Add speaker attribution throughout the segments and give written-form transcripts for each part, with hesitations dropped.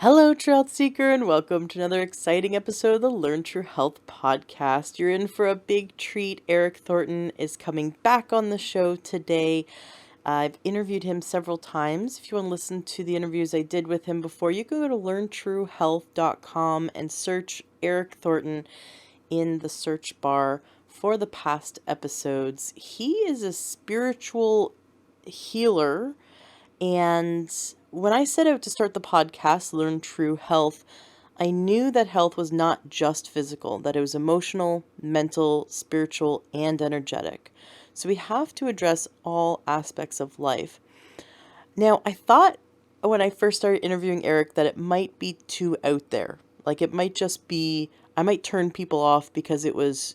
Speaker 1: Hello, Truth Seeker, and welcome to another exciting episode of the Learn True Health podcast. You're in for a big treat. Eric Thornton is coming back on the show today. I've interviewed him several times. If you want to listen to the interviews I did with him before, you can go to learntruehealth.com and search Eric Thornton in the search bar for the past episodes. He is a spiritual healer, and when I set out to start the podcast, Learn True Health, I knew that health was not just physical, that it was emotional, mental, spiritual, and energetic. So we have to address all aspects of life. Now, I thought when I first started interviewing Eric that it might be too out there. Like it might just be, I might turn people off because it was,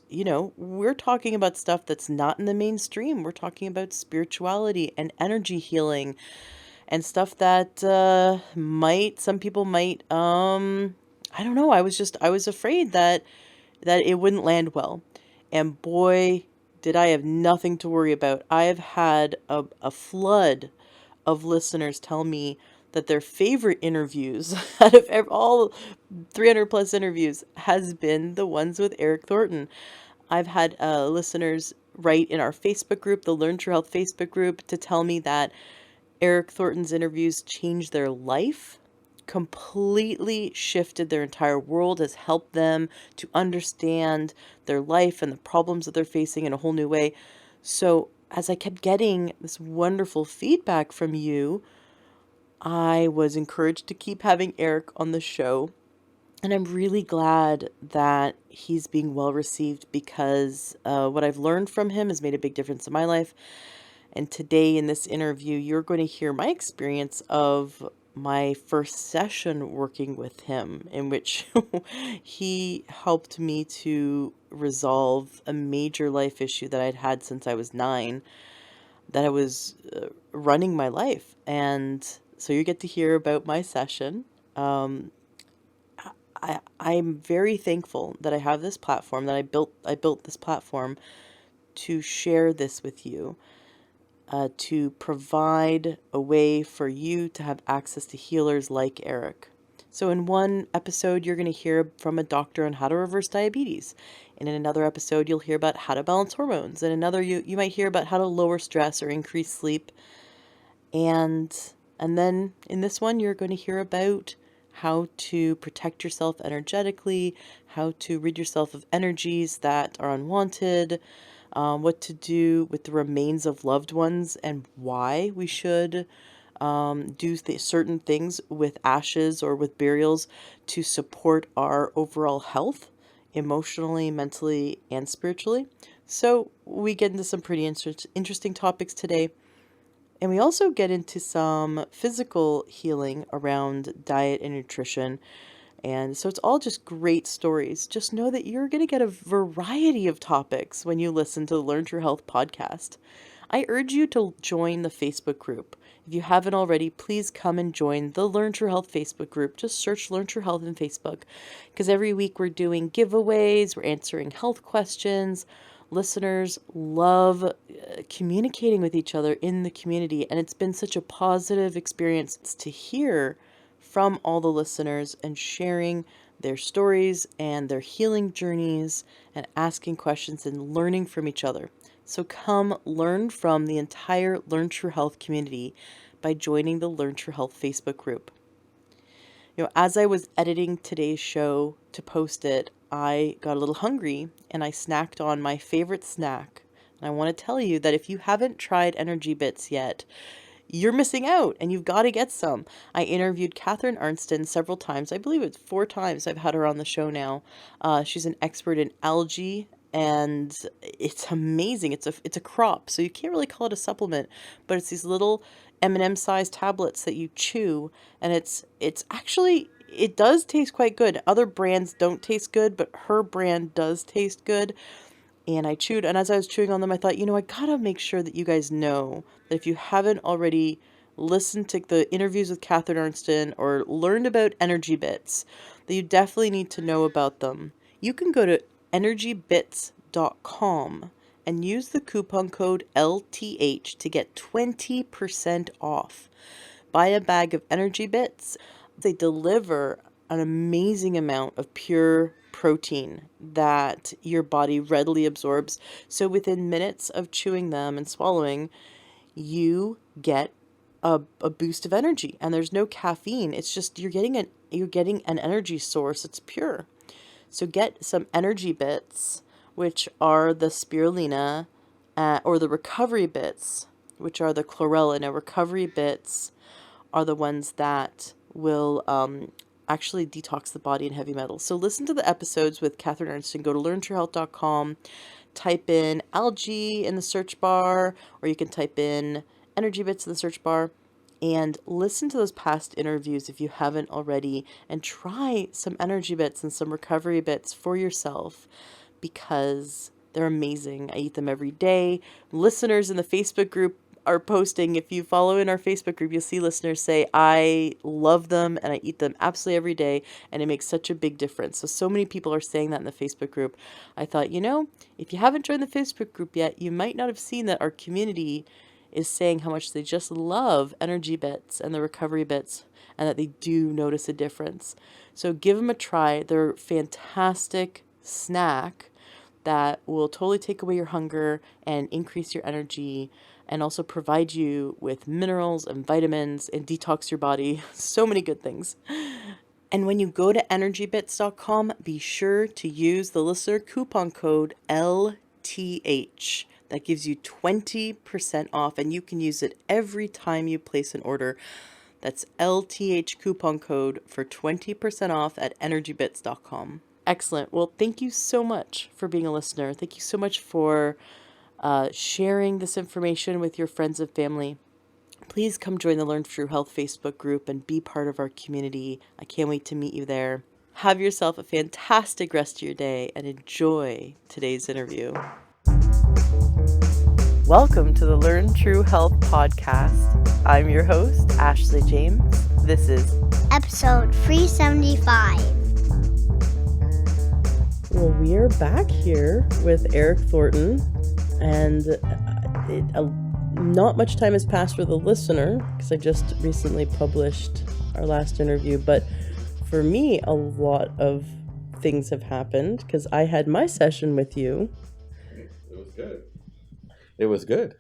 Speaker 1: we're talking about stuff that's not in the mainstream. We're talking about spirituality and energy healing and stuff that some people might I don't know. I was afraid that it wouldn't land well. And boy, did I have nothing to worry about. I have had a flood of listeners tell me that their favorite interviews out of all 300 plus interviews has been the ones with Eric Thornton. I've had listeners write in our Facebook group, the Learn True Health Facebook group, to tell me that Eric Thornton's interviews changed their life, completely shifted their entire world, has helped them to understand their life and the problems that they're facing in a whole new way. So as I kept getting this wonderful feedback from you, I was encouraged to keep having Eric on the show. And I'm really glad that he's being well received because what I've learned from him has made a big difference in my life. And today in this interview, you're going to hear my experience of my first session working with him, in which he helped me to resolve a major life issue that I'd had since I was 9, that I was running my life. And so you get to hear about my session. I'm very thankful that I have this platform, that I built this platform to share this with you. To provide a way for you to have access to healers like Eric. So in one episode, you're going to hear from a doctor on how to reverse diabetes. And in another episode, you'll hear about how to balance hormones. And another, you might hear about how to lower stress or increase sleep. And then in this one, you're going to hear about how to protect yourself energetically, how to rid yourself of energies that are unwanted, what to do with the remains of loved ones, and why we should do certain things with ashes or with burials to support our overall health, emotionally, mentally, and spiritually. So we get into some pretty interesting topics today. And we also get into some physical healing around diet and nutrition. And so it's all just great stories. Just know that you're going to get a variety of topics when you listen to the Learn True Health podcast. I urge you to join the Facebook group. If you haven't already, please come and join the Learn True Health Facebook group. Just search Learn True Health in Facebook, because every week we're doing giveaways, we're answering health questions. Listeners love communicating with each other in the community, and it's been such a positive experience to hear from all the listeners and sharing their stories and their healing journeys and asking questions and learning from each other. So come learn from the entire Learn True Health community by joining the Learn True Health Facebook group. As I was editing today's show to post it, I got a little hungry and I snacked on my favorite snack. And I want to tell you that if you haven't tried Energy Bits yet, you're missing out and you've got to get some. I interviewed Catherine Arnston several times. I believe it's 4 times I've had her on the show now. She's an expert in algae, and it's amazing. It's a crop, so you can't really call it a supplement, but it's these little M&M sized tablets that you chew, and it's actually, it does taste quite good. Other brands don't taste good, but her brand does taste good. And I chewed, and as I was chewing on them, I thought, I gotta make sure that you guys know that if you haven't already listened to the interviews with Catherine Arnston or learned about Energy Bits, that you definitely need to know about them. You can go to energybits.com and use the coupon code LTH to get 20% off. Buy a bag of Energy Bits. They deliver an amazing amount of pure protein that your body readily absorbs. So within minutes of chewing them and swallowing, you get a boost of energy, and there's no caffeine. It's just you're getting an energy source. It's pure. So get some energy bits, which are the spirulina, or the recovery bits, which are the chlorella. Now, recovery bits are the ones that will actually detox the body in heavy metals. So listen to the episodes with Catherine Ernst and go to learntruehealth.com, type in algae in the search bar, or you can type in energy bits in the search bar, and listen to those past interviews if you haven't already, and try some energy bits and some recovery bits for yourself, because they're amazing. I eat them every day. Listeners in the Facebook group are posting. If you follow in our Facebook group, you'll see listeners say, I love them and I eat them absolutely every day, and it makes such a big difference. So many people are saying that in the Facebook group. I thought, if you haven't joined the Facebook group yet, you might not have seen that our community is saying how much they just love energy bits and the recovery bits, and that they do notice a difference. So give them a try. They're a fantastic snack that will totally take away your hunger and increase your energy, and also provide you with minerals and vitamins and detox your body. So many good things. And when you go to energybits.com, be sure to use the listener coupon code LTH. That gives you 20% off, and you can use it every time you place an order. That's LTH coupon code for 20% off at energybits.com. Excellent. Well, thank you so much for being a listener. Thank you so much for sharing this information with your friends and family. Please come join the Learn True Health Facebook group and be part of our community. I can't wait to meet you there. Have yourself a fantastic rest of your day and enjoy today's interview. Welcome to the Learn True Health podcast. I'm your host, Ashley James. This is
Speaker 2: episode 375.
Speaker 1: Well, we are back here with Eric Thorton, and not much time has passed for the listener because I just recently published our last interview, but for me, a lot of things have happened because I had my session with you.
Speaker 3: It was good.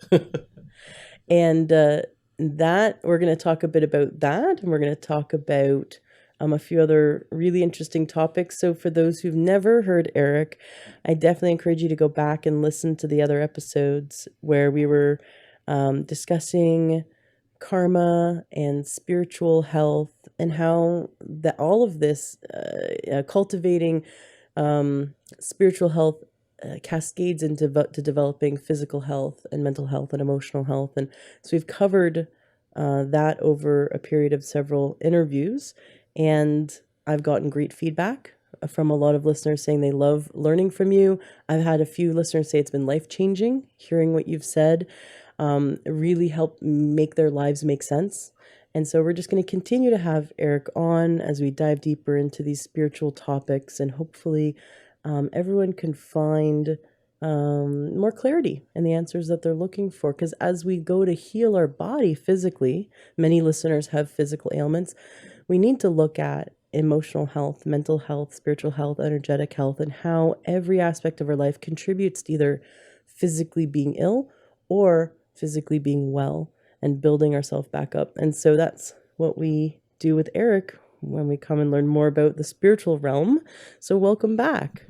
Speaker 1: And that we're going to talk a bit about that, and we're going to talk about a few other really interesting topics. So for those who've never heard Eric, I definitely encourage you to go back and listen to the other episodes where we were discussing karma and spiritual health, and how that all of this cultivating spiritual health cascades into developing physical health and mental health and emotional health. And so we've covered that over a period of several interviews, and I've gotten great feedback from a lot of listeners saying they love learning from you. I've had a few listeners say it's been life-changing hearing what you've said. It really helped make their lives make sense. And so we're just going to continue to have Eric on as we dive deeper into these spiritual topics, and hopefully everyone can find more clarity in the answers that they're looking for. Because as we go to heal our body physically, many listeners have physical ailments. We need to look at emotional health, mental health, spiritual health, energetic health, and how every aspect of our life contributes to either physically being ill or physically being well and building ourselves back up. And so that's what we do with Eric when we come and learn more about the spiritual realm. So welcome back.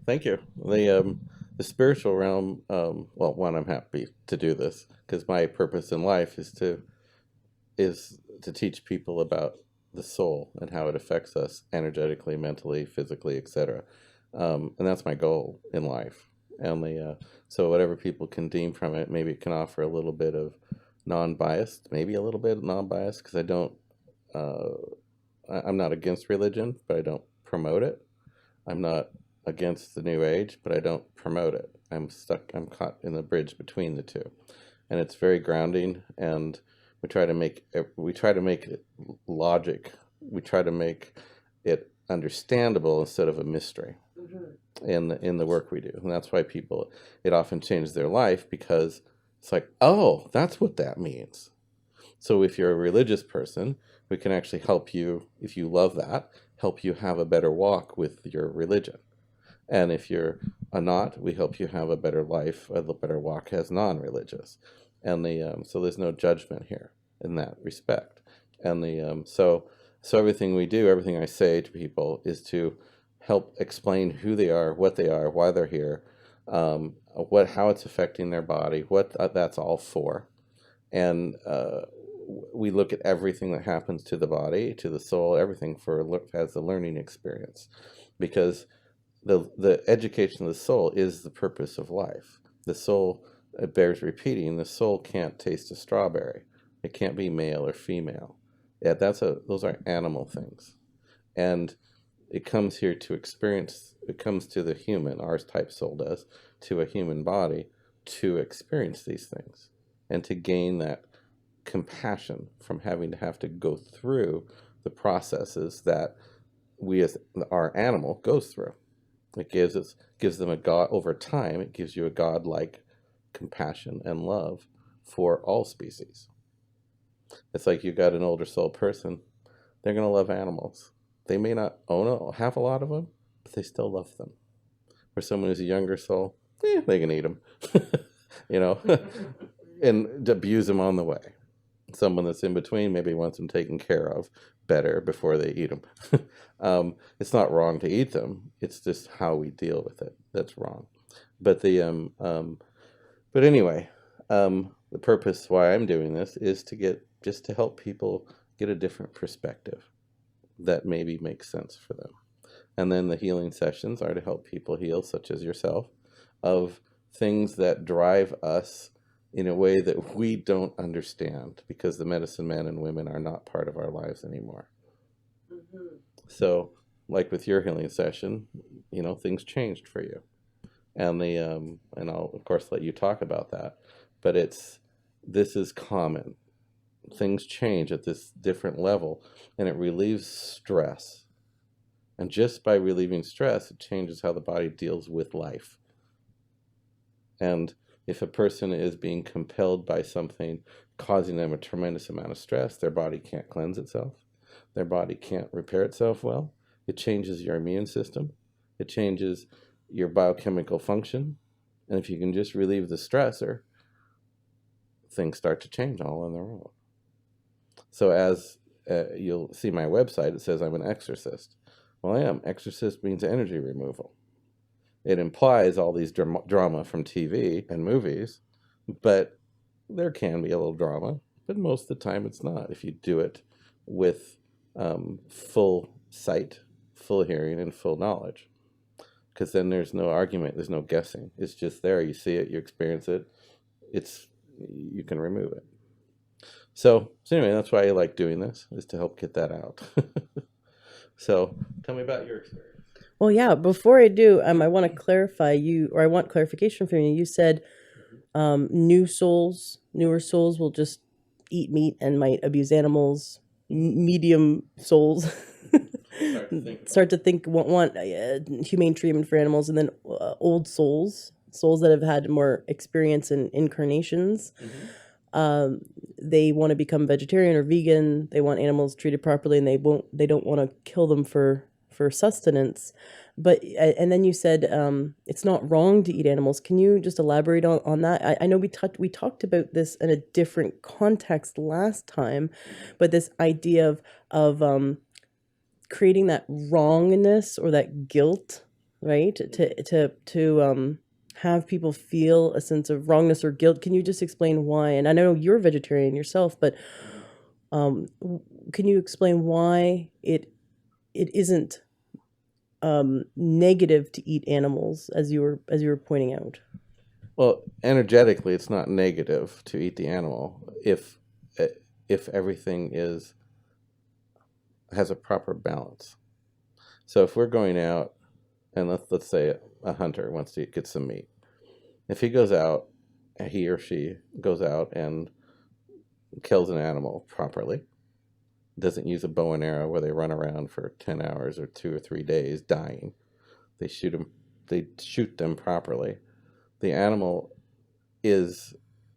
Speaker 3: Thank you. The spiritual realm, well, one, I'm happy to do this because my purpose in life is to teach people about the soul and how it affects us energetically, mentally, physically, etc. And that's my goal in life. And so whatever people can deem from it, maybe it can offer a little bit of non-biased, maybe a little bit of non-biased, because I'm not against religion, but I don't promote it. I'm not against the New Age, but I don't promote it. I'm caught in the bridge between the two. And it's very grounding, and we try to make it logic. We try to make it understandable instead of a mystery in the work we do. And that's why it often changes their life, because it's like, oh, that's what that means. So if you're a religious person, we can actually help you, if you love that, help you have a better walk with your religion. And if you're a not, we help you have a better life, a better walk as non-religious. And so there's no judgment here in that respect. And so everything we do, everything I say to people is to help explain who they are, what they are, why they're here, how it's affecting their body, what that's all for. And we look at everything that happens to the body, to the soul, everything as a learning experience, because the education of the soul is the purpose of life. The soul, it bears repeating, the soul can't taste a strawberry. It can't be male or female. Yeah, those are animal things. And it comes here to experience, it comes to the human, our type soul does, to a human body to experience these things and to gain that compassion from having to have to go through the processes that we as our animal goes through. It gives them a God over time. It gives you a God-like compassion and love for all species. It's like you got an older soul person, they're going to love animals. They may not have a lot of them, but they still love them. For someone who's a younger soul, they can eat them, you know, and abuse them on the way. Someone that's in between maybe wants them taken care of better before they eat them. It's not wrong to eat them. It's just how we deal with it that's wrong. But but anyway, the purpose why I'm doing this is to help people get a different perspective that maybe makes sense for them. And then the healing sessions are to help people heal, such as yourself, of things that drive us in a way that we don't understand, because the medicine men and women are not part of our lives anymore. Mm-hmm. So, like with your healing session, things changed for you. And and I'll of course let you talk about that, but this is common. Things change at this different level, and it relieves stress. And just by relieving stress, it changes how the body deals with life. And if a person is being compelled by something causing them a tremendous amount of stress, their body can't cleanse itself. Their body can't repair itself well. It changes your immune system. It changes your biochemical function. And if you can just relieve the stressor, things start to change all on their own. So as you'll see my website, it says I'm an exorcist. Well, I am. Exorcist means energy removal. It implies all these drama from TV and movies, but there can be a little drama, but most of the time it's not if you do it with full sight, full hearing, and full knowledge. Because then there's no argument, there's no guessing. It's just there. You see it, you experience it. You can remove it. So anyway, that's why I like doing this, is to help get that out. So tell me about your experience.
Speaker 1: Well, yeah, before I do, I want to clarify I want clarification from you. You said newer souls will just eat meat and might abuse animals. Medium souls start to think want humane treatment for animals, and then old souls that have had more experience in incarnations. Mm-hmm. They want to become vegetarian or vegan. They want animals treated properly, and they don't want to kill them for sustenance. But and then you said it's not wrong to eat animals. Can you just elaborate on that? I know we talked about this in a different context last time, but this idea of creating that wrongness or that guilt, right? To have people feel a sense of wrongness or guilt. Can you just explain why? And I know you're a vegetarian yourself, but can you explain why it isn't negative to eat animals, as you were pointing out?
Speaker 3: Well, energetically, it's not negative to eat the animal if everything has a proper balance. So if we're going out, and let's say a hunter wants to get some meat, if he or she goes out and kills an animal properly, doesn't use a bow and arrow where they run around for 10 hours or 2 or 3 days dying. They shoot them properly. The animal is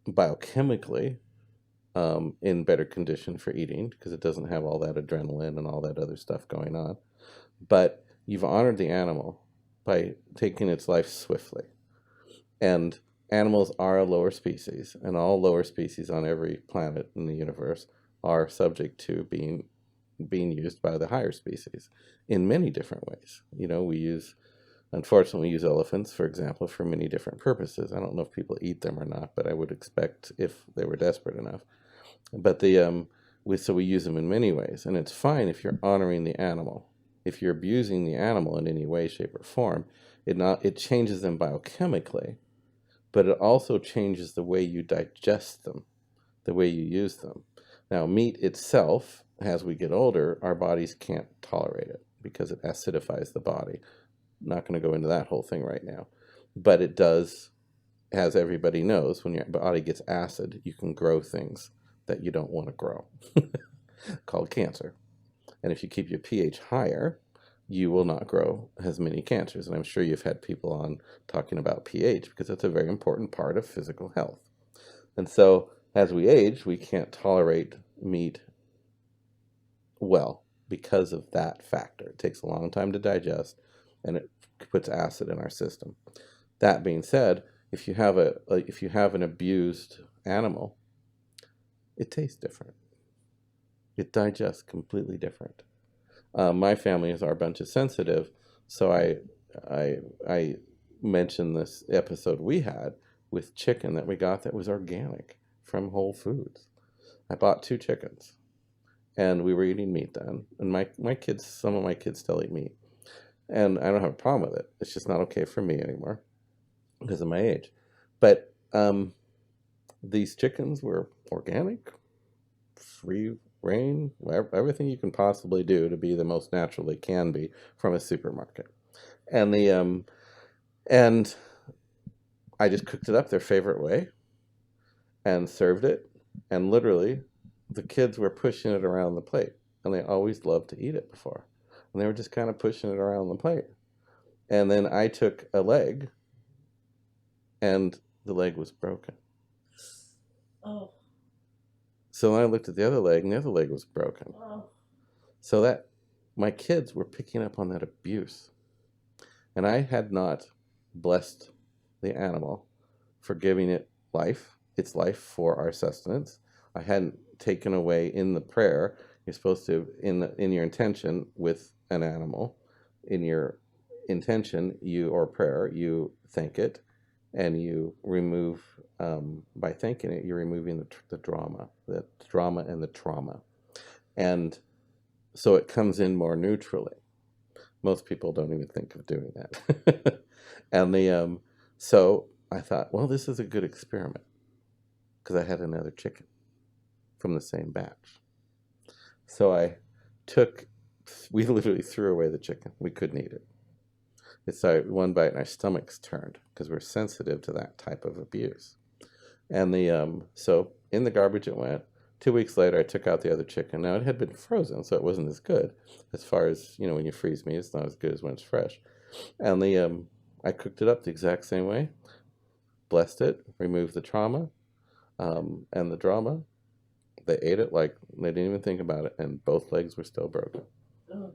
Speaker 3: biochemically in better condition for eating because it doesn't have all that adrenaline and all that other stuff going on. But you've honored the animal by taking its life swiftly. And animals are a lower species, and all lower species on every planet in the universe are subject to being used by the higher species in many different ways. Unfortunately, we use elephants, for example, for many different purposes. I don't know if people eat them or not, but I would expect if they were desperate enough. But we use them in many ways, and it's fine if you're honoring the animal. If you're abusing the animal in any way, shape, or form, it changes them biochemically, but it also changes the way you digest them, the way you use them. Now, meat itself, as we get older, our bodies can't tolerate it because it acidifies the body. Not going to go into that whole thing right now, but it does, as everybody knows, when your body gets acid, you can grow things that you don't want to grow, called cancer. And if you keep your pH higher, you will not grow as many cancers. And I'm sure you've had people on talking about pH because it's a very important part of physical health. And so as we age, we can't tolerate meat well because of that factor. It takes a long time to digest, and it puts acid in our system. That being said, if you have an abused animal, it tastes different. It digests completely different. My family is our bunch of sensitive, so I mentioned this episode we had with chicken that we got that was organic from Whole Foods. I bought 2 chickens, and we were eating meat then. And some of my kids still eat meat, and I don't have a problem with it. It's just not okay for me anymore because of my age. But these chickens were organic, free range, everything you can possibly do to be the most natural they can be from a supermarket. And and I just cooked it up their favorite way and served it, and literally the kids were pushing it around the plate, and they always loved to eat it before, and they were just kind of pushing it around the plate. And then I took a leg, and the leg was broken.
Speaker 1: Oh.
Speaker 3: So I looked at the other leg, and the other leg was broken.
Speaker 1: Oh.
Speaker 3: So that my kids were picking up on that abuse. And I had not blessed the animal for giving it its life for our sustenance. I hadn't taken away in the prayer. You're supposed to, in your intention with an animal, in your intention, or prayer, you thank it, and you remove, by thanking it, you're removing the drama and the trauma. And so it comes in more neutrally. Most people don't even think of doing that. And so I thought, well, this is a good experiment because I had another chicken from the same batch. So we literally threw away the chicken. We couldn't eat it. It's one bite and our stomachs turned because we're sensitive to that type of abuse. And so in the garbage it went. 2 weeks later, I took out the other chicken. Now, it had been frozen, so it wasn't as good. As far as, when you freeze meat, it's not as good as when it's fresh. And I cooked it up the exact same way, blessed it, removed the trauma and the drama. They ate it like they didn't even think about it, and both legs were still broken. Oh.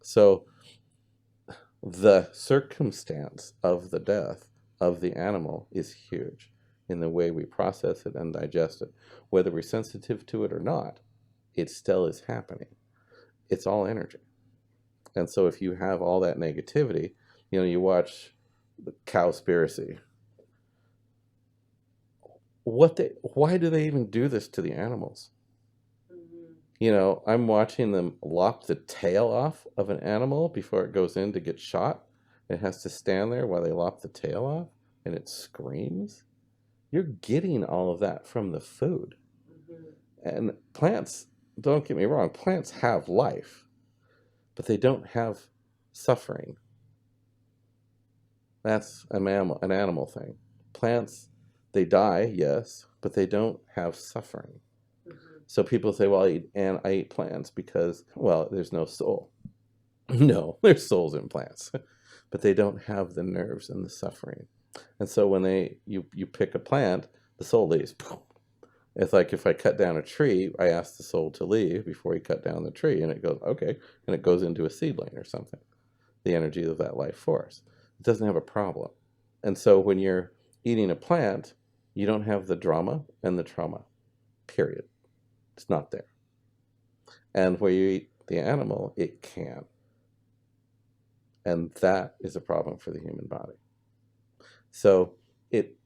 Speaker 3: So the circumstance of the death of the animal is huge in the way we process it and digest it. Whether we're sensitive to it or not, it still is happening. It's all energy. And so if you have all that negativity, you watch the Cowspiracy. Why do they even do this to the animals? Mm-hmm. I'm watching them lop the tail off of an animal before it goes in to get shot. It has to stand there while they lop the tail off, and it screams. You're getting all of that from the food. Mm-hmm. And plants, don't get me wrong, plants have life, but they don't have suffering. That's an animal thing. Plants, they die, yes, but they don't have suffering. Mm-hmm. So people say, well, I eat plants because, well, there's no soul. No, there's souls in plants, but they don't have the nerves and the suffering. And so when you pick a plant, the soul leaves, It's like if I cut down a tree, I ask the soul to leave before you cut down the tree, and it goes, okay, and it goes into a seedling or something, the energy of that life force. It doesn't have a problem. And so when you're eating a plant, you don't have the drama and the trauma, period. It's not there. And where you eat the animal, it can. And that is a problem for the human body. So it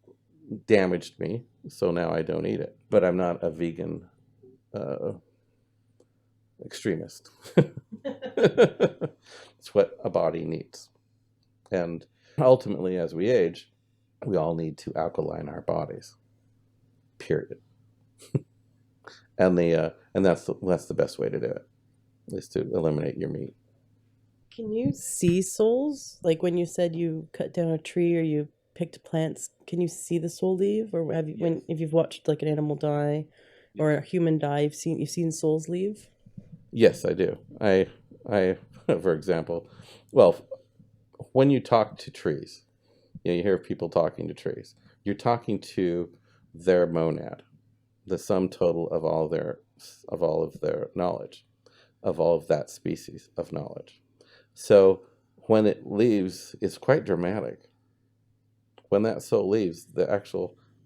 Speaker 3: damaged me, so now I don't eat it. But I'm not a vegan extremist. It's what a body needs. And ultimately, as we age, we all need to alkaline our bodies. Period. And that's the best way to do it, is to eliminate your meat.
Speaker 1: Can you see souls? Like when you said you cut down a tree or you picked plants, can you see the soul leave? Or have you, when if you've watched like an animal die or a human die, you've seen souls leave?
Speaker 3: Yes, I do. I for example, well, when you talk to trees, you hear people talking to trees. You're talking to their monad, the sum total of all of their knowledge, of all of that species of knowledge. So when it leaves, it's quite dramatic. When that soul leaves,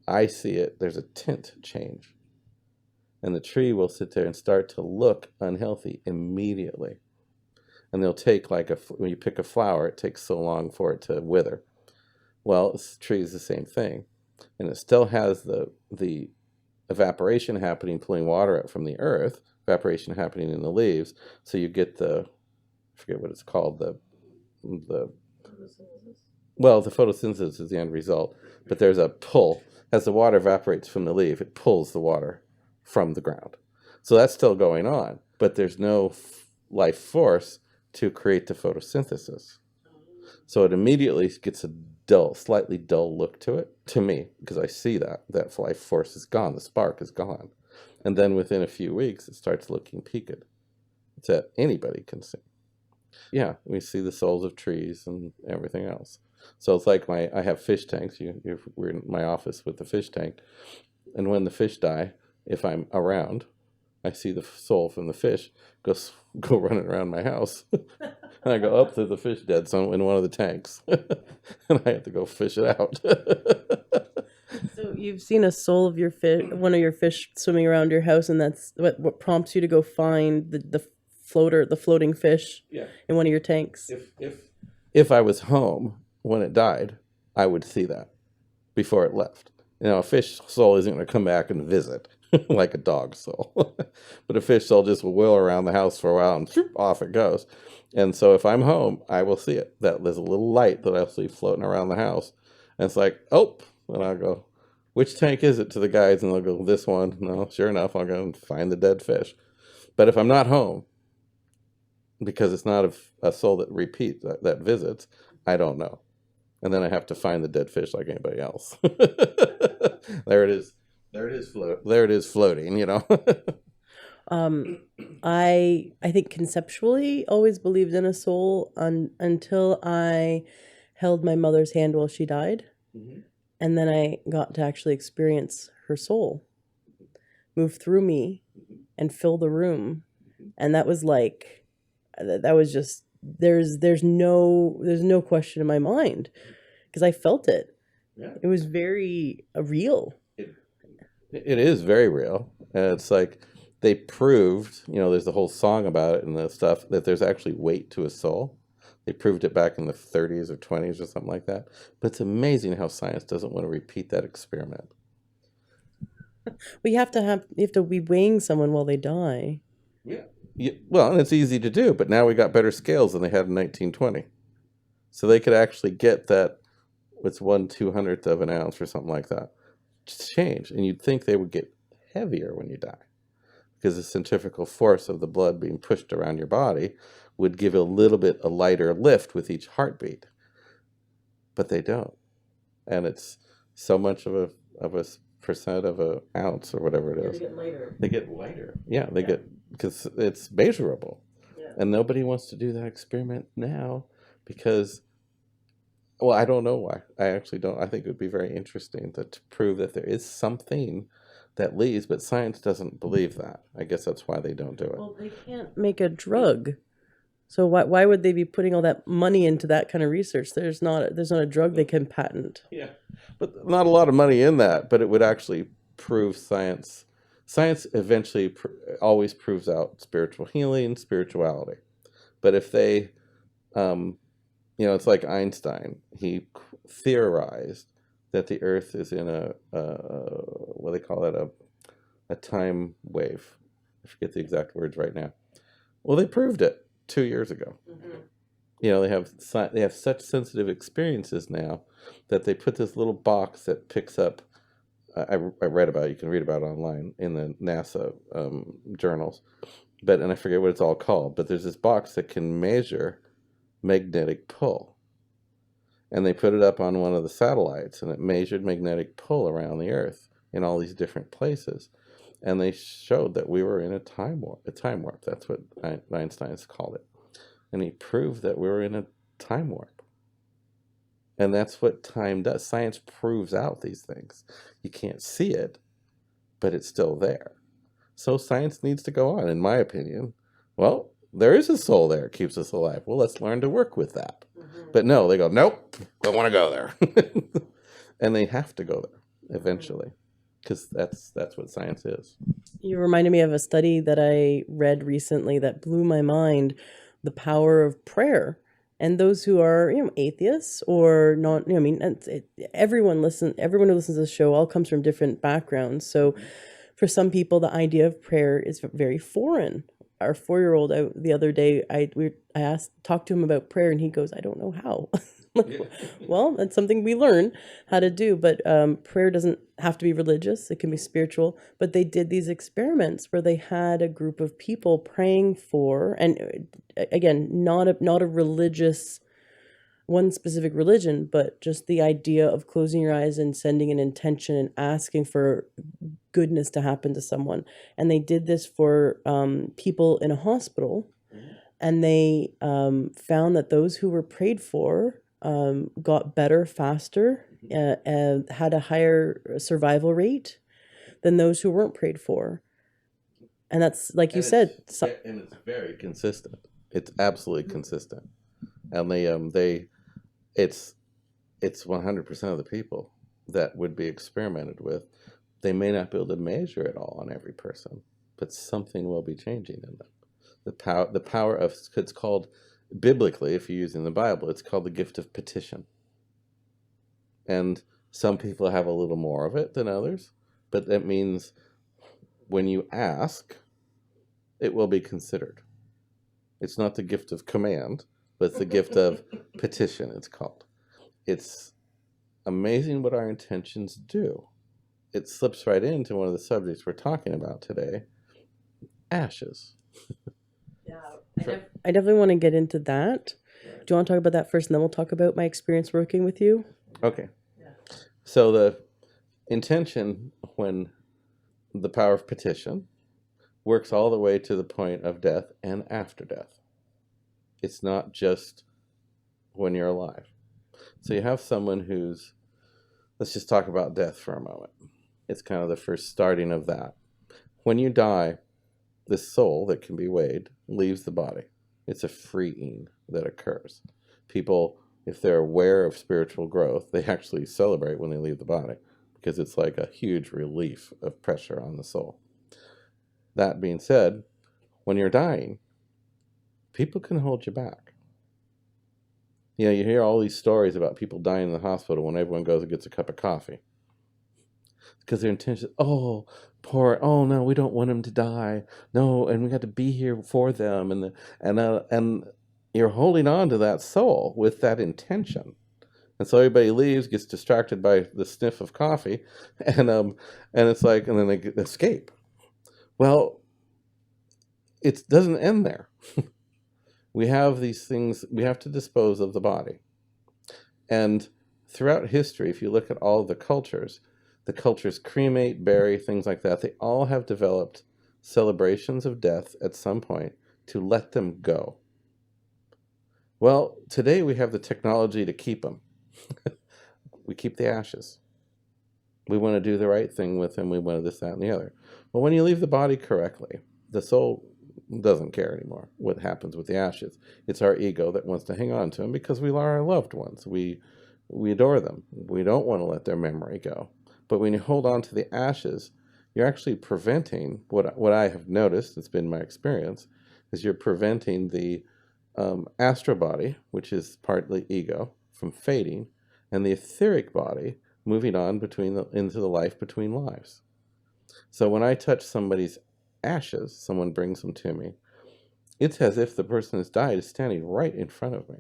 Speaker 3: I see it, there's a tint change. And the tree will sit there and start to look unhealthy immediately. And they'll take when you pick a flower, it takes so long for it to wither. Well, the tree is the same thing. And it still has the evaporation happening, pulling water up from the earth, evaporation happening in the leaves. So you get I forget what it's called, the photosynthesis is the end result. But there's a pull. As the water evaporates from the leaf, it pulls the water from the ground. So that's still going on. But there's no life force to create the photosynthesis. So it immediately gets a slightly dull look to it, to me, because I see that life force is gone, the spark is gone. And then within a few weeks, it starts looking peaked. That anybody can see. Yeah, we see the souls of trees and everything else. So it's like I have fish tanks. We're in my office with the fish tank. And when the fish die, if I'm around, I see the soul from the fish go running around my house. And I go up to the fish dead in one of the tanks. And I have to go fish it out.
Speaker 1: So you've seen a soul of one of your fish swimming around your house, and that's what prompts you to go find the floating fish in one of your tanks.
Speaker 3: If I was home when it died, I would see that before it left. A fish soul isn't going to come back and visit like a dog soul. But a fish soul just will wheel around the house for a while and off it goes. And so if I'm home, I will see it. There's a little light that I'll see floating around the house. And it's like, oh, and I'll go, which tank is it, to the guys? And they'll go, this one. No, sure enough, I'll go and find the dead fish. But if I'm not home, because it's not a soul that repeats, that visits, I don't know. And then I have to find the dead fish like anybody else. There it is. There it is floating,
Speaker 1: I think conceptually always believed in a soul until I held my mother's hand while she died. Mm-hmm. And then I got to actually experience her soul move through me and fill the room. And that was like, that was just, there's no question in my mind, because I felt it. Yeah. It was very real.
Speaker 3: It is very real. And it's like they proved, there's the whole song about it and the stuff, that there's actually weight to a soul. They proved it back in the 30s or 20s or something like that. But it's amazing how science doesn't want to repeat that experiment.
Speaker 1: Well, you have to be weighing someone while they die.
Speaker 3: Yeah. Well, and it's easy to do, but now we got better scales than they had in 1920. So they could actually get that, what's 1/200th of an ounce or something like that, change. And you'd think they would get heavier when you die, because the centrifugal force of the blood being pushed around your body would give a lighter lift with each heartbeat. But they don't. And it's so much of a percent of an ounce or whatever it is. They get lighter. Yeah, they get, because it's measurable. Yeah. And nobody wants to do that experiment now because, I don't know why. I actually don't. I think it would be very interesting to prove that there is something that leaves, but science doesn't believe that. I guess that's why they don't do it.
Speaker 1: Well, they can't make a drug. So why would they be putting all that money into that kind of research? There's not a drug they can patent.
Speaker 3: Yeah, but not a lot of money in that, but it would actually prove science. Science eventually always proves out spiritual healing, spirituality. But if they, it's like Einstein. He theorized that the Earth is in what do they call it, a time wave. I forget the exact words right now. Well, they proved it 2 years ago. They have such sensitive experiences now that they put this little box that picks up. I read about it. You can read about it online in the NASA journals, and I forget what it's all called. But there's this box that can measure magnetic pull, and they put it up on one of the satellites, and it measured magnetic pull around the Earth in all these different places, and they showed that we were in a time warp. That's what Einstein's called it. And he proved that we were in a time warp. And that's what time does. Science proves out these things. You can't see it, but it's still there. So science needs to go on, in my opinion. Well, there is a soul there. It keeps us alive. Well, let's learn to work with that. But no, they go, nope, don't want to go there. And they have to go there eventually, because that's what science is.
Speaker 1: You reminded me of a study that I read recently that blew my mind. The power of prayer, and those who are atheists or not. Everyone who listens to the show all comes from different backgrounds. So, for some people, the idea of prayer is very foreign. Our 4-year-old the other day, I talked to him about prayer, and he goes, "I don't know how." Well, that's something we learn how to do, but prayer doesn't have to be religious. It can be spiritual. But they did these experiments where they had a group of people praying for, and again, not a religious, one specific religion, but just the idea of closing your eyes and sending an intention and asking for goodness to happen to someone. And they did this for people in a hospital, and they found that those who were prayed for got better faster and had a higher survival rate than those who weren't prayed for. And that's, like you said,
Speaker 3: and it's very consistent. It's absolutely consistent. And it's 100% of the people that would be experimented with. They may not be able to measure it all on every person, but something will be changing in them. The power of, it's called, biblically, if you're using the Bible, it's called the gift of petition. And some people have a little more of it than others, but that means when you ask, it will be considered. It's not the gift of command, but it's the gift of petition, it's called. It's amazing what our intentions do. It slips right into one of the subjects we're talking about today, ashes.
Speaker 1: Yeah, I definitely want to get into that. Do you want to talk about that first, and then we'll talk about my experience working with you?
Speaker 3: Okay. Yeah. So the intention, when the power of petition, works all the way to the point of death and after death. It's not just when you're alive. So you have someone let's just talk about death for a moment. It's kind of the first starting of that. When you die, the soul that can be weighed leaves the body. It's a freeing that occurs. People, if they're aware of spiritual growth, they actually celebrate when they leave the body, because it's like a huge relief of pressure on the soul. That being said, when you're dying, people can hold you back. You hear all these stories about people dying in the hospital when everyone goes and gets a cup of coffee. Because their intention, oh no, we don't want him to die. No, and we got to be here for them, and you're holding on to that soul with that intention. And so everybody leaves, gets distracted by the sniff of coffee, and it's like, and then they escape. Well, it doesn't end there. We have these things, we have to dispose of the body. And throughout history, if you look at all the cultures cremate, bury, things like that, they all have developed celebrations of death at some point to let them go. Well, today we have the technology to keep them. We keep the ashes. We want to do the right thing with him. We want to this, that, and the other. But when you leave the body correctly, the soul doesn't care anymore what happens with the ashes. It's our ego that wants to hang on to them because we are our loved ones. We adore them. We don't want to let their memory go. But when you hold on to the ashes, you're actually preventing what I have noticed, it's been my experience, is you're preventing the astral body, which is partly ego, from fading, and the etheric body moving on into the life between lives. So when I touch somebody's ashes, someone brings them to me, it's as if the person has died is standing right in front of me.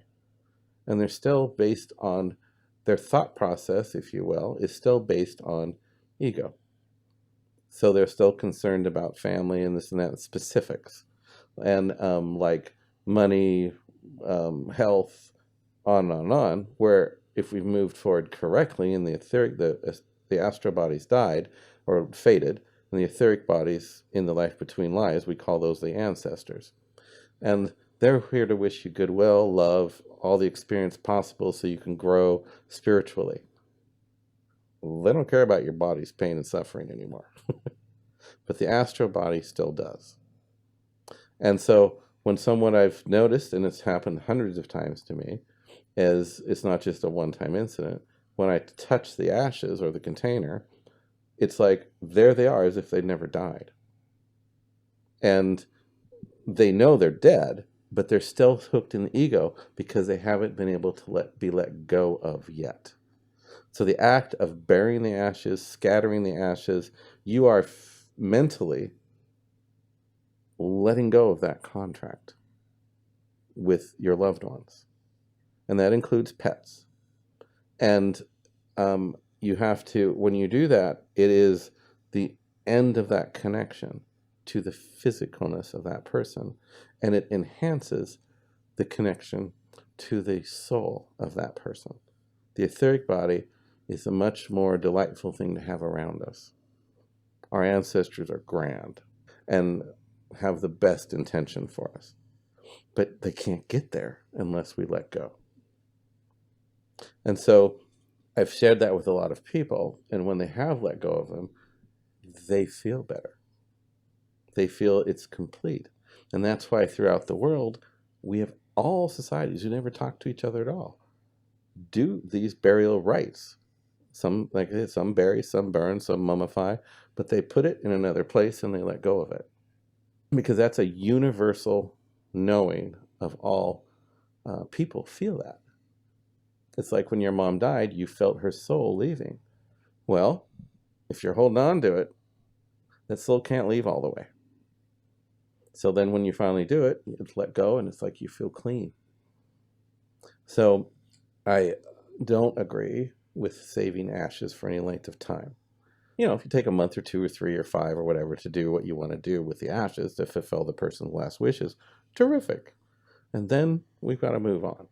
Speaker 3: And they're still based on their thought process, if you will, is still based on ego. So they're still concerned about family and this and that specifics. And like money, health, on and on and on, where if we've moved forward correctly and the etheric, the astral bodies died or faded, and the etheric bodies in the life between lives, we call those the ancestors. And they're here to wish you goodwill, love, all the experience possible so you can grow spiritually. They don't care about your body's pain and suffering anymore. But the astral body still does. And so when someone I've noticed, and it's happened hundreds of times to me, is it's not just a one-time incident. When I touch the ashes or the container, it's like there they are as if they'd never died. And they know they're dead, but they're still hooked in the ego because they haven't been able to be let go of yet. So the act of burying the ashes, scattering the ashes, you are mentally letting go of that contract with your loved ones. And that includes pets. And you have to, when you do that, it is the end of that connection to the physicalness of that person. And it enhances the connection to the soul of that person. The etheric body is a much more delightful thing to have around us. Our ancestors are grand and have the best intention for us. But they can't get there unless we let go. And so I've shared that with a lot of people, and when they have let go of them, they feel better. They feel it's complete. And that's why throughout the world, we have all societies who never talk to each other at all do these burial rites. Some, like I said, some bury, some burn, some mummify, but they put it in another place and they let go of it. Because that's a universal knowing of all people feel that. It's like when your mom died, you felt her soul leaving. Well, if you're holding on to it, that soul can't leave all the way. So then when you finally do it, it's let go and it's like you feel clean. So I don't agree with saving ashes for any length of time. You know, if you take a month or 2 or 3 or 5 or whatever to do what you want to do with the ashes to fulfill the person's last wishes, terrific. And then we've got to move on.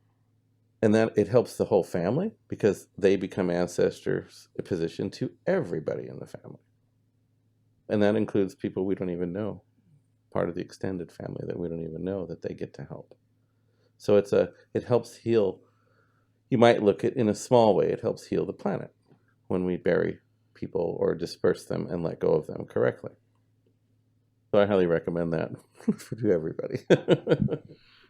Speaker 3: And then it helps the whole family because they become ancestors in position to everybody in the family. And that includes people we don't even know, part of the extended family that we don't even know that they get to help. So it helps heal. You might look at in a small way, it helps heal the planet when we bury people or disperse them and let go of them correctly. So I highly recommend that to everybody.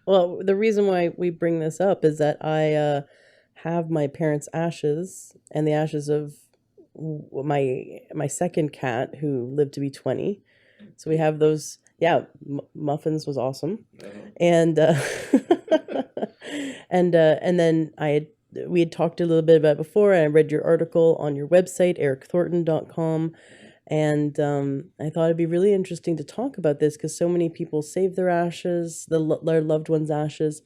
Speaker 1: Well, the reason why we bring this up is that I have my parents' ashes and the ashes of my second cat who lived to be 20. So we have those. Yeah, Muffins was awesome, and and then we had talked a little bit about it before, and I read your article on your website, ericthorton.com. And I thought it'd be really interesting to talk about this because so many people save their ashes, their loved ones' ashes,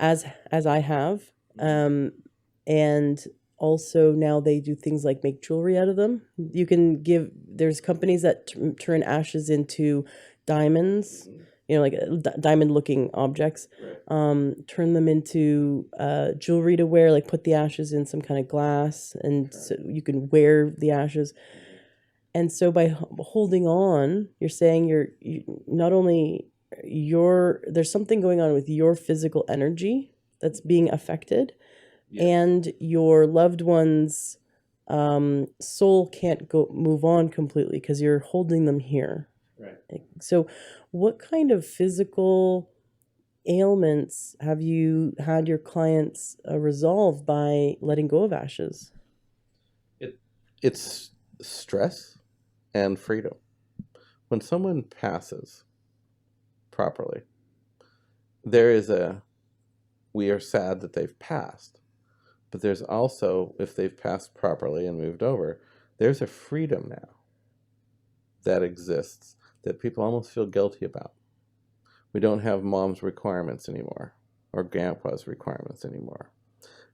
Speaker 1: as I have, and also now they do things like make jewelry out of them. You can there's companies that turn ashes into diamonds, you know, like diamond-looking objects, turn them into jewelry to wear, like put the ashes in some kind of glass, and so you can wear the ashes. And so by holding on, you're saying not only there's something going on with your physical energy that's being affected, and your loved ones' soul can't go move on completely because you're holding them here.
Speaker 3: Right.
Speaker 1: So, what kind of physical ailments have you had your clients resolve by letting go of ashes?
Speaker 3: It's stress and freedom. When someone passes properly, we are sad that they've passed, but there's also, if they've passed properly and moved over, there's a freedom now that exists that people almost feel guilty about. We don't have mom's requirements anymore or grandpa's requirements anymore.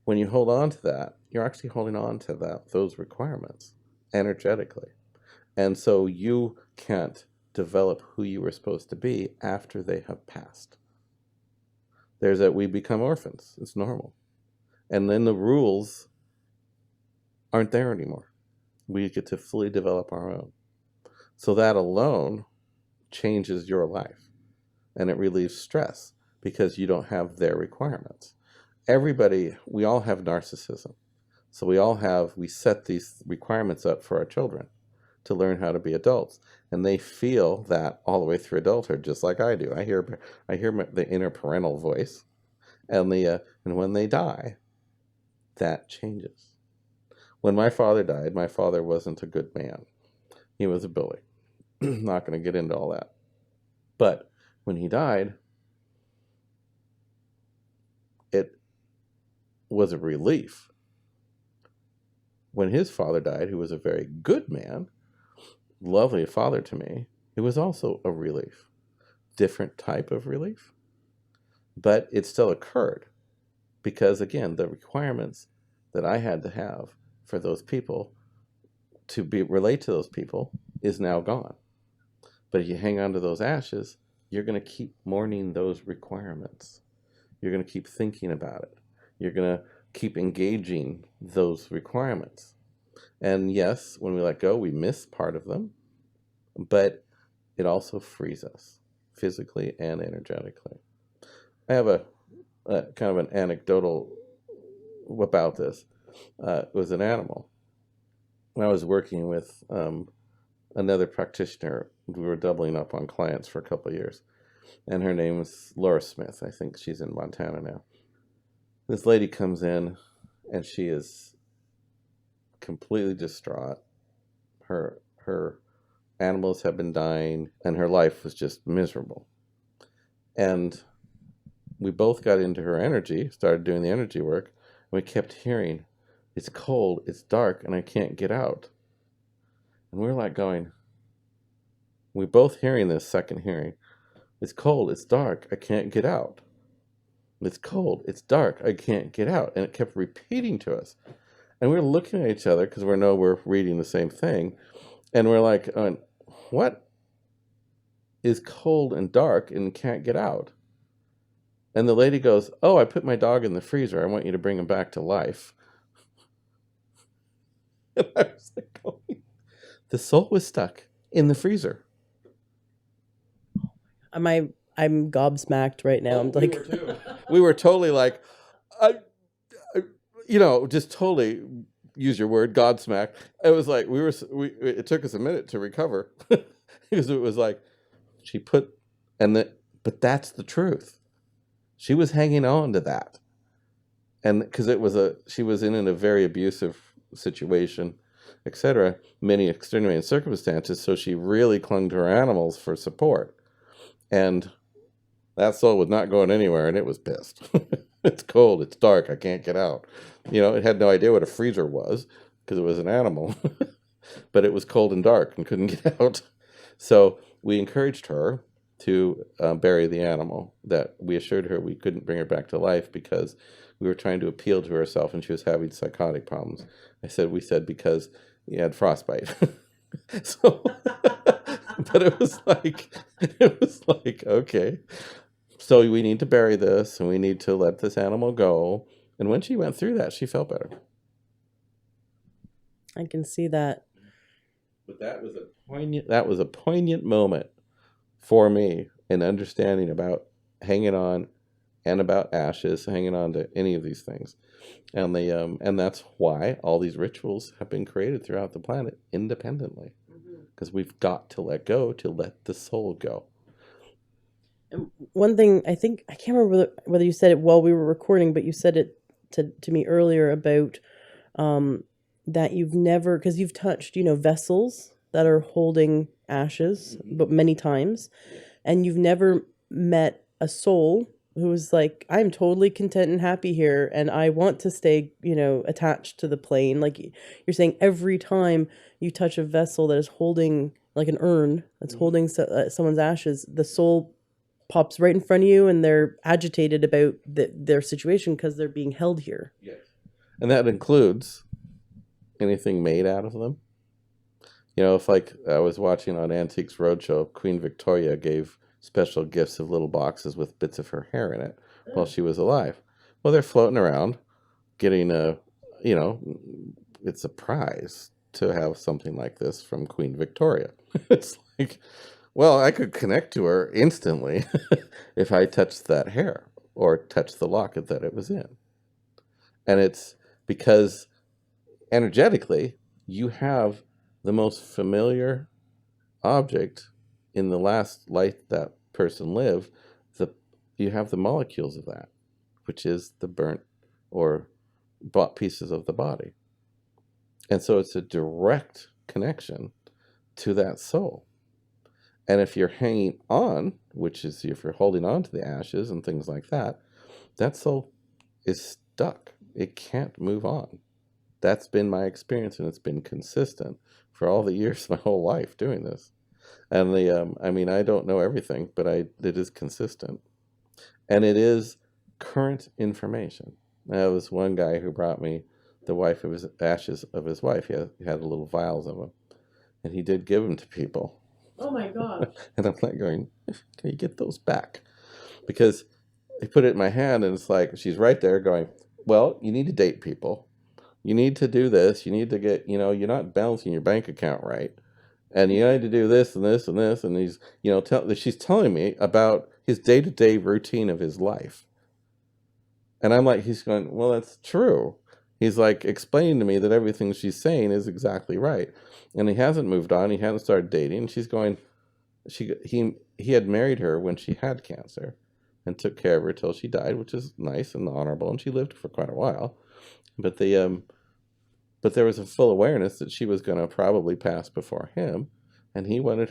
Speaker 3: When you hold on to that, you're actually holding on to those requirements energetically. And so you can't develop who you were supposed to be after they have passed. We become orphans. It's normal. And then the rules aren't there anymore. We get to fully develop our own. So that alone changes your life, and it relieves stress because you don't have their requirements. We all have narcissism. So we set these requirements up for our children to learn how to be adults. And they feel that all the way through adulthood, just like I do. I hear the inner parental voice, and when they die, that changes. When my father died, my father wasn't a good man. He was a bully. Not going to get into all that. But when he died, it was a relief. When his father died, who was a very good man, lovely father to me, it was also a relief. Different type of relief. But it still occurred because, again, the requirements that I had to have for those people to relate to those people is now gone. But if you hang on to those ashes, you're going to keep mourning those requirements. You're going to keep thinking about it. You're going to keep engaging those requirements. And yes, when we let go, we miss part of them, but it also frees us physically and energetically. I have a kind of an anecdotal about this. It was an animal. I was working with another practitioner. We were doubling up on clients for a couple of years. And her name was Laura Smith. I think she's in Montana now. This lady comes in, and she is completely distraught. Her animals have been dying, and her life was just miserable. And we both got into her energy, started doing the energy work, and we kept hearing, "It's cold, it's dark, and I can't get out." And we're like going, we're both hearing this second hearing. "It's cold, it's dark, I can't get out. It's cold, it's dark, I can't get out." And it kept repeating to us. And we're looking at each other because we're reading the same thing. And we're like, what is cold and dark and can't get out? And the lady goes, "Oh, I put my dog in the freezer. I want you to bring him back to life." And I was like, oh, the soul was stuck in the freezer.
Speaker 1: I'm gobsmacked right now. I'm like,
Speaker 3: We were totally like, I just totally use your word, Godsmack. It was like it took us a minute to recover because it was like but that's the truth. She was hanging on to that, and because she was in a very abusive situation, etc. Many extenuating circumstances, so she really clung to her animals for support, and that soul was not going anywhere, and it was pissed. It's cold, it's dark, I can't get out. It had no idea what a freezer was because it was an animal, but it was cold and dark and couldn't get out. So we encouraged her to bury the animal. That we assured her we couldn't bring her back to life because we were trying to appeal to herself and she was having psychotic problems. We said because he had frostbite. So, but it was like, okay. So we need to bury this, and we need to let this animal go. And when she went through that, she felt better.
Speaker 1: I can see that.
Speaker 3: But that was a poignant moment for me in understanding about hanging on and about ashes, hanging on to any of these things. And and that's why all these rituals have been created throughout the planet independently, because we've got to let go to let the soul go.
Speaker 1: And one thing I think, I can't remember whether you said it while we were recording, but you said it to me earlier about that you've never, because you've touched, vessels that are holding ashes, but many times, and you've never met a soul who was like, I'm totally content and happy here, and I want to stay, attached to the plane. Like you're saying, every time you touch a vessel that is holding, like an urn that's holding someone's ashes, the soul pops right in front of you, and they're agitated about their situation because they're being held here.
Speaker 3: Yes. And that includes anything made out of them. If like I was watching on Antiques Roadshow, Queen Victoria gave special gifts of little boxes with bits of her hair in it while she was alive. Well, they're floating around getting it's a prize to have something like this from Queen Victoria. It's like, well, I could connect to her instantly if I touched that hair or touched the locket that it was in. And it's because energetically, you have the most familiar object in the last life that person lived. You have the molecules of that, which is the burnt or bought pieces of the body. And so it's a direct connection to that soul. And if you're hanging on, which is if you're holding on to the ashes and things like that, that soul is stuck. It can't move on. That's been my experience, and it's been consistent for all the years, my whole life doing this. And I don't know everything, but it is consistent. And it is current information. There was one guy who brought me the wife of his ashes of his wife. He had little vials of them, and he did give them to people.
Speaker 1: Oh my God.
Speaker 3: And I'm like going, can you get those back? Because he put it in my hand, and it's like, she's right there going, well, you need to date people. You need to do this. You need to get, you're not balancing your bank account right. And you need to do this and this and this. And he's, she's telling me about his day-to-day routine of his life. And I'm like, he's going, well, that's true. He's like explaining to me that everything she's saying is exactly right. And he hasn't moved on. He hasn't started dating. She's going, he had married her when she had cancer and took care of her till she died, which is nice and honorable. And she lived for quite a while. But but there was a full awareness that she was going to probably pass before him, and she wanted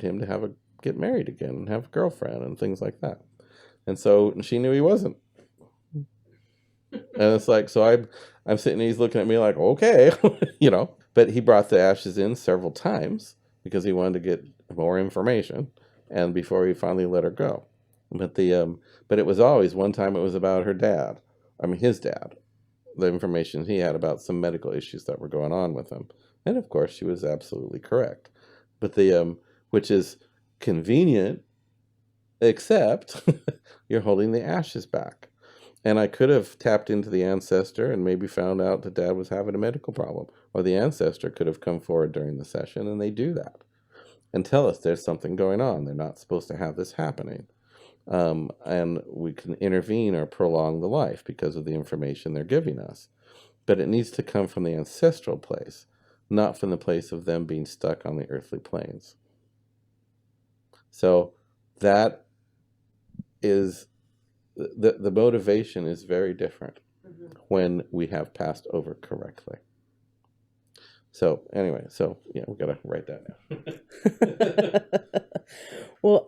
Speaker 3: him to get married again and have a girlfriend and things like that. And so she knew he wasn't. And it's like, so I'm sitting, he's looking at me like, okay, But he brought the ashes in several times because he wanted to get more information, and before he finally let her go. But it was always, one time it was about her dad. His dad. The information he had about some medical issues that were going on with him. And of course, she was absolutely correct. But which is convenient, except you're holding the ashes back. And I could have tapped into the ancestor and maybe found out that Dad was having a medical problem. Or the ancestor could have come forward during the session, and they do that and tell us there's something going on. They're not supposed to have this happening. And we can intervene or prolong the life because of the information they're giving us. But it needs to come from the ancestral place, not from the place of them being stuck on the earthly planes. So that is, the motivation is very different when we have passed over correctly. So anyway, we got to write that down.
Speaker 1: Well,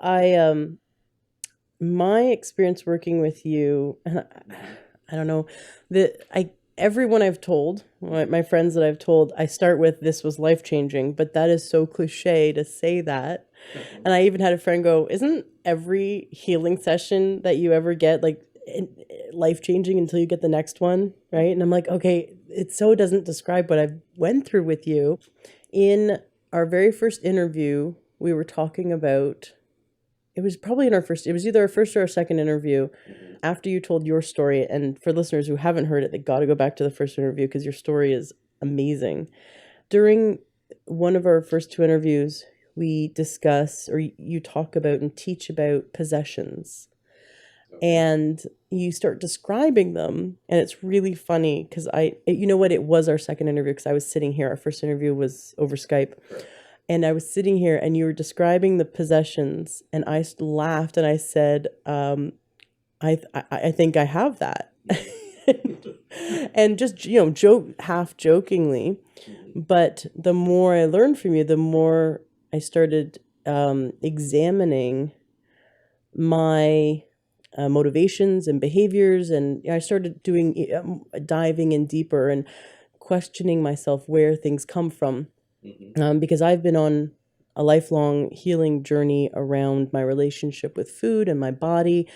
Speaker 1: my experience working with you, and I don't know, everyone I've told, my friends that I've told, I start with, this was life-changing, but that is so cliche to say that. And I even had a friend go, isn't every healing session that you ever get like life-changing until you get the next one, right? And I'm like, okay, it so doesn't describe what I've went through with you. In our very first interview, we were talking about, it was probably it was either our first or our second interview, after you told your story. And for listeners who haven't heard it, they got to go back to the first interview because your story is amazing. During one of our first two interviews, we discuss, or you talk about and teach about possessions. and you start describing them, and it's really funny because you know what, it was our second interview because I was sitting here. Our first interview was over Skype, and I was sitting here, and you were describing the possessions, and I laughed and I said, I think I have that, and just half jokingly, but the more I learned from you, the more I started examining my motivations and behaviors, and I started doing diving in deeper and questioning myself where things come from, because I've been on a lifelong healing journey around my relationship with food and my body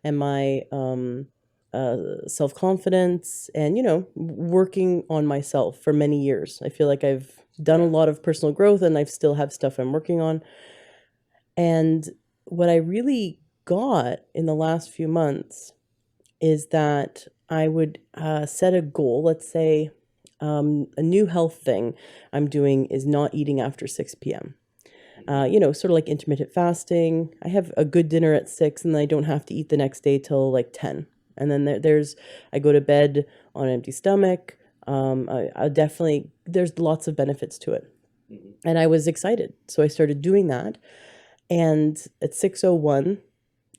Speaker 1: and my self-confidence, and working on myself for many years. I feel like I've done a lot of personal growth, and I still have stuff I'm working on. And what I really got in the last few months is that I would set a goal. Let's say a new health thing I'm doing is not eating after 6 p.m. Sort of like intermittent fasting. I have a good dinner at 6, and then I don't have to eat the next day till like 10. And then I go to bed on an empty stomach. I definitely, there's lots of benefits to it. And I was excited. So I started doing that. And at 6:01,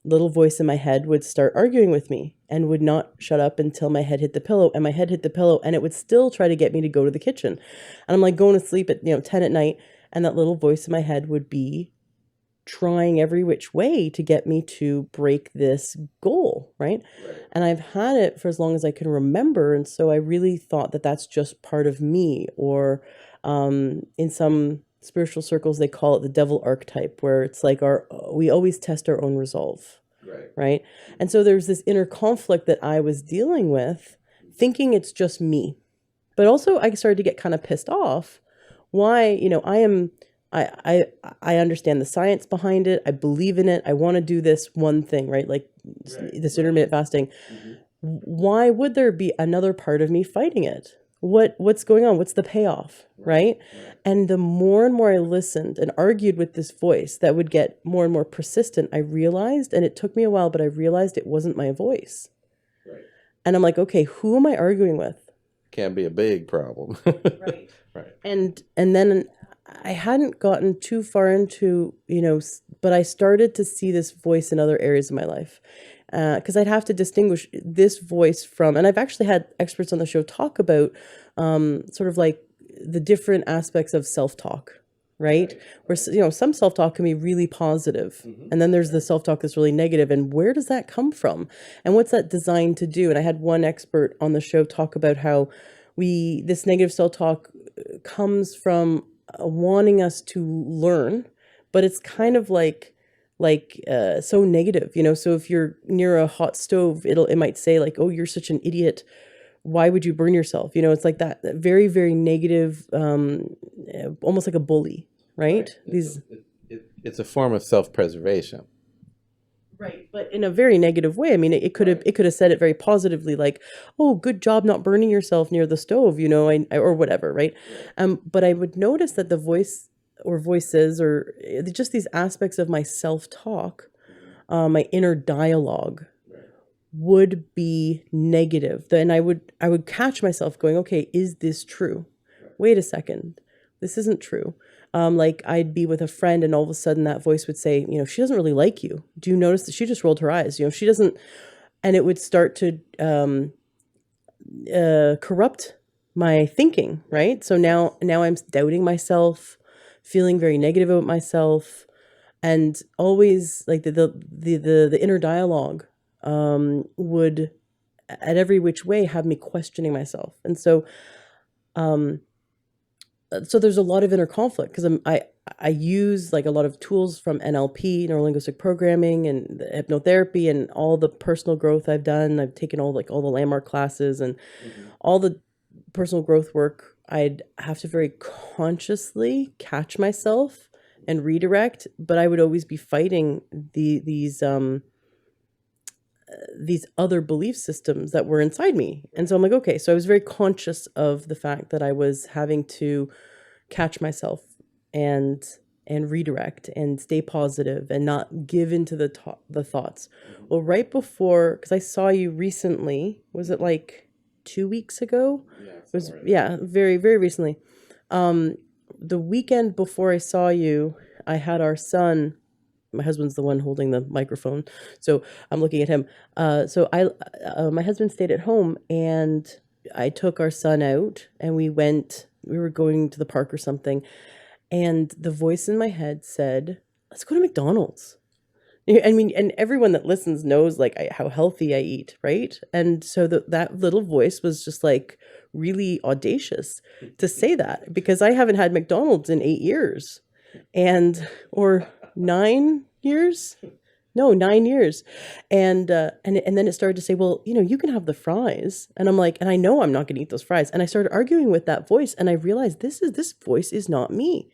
Speaker 1: little voice in my head would start arguing with me and would not shut up until my head hit the pillow. And my head hit the pillow, and it would still try to get me to go to the kitchen. And I'm like going to sleep at 10 at night, and that little voice in my head would be trying every which way to get me to break this goal, right? And I've had it for as long as I can remember, and so I really thought that that's just part of me, or in some spiritual circles they call it the devil archetype, where it's like we always test our own resolve, right? And so there's this inner conflict that I was dealing with, thinking it's just me, but also I started to get kind of pissed off. Why, I understand the science behind it. I believe in it. I want to do this one thing, right? Like this intermittent fasting. Why would there be another part of me fighting it? What's going on? What's the payoff, right? And the more and more I listened and argued with this voice that would get more and more persistent, I realized, and it took me a while, but I realized it wasn't my voice. And I'm like, okay, who am I arguing with?
Speaker 3: Can be a big problem.
Speaker 1: Right. And then I hadn't gotten too far into, but I started to see this voice in other areas of my life. Because I'd have to distinguish this voice from, and I've actually had experts on the show talk about sort of like the different aspects of self-talk, right? Where, some self-talk can be really positive, and then there's the self-talk that's really negative, and where does that come from? And what's that designed to do? And I had one expert on the show talk about how this negative self-talk comes from wanting us to learn, but it's kind of like so negative, so if you're near a hot stove, it might say like, oh, you're such an idiot, why would you burn yourself? It's like that very, very negative, almost like a bully, right?
Speaker 3: It's a form of self-preservation,
Speaker 1: right? But in a very negative way. I mean, it could have said it very positively, like, oh, good job not burning yourself near the stove, or whatever, right? But I would notice that the voice or voices, or just these aspects of my self-talk, my inner dialogue, would be negative. Then I would catch myself going, okay, is this true? Wait a second, this isn't true. Like I'd be with a friend, and all of a sudden that voice would say, she doesn't really like you. Do you notice that she just rolled her eyes? She doesn't, and it would start to corrupt my thinking, right? So now I'm doubting myself, feeling very negative about myself, and always like the inner dialogue would at every which way have me questioning myself. And so there's a lot of inner conflict, because I use like a lot of tools from NLP, neuro-linguistic programming, and hypnotherapy, and all the personal growth I've done. I've taken all the landmark classes and all the personal growth work. I'd have to very consciously catch myself and redirect, but I would always be fighting these other belief systems that were inside me. And so I'm like, okay, so I was very conscious of the fact that I was having to catch myself and and redirect and stay positive and not give into the thoughts. Well, right before, because I saw you recently, was it like 2 weeks ago? It was, yeah, very, very recently. The weekend before I saw you, I had our son. My husband's the one holding the microphone, so I'm looking at him. My husband stayed at home, and I took our son out, and we were going to the park or something, and the voice in my head said, "Let's go to McDonald's." I mean, and everyone that listens knows like how healthy I eat, right? And so that little voice was just like really audacious to say that, because I haven't had McDonald's in 8 years, or 9 years. No, 9 years. And then it started to say, well, you can have the fries. And I'm like, and I know I'm not going to eat those fries. And I started arguing with that voice, and I realized this voice is not me.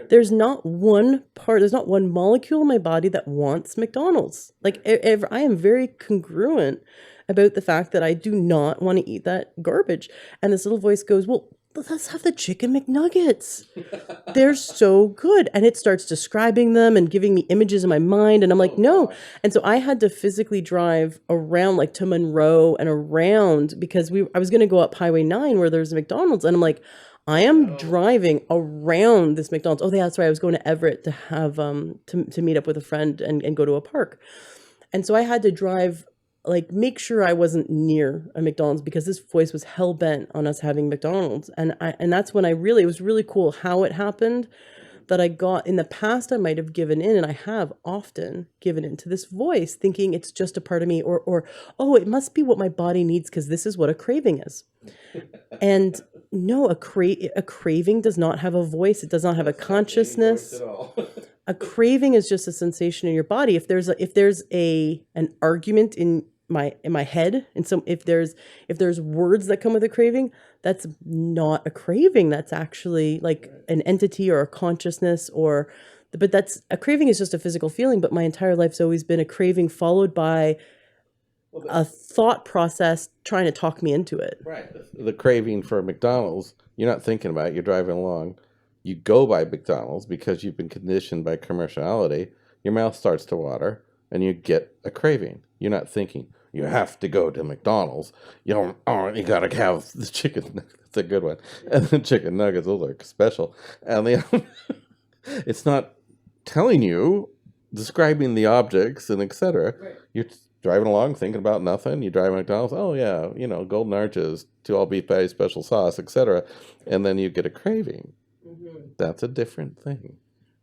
Speaker 1: There's not one molecule in my body that wants McDonald's. Like, I am very congruent about the fact that I do not want to eat that garbage. And this little voice goes, well, let's have the chicken McNuggets. They're so good. And it starts describing them and giving me images in my mind. And I'm like, no. And so I had to physically drive around, like to Monroe and around, because I was going to go up Highway 9 where there's a McDonald's. And I'm like, I am driving around this McDonald's. Oh, yeah, that's right. I was going to Everett to have to meet up with a friend and go to a park. And so I had to drive, like, make sure I wasn't near a McDonald's, because this voice was hell bent on us having McDonald's. And that's when it was really cool how it happened, that I got, in the past I might have given in, and I have often given in to this voice, thinking it's just a part of me, or oh, it must be what my body needs because this is what a craving is. And no, a craving does not have a voice. It does not have a consciousness. A craving is just a sensation in your body. If there's an argument in my head, and if there's words that come with a craving, that's not a craving. That's actually like an entity or a consciousness, but that's a craving is just a physical feeling. But my entire life's always been a craving followed by a thought process trying to talk me into it.
Speaker 3: Right. The craving for McDonald's, you're not thinking about it. You're driving along. You go by McDonald's because you've been conditioned by commerciality. Your mouth starts to water and you get a craving. You're not thinking, you have to go to McDonald's. You don't, you got to have the chicken. That's a good one. And the chicken nuggets, those are special. And it's not telling you, describing the objects and etc. Right. You're driving along thinking about nothing. You drive McDonald's, oh yeah, golden arches, 2 all beef patties, special sauce, etc. And then you get a craving. Mm-hmm. That's a different thing.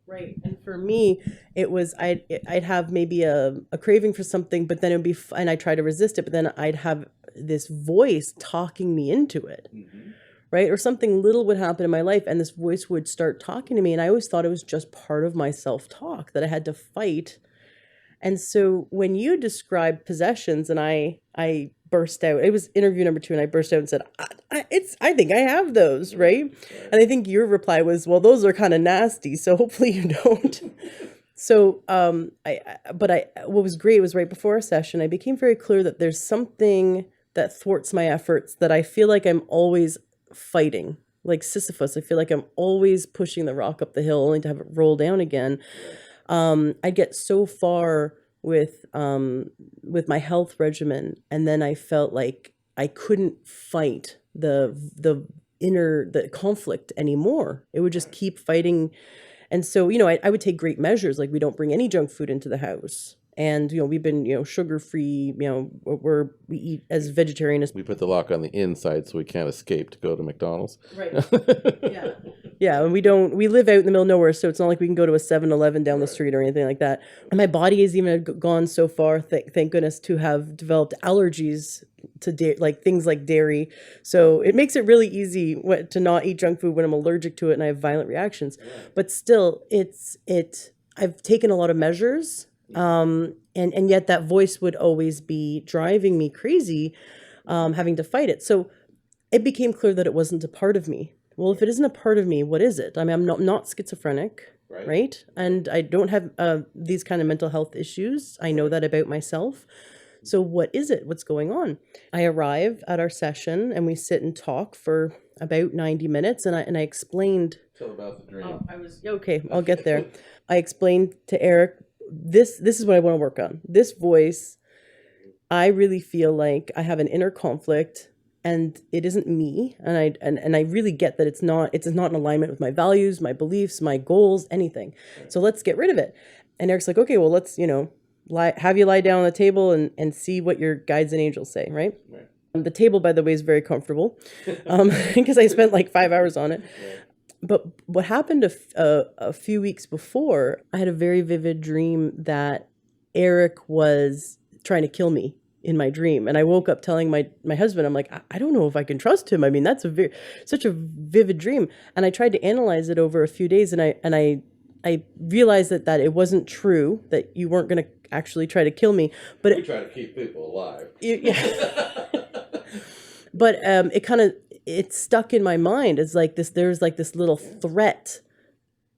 Speaker 1: Right. And for me, it was, I'd have maybe a craving for something, but then it would be, and I try to resist it, but then I'd have this voice talking me into it. Mm-hmm. Right. Or something little would happen in my life and this voice would start talking to me. And I always thought it was just part of my self-talk that I had to fight. And so when you described possessions and I burst out, it was interview number 2, and I burst out and said, I think I have those, right? And I think your reply was, well, those are kind of nasty, so hopefully you don't. So, what was great was right before a session, I became very clear that there's something that thwarts my efforts, that I feel like I'm always fighting. Like Sisyphus, I feel like I'm always pushing the rock up the hill only to have it roll down again. I get so far with my health regimen, and then I felt like I couldn't fight the conflict anymore. It would just keep fighting. And so, I would take great measures, like we don't bring any junk food into the house. And, we've been, sugar-free, we eat as vegetarian as...
Speaker 3: We put the lock on the inside so we can't escape to go to McDonald's.
Speaker 1: Right. Yeah. Yeah, and we live out in the middle of nowhere, so it's not like we can go to a 7-Eleven down the street or anything like that. And my body has even gone so far, thank goodness, to have developed allergies to things like dairy. So it makes it really easy to not eat junk food when I'm allergic to it and I have violent reactions. Yeah. But still, I've taken a lot of measures. And yet that voice would always be driving me crazy, having to fight it. So it became clear that it wasn't a part of me. Well, if it isn't a part of me, what is it? I mean, I'm not schizophrenic, right? And I don't have these kind of mental health issues. I know that about myself. So what is it? What's going on? I arrive at our session and we sit and talk for about 90 minutes, and I explained.
Speaker 3: Tell about the dream.
Speaker 1: I was okay. I'll get there. I explained to Eric, this is what I want to work on. This voice, I really feel like I have an inner conflict, and it isn't me. And I really get that it's not in alignment with my values, my beliefs, my goals, anything. So let's get rid of it. And Eric's like, okay, well, let's have you lie down on the table and see what your guides and angels say, right?
Speaker 3: Right.
Speaker 1: The table, by the way, is very comfortable because I spent like 5 hours on it.
Speaker 3: Right.
Speaker 1: But what happened a few weeks before, I had a very vivid dream that Eric was trying to kill me in my dream. And I woke up telling my husband, I'm like, I don't know if I can trust him. I mean, that's such a vivid dream. And I tried to analyze it over a few days, and I realized that it wasn't true, that you weren't going to actually try to kill me. But
Speaker 3: We try to keep people alive.
Speaker 1: yeah. But it stuck in my mind as like this. There's like this little threat,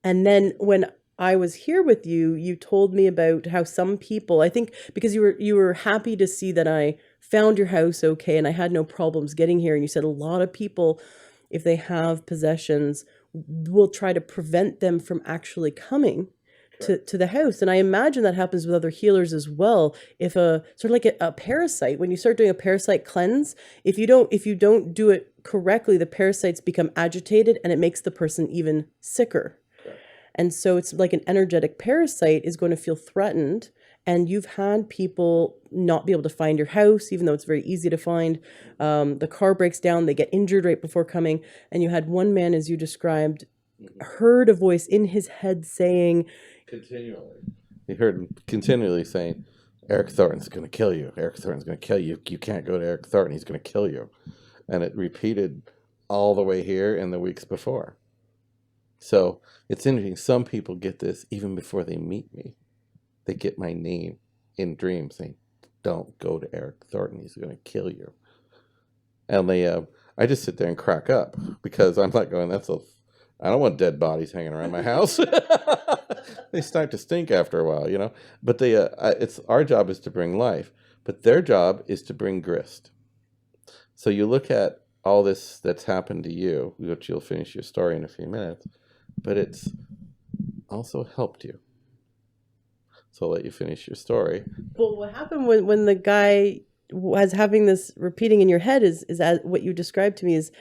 Speaker 1: and then when I was here with you, you told me about how some people, I think because you were happy to see that I found your house okay and I had no problems getting here, and you said a lot of people, if they have possessions, will try to prevent them from actually coming to the house. And I imagine that happens with other healers as well. If a sort of like a parasite, when you start doing a parasite cleanse, if you don't do it correctly, the parasites become agitated and it makes the person even sicker. And so it's like an energetic parasite is going to feel threatened. And you've had people not be able to find your house, even though it's very easy to find. The car breaks down, they get injured right before coming. And you had one man, as you described, heard a voice in his head saying,
Speaker 3: continually. He heard him continually saying, Eric Thornton's going to kill you. Eric Thornton's going to kill you. You can't go to Eric Thornton. He's going to kill you. And it repeated all the way here and the weeks before. So it's interesting. Some people get this even before they meet me. They get my name in dreams saying, don't go to Eric Thornton. He's going to kill you. And I just sit there and crack up because I'm like going, I don't want dead bodies hanging around my house. They start to stink after a while, But it's our job is to bring life, but their job is to bring grist. So you look at all this that's happened to you, which you'll finish your story in a few minutes, but it's also helped you. So I'll let you finish your story.
Speaker 1: Well, what happened when the guy was having this repeating in your head is as what you described to me is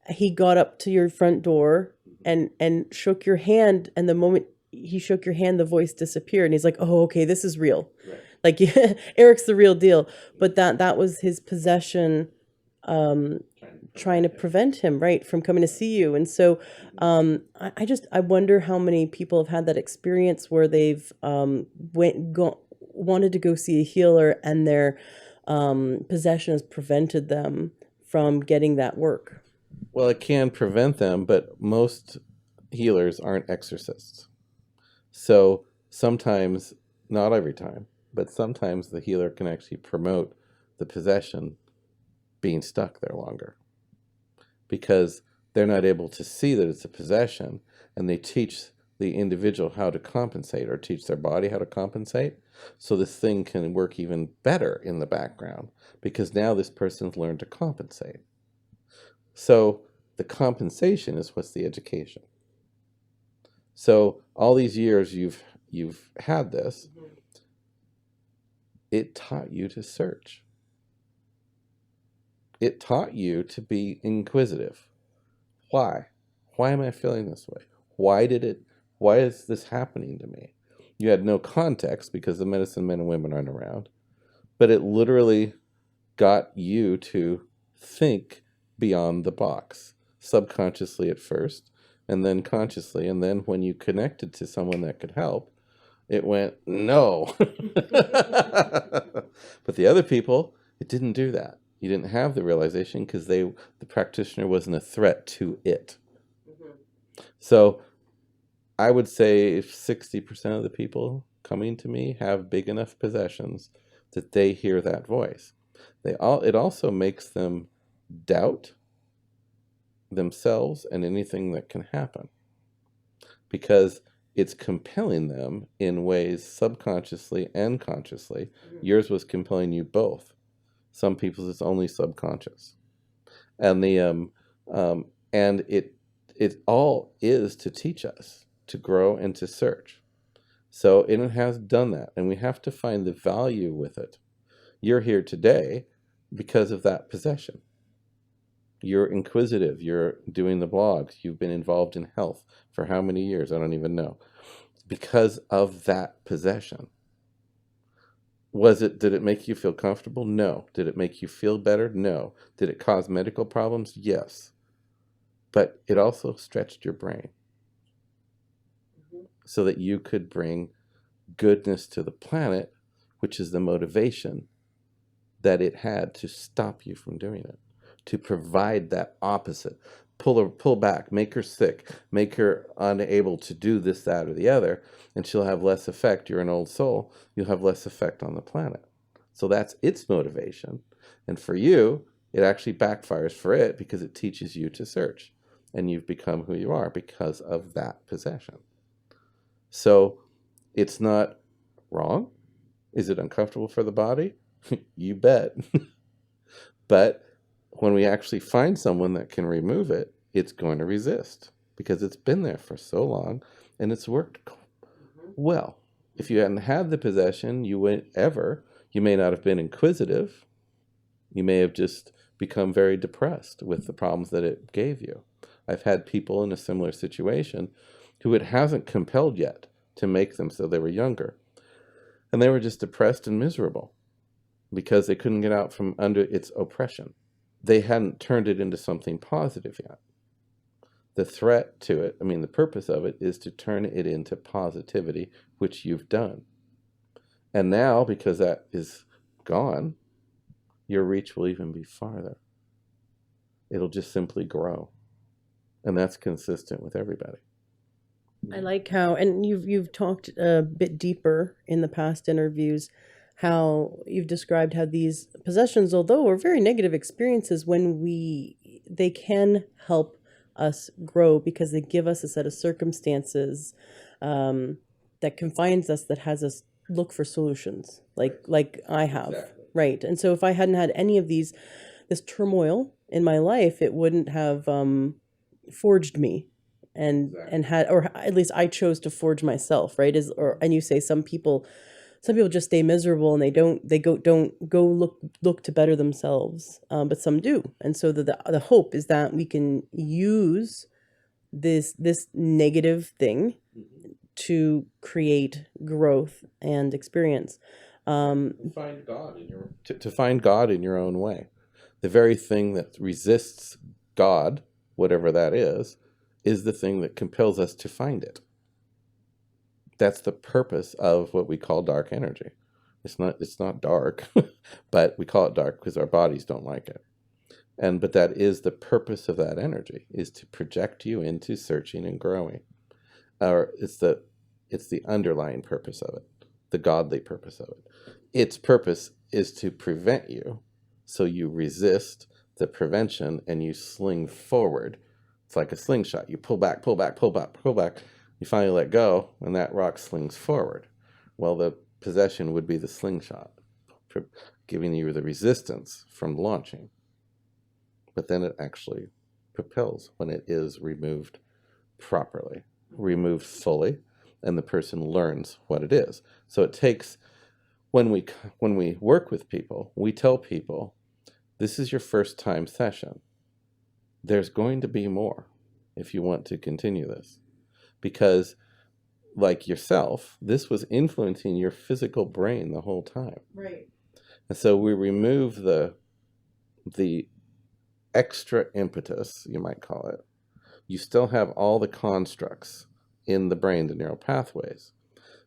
Speaker 1: he got up to your front door and shook your hand, and the moment he shook your hand, the voice disappeared, and he's like, oh, okay, this is real. Right. Like, yeah, Eric's the real deal. But that was his possession trying to prevent him, right, from coming to see you. And so I wonder how many people have had that experience where they've wanted to go see a healer, and their possession has prevented them from getting that work.
Speaker 3: Well, it can prevent them, but most healers aren't exorcists. So sometimes, not every time, but sometimes the healer can actually promote the possession being stuck there longer because they're not able to see that it's a possession, and they teach the individual how to compensate or teach their body how to compensate. So this thing can work even better in the background because now this person's learned to compensate. So the compensation is what's the education. So all these years you've had this, it taught you to search. It taught you to be inquisitive. Why? Why am I feeling this way? Why is this happening to me? You had no context because the medicine men and women aren't around, but it literally got you to think beyond the box, subconsciously at first, and then consciously, and then when you connected to someone that could help, it went, no. But the other people, it didn't do that. You didn't have the realization because the practitioner wasn't a threat to it. Mm-hmm. So I would say if 60% of the people coming to me have big enough possessions that they hear that voice. It also makes them doubt themselves and anything that can happen. Because it's compelling them in ways subconsciously and consciously. Yours was compelling you both. Some people's it's only subconscious, and and it all is to teach us to grow and to search. So it has done that, and we have to find the value with it. You're here today because of that possession. You're inquisitive. You're doing the blogs. You've been involved in health for how many years? I don't even know. Because of that possession. Did it make you feel comfortable? No. Did it make you feel better? No. Did it cause medical problems? Yes. But it also stretched your brain so that you could bring goodness to the planet, which is the motivation that it had to stop you from doing it, to provide that opposite. Pull back, make her sick, make her unable to do this, that, or the other, and she'll have less effect. You're an old soul. You'll have less effect on the planet. So that's its motivation. And for you, it actually backfires for it because it teaches you to search. And you've become who you are because of that possession. So it's not wrong. Is it uncomfortable for the body? You bet. But when we actually find someone that can remove it, it's going to resist because it's been there for so long and it's worked well. If you hadn't had the possession, you may not have been inquisitive. You may have just become very depressed with the problems that it gave you. I've had people in a similar situation who it hasn't compelled yet to make them so they were younger. And they were just depressed and miserable because they couldn't get out from under its oppression. They hadn't turned it into something positive yet. The threat to it, the purpose of it is to turn it into positivity, which you've done. And now, because that is gone, your reach will even be farther. It'll just simply grow. And that's consistent with everybody.
Speaker 1: I like how, and you've talked a bit deeper in the past interviews, how you've described how these possessions, although are very negative experiences, they can help us grow because they give us a set of circumstances that confines us, that has us look for solutions, like I have. Exactly. Right. And so if I hadn't had any of this turmoil in my life, it wouldn't have forged me. And exactly. And had, or at least I chose to forge myself, right? And you say some people just stay miserable and they don't go look to better themselves, but some do. And so the hope is that we can use this negative thing to create growth and experience.
Speaker 3: Find God to find God in your own way. The very thing that resists God, whatever that is the thing that compels us to find it. That's the purpose of what we call dark energy. It's not dark, but we call it dark because our bodies don't like it. But that is the purpose of that energy, is to project you into searching and growing. Or it's the underlying purpose of it, the godly purpose of it. Its purpose is to prevent you, so you resist the prevention and you sling forward. It's like a slingshot. You pull back, pull back, pull back, pull back. You finally let go, and that rock slings forward. Well, the possession would be the slingshot, giving you the resistance from launching. But then it actually propels when it is removed properly, removed fully, and the person learns what it is. So it takes, when we work with people, we tell people, this is your first time session. There's going to be more if you want to continue this. Because, like yourself, this was influencing your physical brain the whole time.
Speaker 1: Right.
Speaker 3: And so we remove the extra impetus, you might call it. You still have all the constructs in the brain, the neural pathways.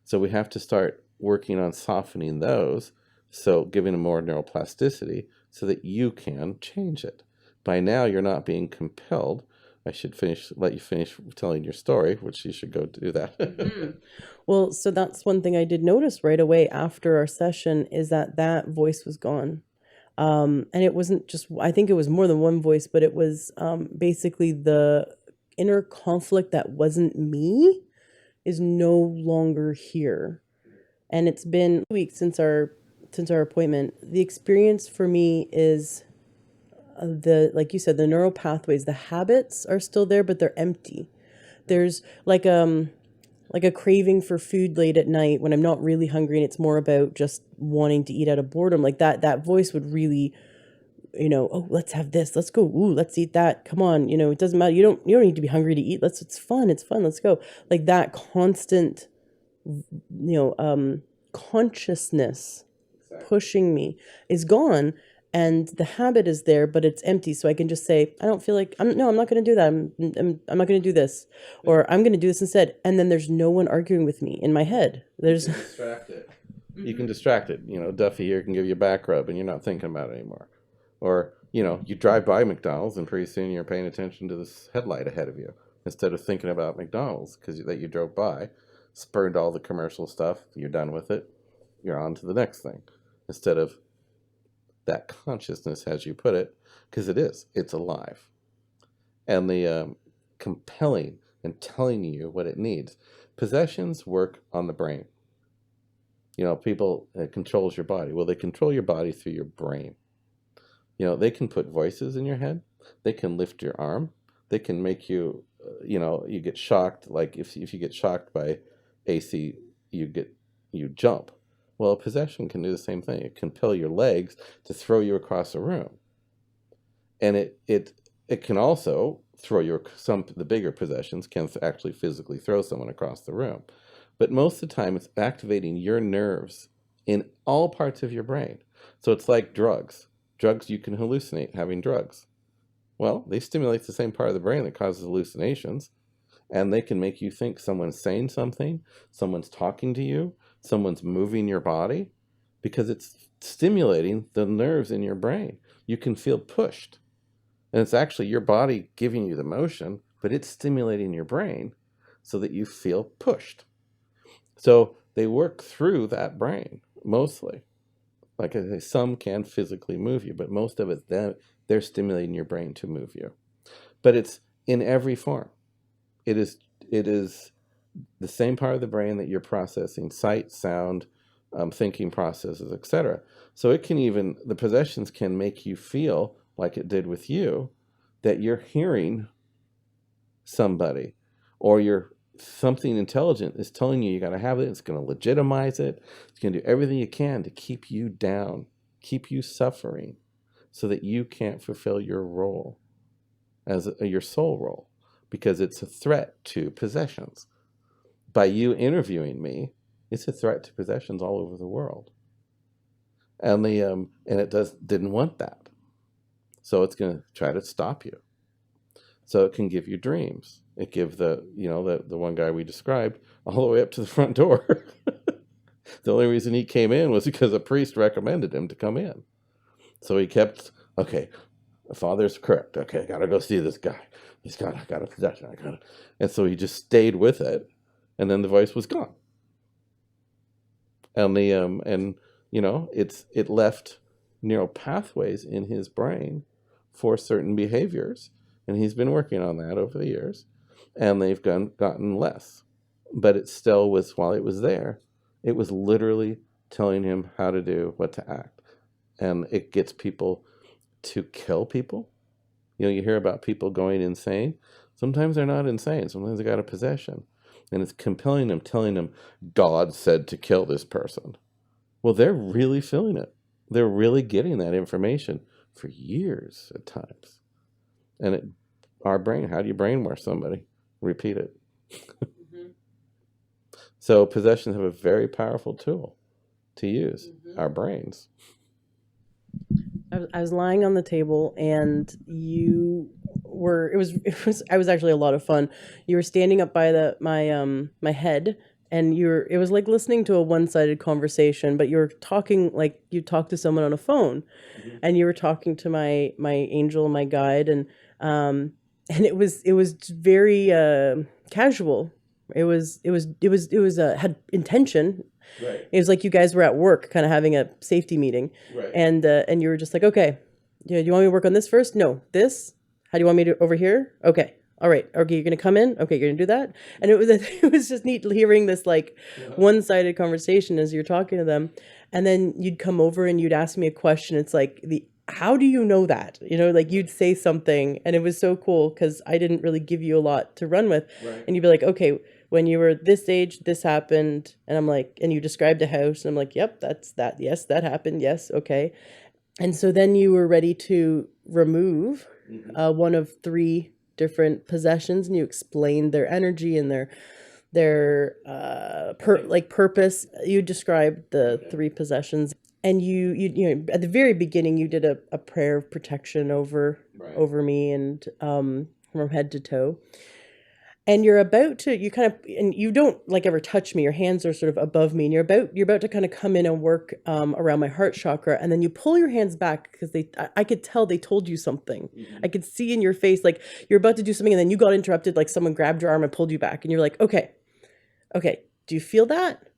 Speaker 3: So we have to start working on softening those, so giving them more neuroplasticity so that you can change it. By now, you're not being compelled. I should let you finish telling your story, which you should go do that.
Speaker 1: Mm-hmm. Well, so that's one thing I did notice right away after our session, is that voice was gone. And it wasn't just, I think it was more than one voice, but it was basically the inner conflict that wasn't me is no longer here. And it's been weeks since our appointment. The experience for me is the, like you said, the neural pathways, the habits are still there, but they're empty. There's like a craving for food late at night when I'm not really hungry and it's more about just wanting to eat out of boredom. Like that voice would really, oh, let's have this. Let's go. Ooh, let's eat that. Come on. It doesn't matter. You don't need to be hungry to eat. It's fun. It's fun. Let's go. Like that constant, consciousness pushing me is gone, and the habit is there, but it's empty. So I can just say, I don't feel like I'm not going to do that. I'm not going to do this, or I'm going to do this instead. And then there's no one arguing with me in my head. There's
Speaker 3: Distract it. You can distract it. Duffy here can give you a back rub and you're not thinking about it anymore. Or, you drive by McDonald's and pretty soon you're paying attention to this headlight ahead of you instead of thinking about McDonald's that you drove by, spurned all the commercial stuff, you're done with it, you're on to the next thing. Instead of that consciousness, as you put it, because it's alive. And the compelling and telling you what it needs. Possessions work on the brain. People, it controls your body. Well, they control your body through your brain. They can put voices in your head. They can lift your arm. They can make you, you get shocked. Like if you get shocked by AC, you jump. Well, a possession can do the same thing. It can compel your legs to throw you across a room. And it can also throw the bigger possessions can actually physically throw someone across the room. But most of the time, it's activating your nerves in all parts of your brain. So it's like drugs. Drugs, you can hallucinate having drugs. Well, they stimulate the same part of the brain that causes hallucinations. And they can make you think someone's saying something, someone's talking to you, someone's moving your body, because it's stimulating the nerves in your brain. You can feel pushed. And it's actually your body giving you the motion, but it's stimulating your brain so that you feel pushed. So they work through that brain, mostly. Like I say, some can physically move you, but most of it, they're stimulating your brain to move you. But it's in every form. It is the same part of the brain that you're processing sight, sound, thinking processes, etc. So the possessions can make you feel like it did with you, that you're hearing somebody, or something intelligent is telling you got to have it. It's going to legitimize it. It's going to do everything you can to keep you down, keep you suffering, so that you can't fulfill your role as your soul role, because it's a threat to possessions. By you interviewing me, it's a threat to possessions all over the world. And it didn't want that. So it's going to try to stop you. So it can give you dreams. It gives the one guy we described all the way up to the front door. The only reason he came in was because a priest recommended him to come in. So he kept, okay, the father's correct. Okay, I got to go see this guy. I got a possession. And so he just stayed with it. And then the voice was gone. And it left neural pathways in his brain for certain behaviors, and he's been working on that over the years, and they've gotten less. But it still was, while it was there, it was literally telling him how to do, what to act. And it gets people to kill people. You hear about people going insane. Sometimes they're not insane. Sometimes they got a possession. And it's compelling them, telling them, God said to kill this person. Well, they're really feeling it. They're really getting that information for years at times. And our brain, how do you brainwash somebody? Repeat it. Mm-hmm. So possessions have a very powerful tool to use, our brains.
Speaker 1: I was lying on the table, and it was actually a lot of fun. You were standing up by my head, and it was like listening to a one-sided conversation, but you were talking like you talk to someone on a phone. Mm-hmm. And you were talking to my angel, my guide, and it was very casual. It was had intention. Right. It was like you guys were at work, kind of having a safety meeting. Right. And you were just like, okay, do you want me to work on this first? No, this. How do you want me to over here? Okay, All right, okay, you're gonna come in. Okay, you're gonna do that. And it was it was just neat hearing this like one-sided conversation as you're talking to them, and then you'd come over and you'd ask me a question. It's like the how do you know that? Like you'd say something, and it was so cool because I didn't really give you a lot to run with, and you'd be like, okay, when you were this age, this happened, and I'm like, and you described a house, and I'm like, yep, that's that. Yes, that happened. Yes, okay. And so then you were ready to remove one of three different possessions, and you explained their energy and their purpose. You described the three possessions, and you at the very beginning you did a prayer of protection over me and from head to toe. And you're about to, and you don't like ever touch me. Your hands are sort of above me, and you're about to kind of come in and work around my heart chakra, and then you pull your hands back because I could tell they told you something. I could see in your face like you're about to do something, and then you got interrupted, like someone grabbed your arm and pulled you back, and you're like, okay, do you feel that?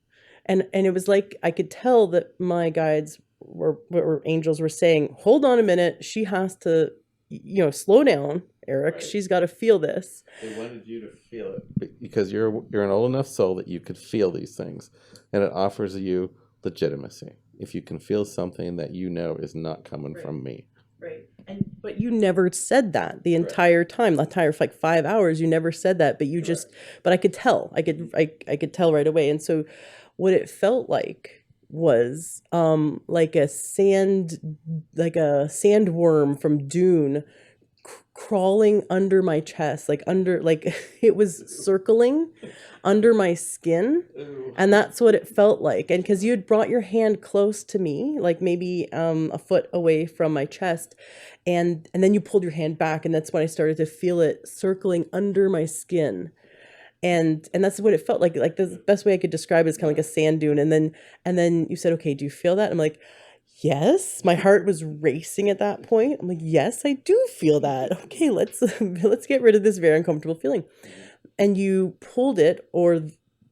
Speaker 1: And it was like I could tell that my guides or angels were saying, hold on a minute, she has to, slow down. Eric, she's got to feel this.
Speaker 3: They wanted you to feel it because you're an old enough soul that you could feel these things, and it offers you legitimacy if you can feel something that is not coming from me.
Speaker 1: Right. But you never said that the entire time. The entire 5 hours, you never said that. But you but I could tell. I could tell right away. And so, what it felt like was like a sandworm from Dune crawling under my chest, it was circling under my skin. And that's what it felt like. And because you had brought your hand close to me, like maybe a foot away from my chest, and then you pulled your hand back, and that's when I started to feel it circling under my skin. And that's what it felt like. Like the best way I could describe it is kind of like a sand dune. And then you said, okay, do you feel that? I'm like, yes. My heart was racing at that point. I'm like, yes, I do feel that. Okay, let's get rid of this very uncomfortable feeling. And you pulled it, or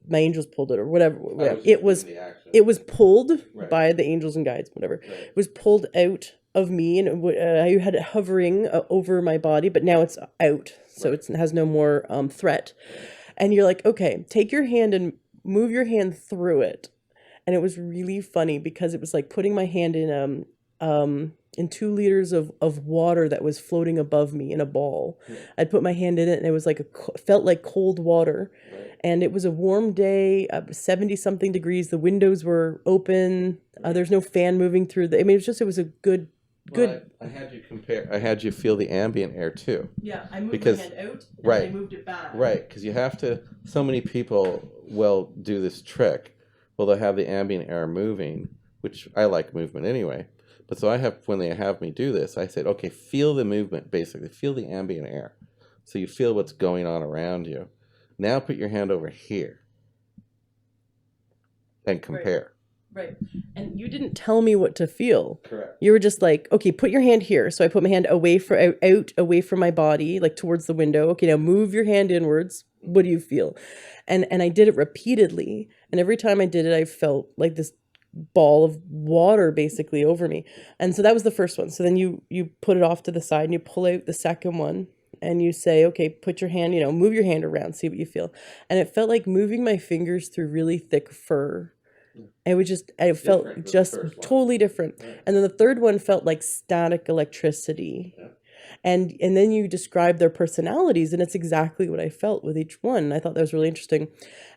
Speaker 1: my angels pulled it, or whatever. It was pulled by the angels and guides, whatever. It was pulled out of me, and you had it hovering over my body, but now it's out, so it has no more threat. And you're like, okay, take your hand and move your hand through it. And it was really funny because it was like putting my hand in 2 liters of water that was floating above me in a ball. I'd put my hand in it, and it was like felt like cold water. And it was a warm day, 70 something degrees. The windows were open. There's no fan moving through it was a good.
Speaker 3: I had you feel the ambient air too.
Speaker 1: Yeah, I moved my hand out, and I moved it back. Right,
Speaker 3: because you have to. So many people will do this trick. Well, they'll have the ambient air moving, which I like movement anyway. But so when they have me do this, I said, okay, feel the movement, basically. Feel the ambient air. So you feel what's going on around you. Now put your hand over here and compare.
Speaker 1: Right. And you didn't tell me what to feel.
Speaker 3: Correct.
Speaker 1: You were just like, okay, put your hand here. So I put my hand out away from my body, like towards the window. Okay, now move your hand inwards. What do you feel? And I did it repeatedly. And every time I did it, I felt like this ball of water basically over me. And so that was the first one. So then you put it off to the side, and you pull out the second one, and you say, okay, put your hand, move your hand around, see what you feel. And it felt like moving my fingers through really thick fur. It felt just totally different. And then the third one felt like static electricity. Yeah. And then you described their personalities, and it's exactly what I felt with each one. I thought that was really interesting.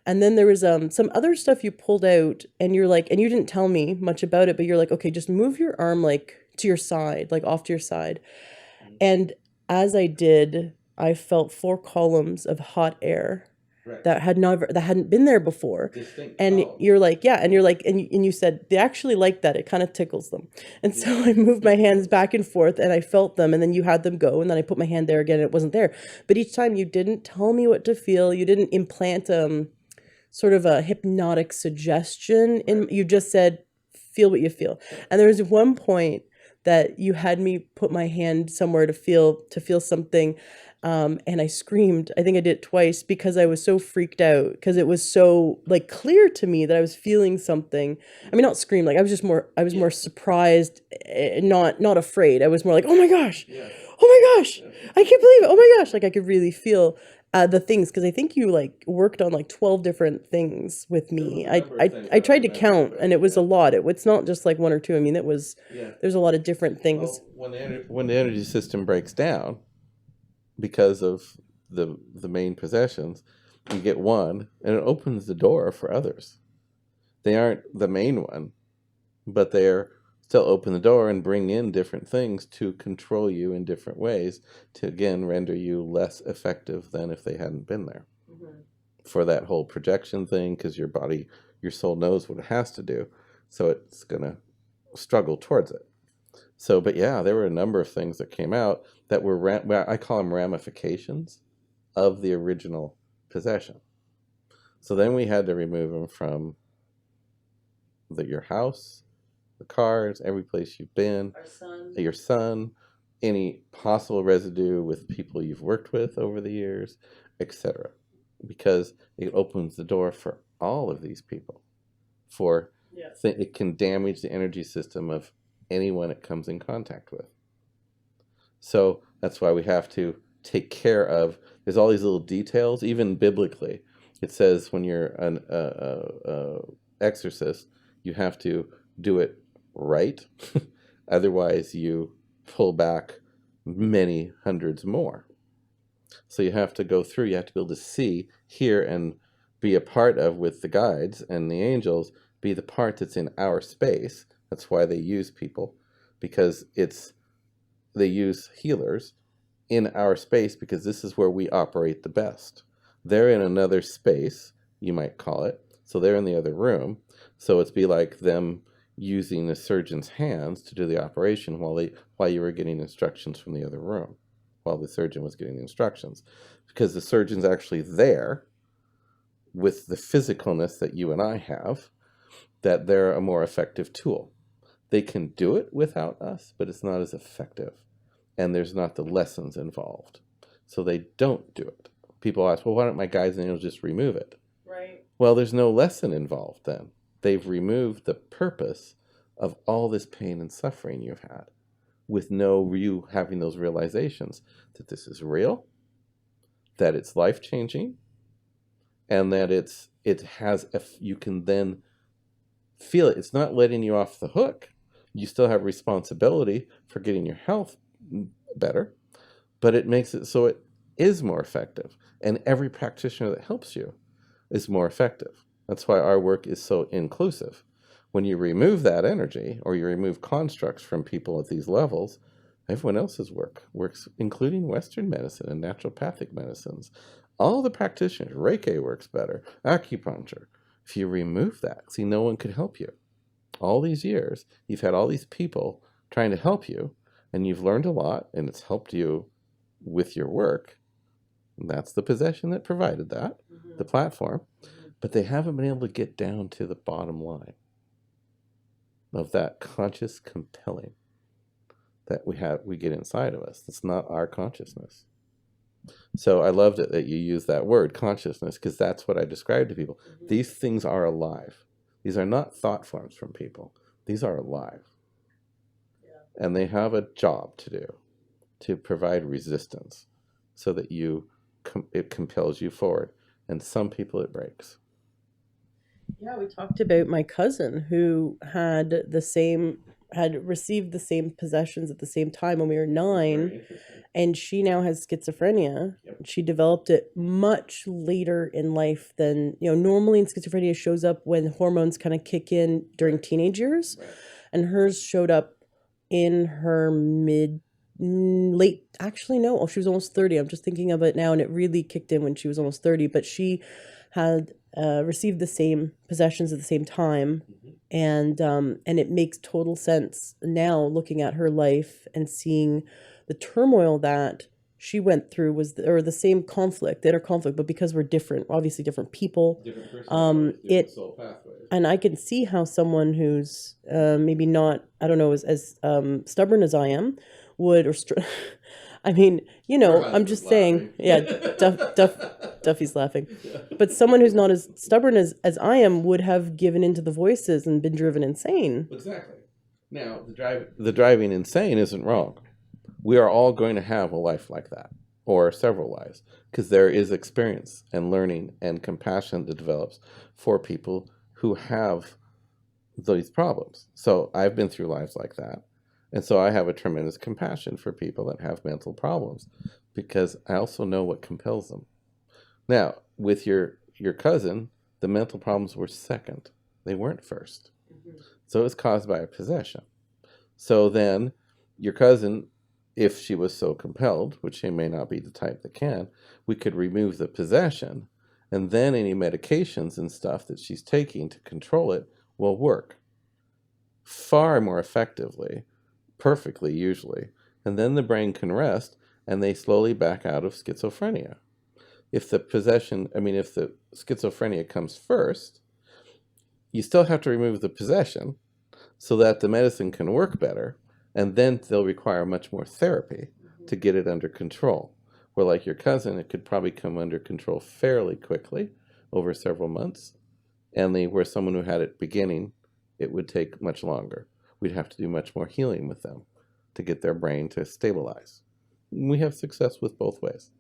Speaker 1: And then there was some other stuff you pulled out, and you're like, and you didn't tell me much about it, but you're like, okay, just move your arm like to your side, like off to your side. And as I did, I felt 4 columns of hot air. Right. That hadn't been there before.
Speaker 3: Distinct.
Speaker 1: And you're like, yeah, and you're like, and you said they actually like that. It kind of tickles them. And so I moved my hands back and forth, and I felt them, and then you had them go, and then I put my hand there again, and it wasn't there. But each time you didn't tell me what to feel. You didn't implant sort of a hypnotic suggestion. You just said, feel what you feel. And there was one point that you had me put my hand somewhere to feel something. And I screamed. I think I did it twice because I was so freaked out, because it was so like clear to me that I was feeling something. I mean, not scream, like I was more surprised, not afraid. I was more like, oh my gosh. Yeah. oh my gosh, I can't believe it. Oh my gosh. Like I could really feel the things, because I think you like worked on like 12 different things with me. I tried to count, and it was a lot. It's not just like one or two. I mean, there's a lot of different things.
Speaker 3: Well, when the energy system breaks down because of the main possessions, you get one, and it opens the door for others. They aren't the main one, but they're still open the door and bring in different things to control you in different ways to, again, render you less effective than if they hadn't been there. Mm-hmm. For that whole projection thing, because your soul knows what it has to do, so it's going to struggle towards it. So, but yeah, there were a number of things that came out that were, I call them ramifications of the original possession. So then we had to remove them from your house, the cars, every place you've been, your son, any possible residue with people you've worked with over the years, etc. Because it opens the door for all of these people. It can damage the energy system of anyone it comes in contact with. So that's why we have to take care of. There's all these little details, even biblically. It says when you're an exorcist, you have to do it right. Otherwise, you pull back many hundreds more. So you have to go through, you have to be able to see, hear, and be a part of, with the guides and the angels, be the part that's in our space. That's why they use people, because they use healers in our space, because this is where we operate the best. They're in another space, you might call it. So they're in the other room. So it's be like them using the surgeon's hands to do the operation while you were getting instructions from the other room, while the surgeon was getting the instructions. Because the surgeon's actually there with the physicalness that you and I have, that they're a more effective tool. They can do it without us, but it's not as effective. And there's not the lessons involved. So they don't do it. People ask, well, why don't my guides and angels just remove it?
Speaker 1: Right.
Speaker 3: Well, there's no lesson involved then. They've removed the purpose of all this pain and suffering you've had, with you having those realizations that this is real, that it's life-changing, and that you can then feel it. It's not letting you off the hook. You still have responsibility for getting your health better, but it makes it so it is more effective. And every practitioner that helps you is more effective. That's why our work is so inclusive. When you remove that energy, or you remove constructs from people at these levels, everyone else's work works, including Western medicine and naturopathic medicines. All the practitioners, Reiki works better, acupuncture. If you remove that, see, no one could help you. All these years, you've had all these people trying to help you, and you've learned a lot, and it's helped you with your work. And that's the possession that provided that, the platform. But they haven't been able to get down to the bottom line of that conscious compelling that we get inside of us. It's not our consciousness. So I loved it that you used that word, consciousness, because that's what I describe to people. Mm-hmm. These things are alive. These are not thought forms from people. These are alive. Yeah. And they have a job to do, to provide resistance so that it compels you forward. And some people it breaks.
Speaker 1: Yeah, we talked about my cousin who had received the same possessions at the same time when we were 9, and she now has schizophrenia. Yep. She developed it much later in life than, normally in schizophrenia shows up when hormones kind of kick in during teenage years. Right. And hers showed up in her late, actually no, she was almost 30. I'm just thinking of it now, and it really kicked in when she was almost 30, but she had received the same possessions at the same time. Mm-hmm. And it makes total sense now, looking at her life and seeing the turmoil that she went through or the same conflict, inner conflict, but because we're different, obviously different people, different soul pathways. And I can see how someone who's maybe not, I don't know, as stubborn as I am would, I mean, I'm just saying, yeah, Duffy's laughing. Yeah. But someone who's not as stubborn as I am would have given into the voices and been driven insane.
Speaker 3: Exactly. Now, the driving insane isn't wrong. we are all going to have a life like that, or several lives, because there is experience and learning and compassion that develops for people who have these problems. So I've been through lives like that. And so I have a tremendous compassion for people that have mental problems because I also know what compels them. Now, with your cousin, the mental problems were second. They weren't 1st. So it was caused by a possession. So then your cousin, if she was so compelled, which she may not be the type that can, we could remove the possession, and then any medications and stuff that she's taking to control it will work far more effectively, perfectly usually, and then the brain can rest and they slowly back out of schizophrenia. If the schizophrenia comes first, you still have to remove the possession so that the medicine can work better, and then they'll require much more therapy to get it under control. Where like your cousin, it could probably come under control fairly quickly over several months, and where someone who had it beginning, it would take much longer. We'd have to do much more healing with them to get their brain to stabilize. We have success with both ways.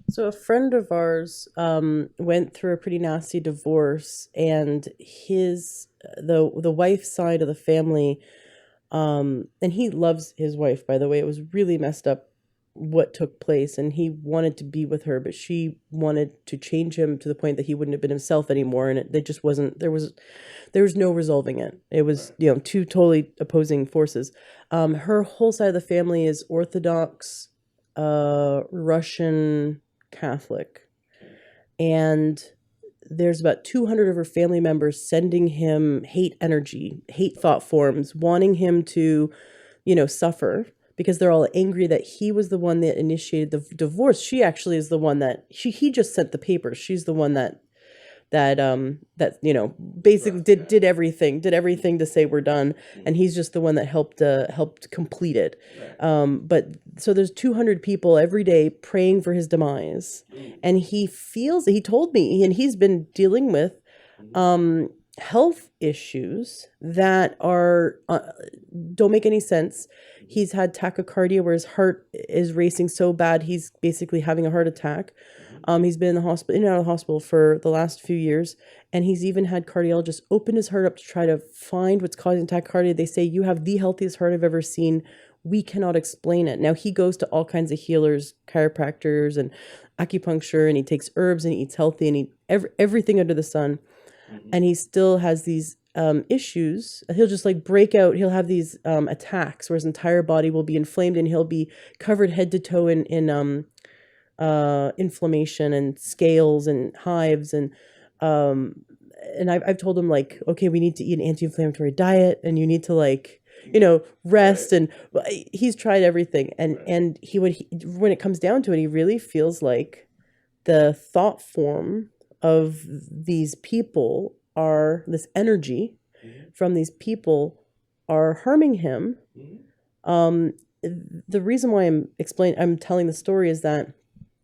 Speaker 1: So a friend of ours went through a pretty nasty divorce, and the wife's side of the family, and he loves his wife, by the way. It was really messed up what took place, and he wanted to be with her, but she wanted to change him to the point that he wouldn't have been himself anymore, and it just wasn't. There was no resolving it. It was two totally opposing forces. Her whole side of the family is Orthodox, Russian Catholic, and there's about 200 of her family members sending him hate energy, hate thought forms, wanting him to, suffer, because they're all angry that he was the one that initiated the divorce. She actually is the one that he just sent the papers. She's the one that basically did everything to say we're done, and he's just the one that helped complete it. But so there's 200 people every day praying for his demise, and he told me, and he's been dealing with health issues that don't make any sense. He's had tachycardia where his heart is racing so bad he's basically having a heart attack. He's been in and out of the hospital for the last few years, and he's even had cardiologists open his heart up to try to find what's causing tachycardia. They say, you have the healthiest heart I've ever seen. We cannot explain it. Now, he goes to all kinds of healers, chiropractors, and acupuncture, and he takes herbs, and he eats healthy, and he everything under the sun. And he still has these issues. He'll just break out. He'll have these attacks where his entire body will be inflamed, and he'll be covered head to toe in inflammation and scales and hives, and I've told him okay, we need to eat an anti-inflammatory diet, and you need to rest, and he's tried everything, and when it comes down to it, he really feels like the thought form of these people this energy from these people are harming him. The reason why I'm telling the story is that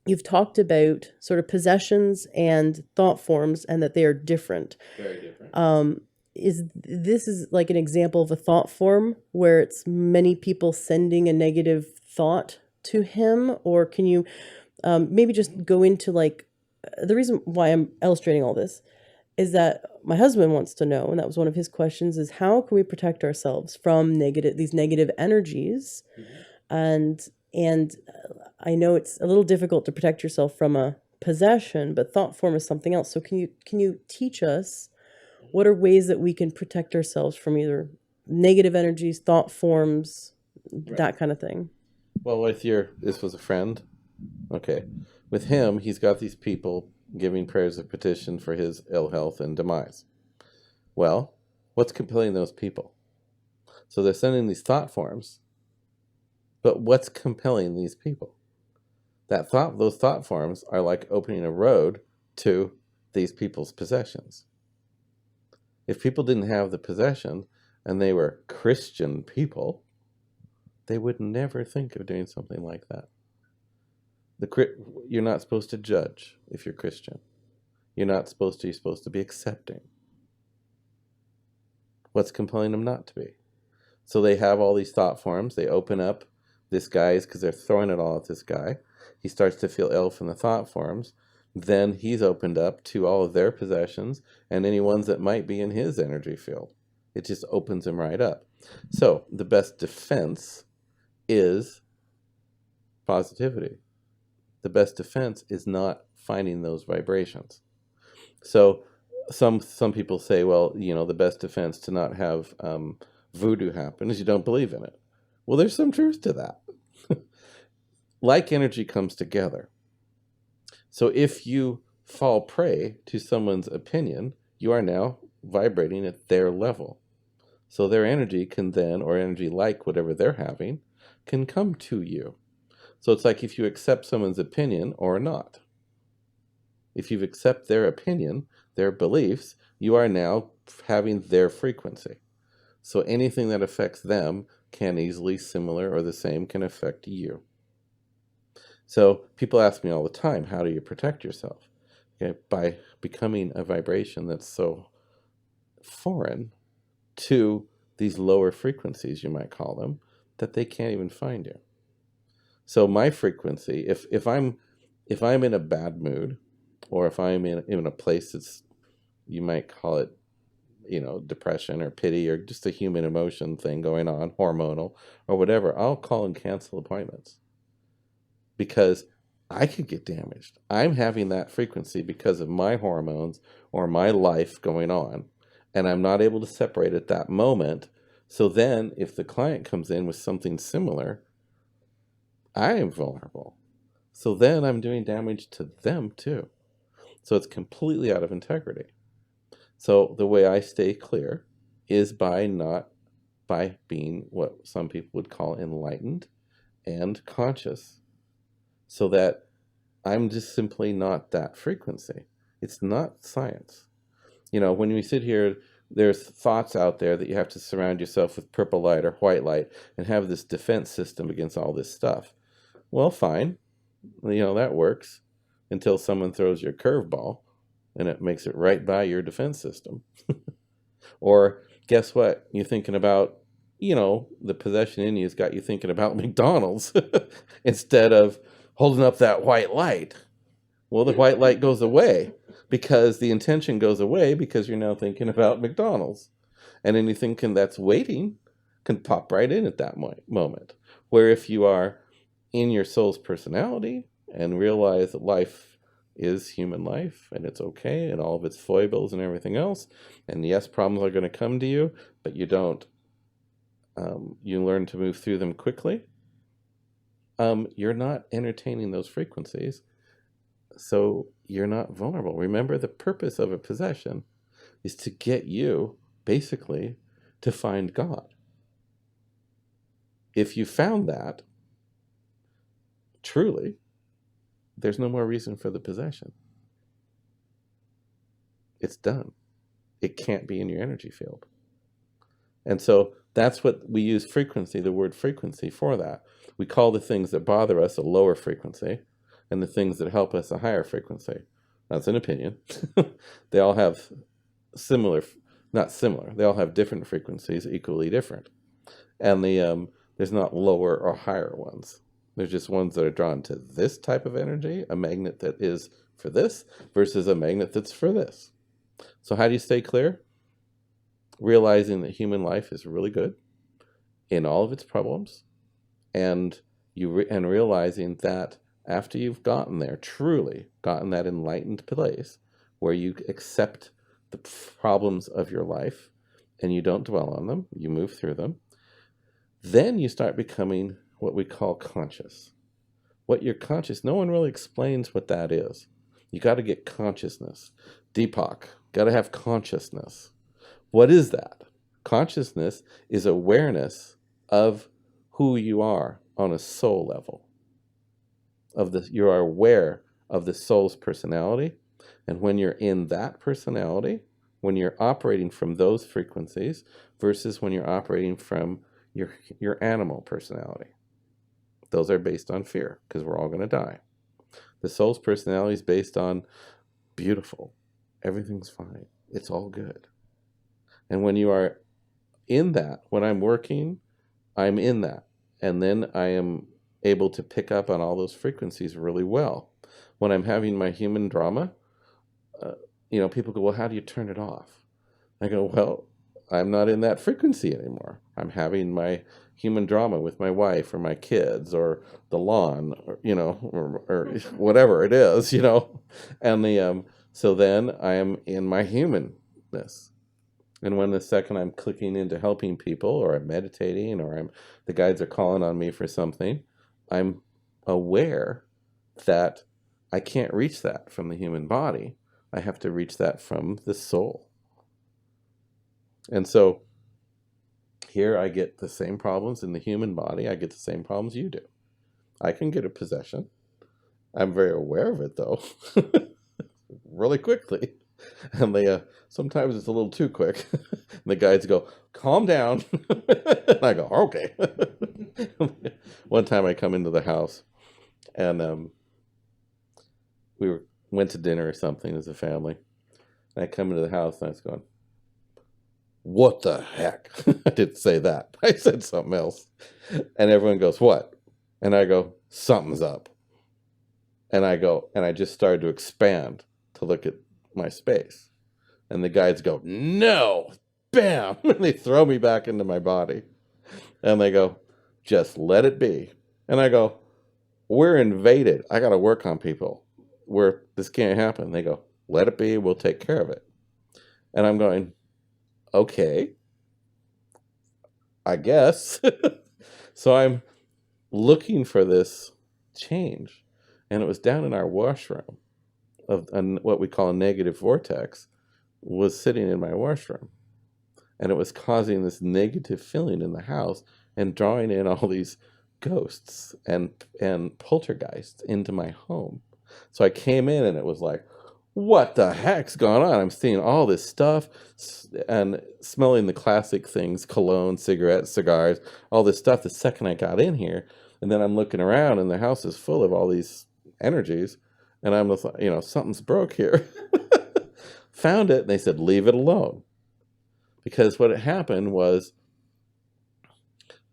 Speaker 1: you've talked about sort of possessions and thought forms, and that they are different.
Speaker 3: Very different.
Speaker 1: Is like an example of a thought form where it's many people sending a negative thought to him? Or can you maybe just go into the reason why I'm illustrating all this is that my husband wants to know, and that was one of his questions, is how can we protect ourselves from these negative energies? And I know it's a little difficult to protect yourself from a possession, but thought form is something else. So can you teach us what are ways that we can protect ourselves from either negative energies, thought forms, that kind of thing?
Speaker 3: Well, this was a friend. Okay. With him, he's got these people giving prayers of petition for his ill health and demise. Well, what's compelling those people? So they're sending these thought forms, but what's compelling these people? Those thought forms are like opening a road to these people's possessions. If people didn't have the possession and they were Christian people, they would never think of doing something like that. You're not supposed to judge if you're Christian. You're supposed to be accepting. What's compelling them not to be? So they have all these thought forms. They open up this guy is because they're throwing it all at this guy. He starts to feel ill from the thought forms. Then he's opened up to all of their possessions and any ones that might be in his energy field. It just opens him right up. So the best defense is positivity. The best defense is not finding those vibrations. So some people say, well, the best defense to not have voodoo happen is you don't believe in it. Well, there's some truth to that. Like energy comes together. So if you fall prey to someone's opinion, you are now vibrating at their level. So their energy can then, or energy like whatever they're having, can come to you. So it's like if you accept someone's opinion or not. If you accept their opinion, their beliefs, you are now having their frequency. So anything that affects them can easily, similar or the same, can affect you. So people ask me all the time, how do you protect yourself? Okay, by becoming a vibration that's so foreign to these lower frequencies, you might call them, that they can't even find you. So my frequency, if I'm in a bad mood, or if I'm in a place that's, you might call it, depression or pity or just a human emotion thing going on, hormonal or whatever, I'll call and cancel appointments because I could get damaged. I'm having that frequency because of my hormones or my life going on, and I'm not able to separate at that moment. So then if the client comes in with something similar, I am vulnerable. So then I'm doing damage to them too. So it's completely out of integrity. So the way I stay clear is by being what some people would call enlightened and conscious, so that I'm just simply not that frequency. It's not science. When we sit here, there's thoughts out there that you have to surround yourself with purple light or white light and have this defense system against all this stuff. Well, fine. That works until someone throws you a curveball and it makes it right by your defense system. Or guess what? You're thinking about, the possession in you has got you thinking about McDonald's instead of holding up that white light. Well, the white light goes away because the intention goes away because you're now thinking about McDonald's. And anything that's waiting can pop right in at that moment. Where if you are in your soul's personality and realize that life is human life and it's okay and all of its foibles and everything else, and yes, problems are going to come to you, but you don't, you learn to move through them quickly. You're not entertaining those frequencies, so you're not vulnerable. Remember, the purpose of a possession is to get you basically to find God. If you found that truly, there's no more reason for the possession. It's done. It can't be in your energy field. And so that's what we use frequency, the word frequency, for that. We call the things that bother us a lower frequency and the things that help us a higher frequency. That's an opinion. They all have not similar, they all have different frequencies, equally different. And there's not lower or higher ones. There's just ones that are drawn to this type of energy, a magnet that is for this versus a magnet that's for this. So how do you stay clear? Realizing that human life is really good in all of its problems, and realizing that after you've gotten there, truly gotten that enlightened place where you accept the problems of your life and you don't dwell on them, you move through them, then you start becoming what we call conscious. What you're conscious, no one really explains what that is. You got to get consciousness. Deepak, got to have consciousness. What is that? Consciousness is awareness of who you are on a soul level. You are aware of the soul's personality, and when you're in that personality, when you're operating from those frequencies versus when you're operating from your animal personality. Those are based on fear, because we're all going to die. The soul's personality is based on beautiful. Everything's fine. It's all good. And when you are in that, when I'm working, I'm in that. and then I am able to pick up on all those frequencies really well. When I'm having my human drama, people go, well, how do you turn it off? I go, well, I'm not in that frequency anymore. I'm having my human drama with my wife or my kids or the lawn, or whatever it is, and so then I am in my humanness. And when the second I'm clicking into helping people, or I'm meditating, or the guides are calling on me for something, I'm aware that I can't reach that from the human body. I have to reach that from the soul. And so here I get the same problems in the human body. I get the same problems you do. I can get a possession. I'm very aware of it, though, really quickly. And sometimes it's a little too quick. And the guides go, calm down. And I go, okay. One time I come into the house, and we went to dinner or something as a family. And I come into the house and I was going, what the heck? I didn't say that. I said something else. And everyone goes, what? And I go, something's up. And I just started to expand to look at my space. And the guides go, no, bam. And they throw me back into my body. And they go, just let it be. And I go, we're invaded. I got to work on people where this can't happen. They go, let it be. We'll take care of it. And I'm going, okay, I guess. So I'm looking for this change. And it was down in our washroom. What we call a negative vortex was sitting in my washroom. And it was causing this negative feeling in the house and drawing in all these ghosts and poltergeists into my home. So I came in and it was like, what the heck's going on? I'm seeing all this stuff and smelling the classic things, cologne, cigarettes, cigars, all this stuff the second I got in here. And then I'm looking around and the house is full of all these energies. And I'm just like, something's broke here. Found it, and they said, leave it alone. Because what had happened was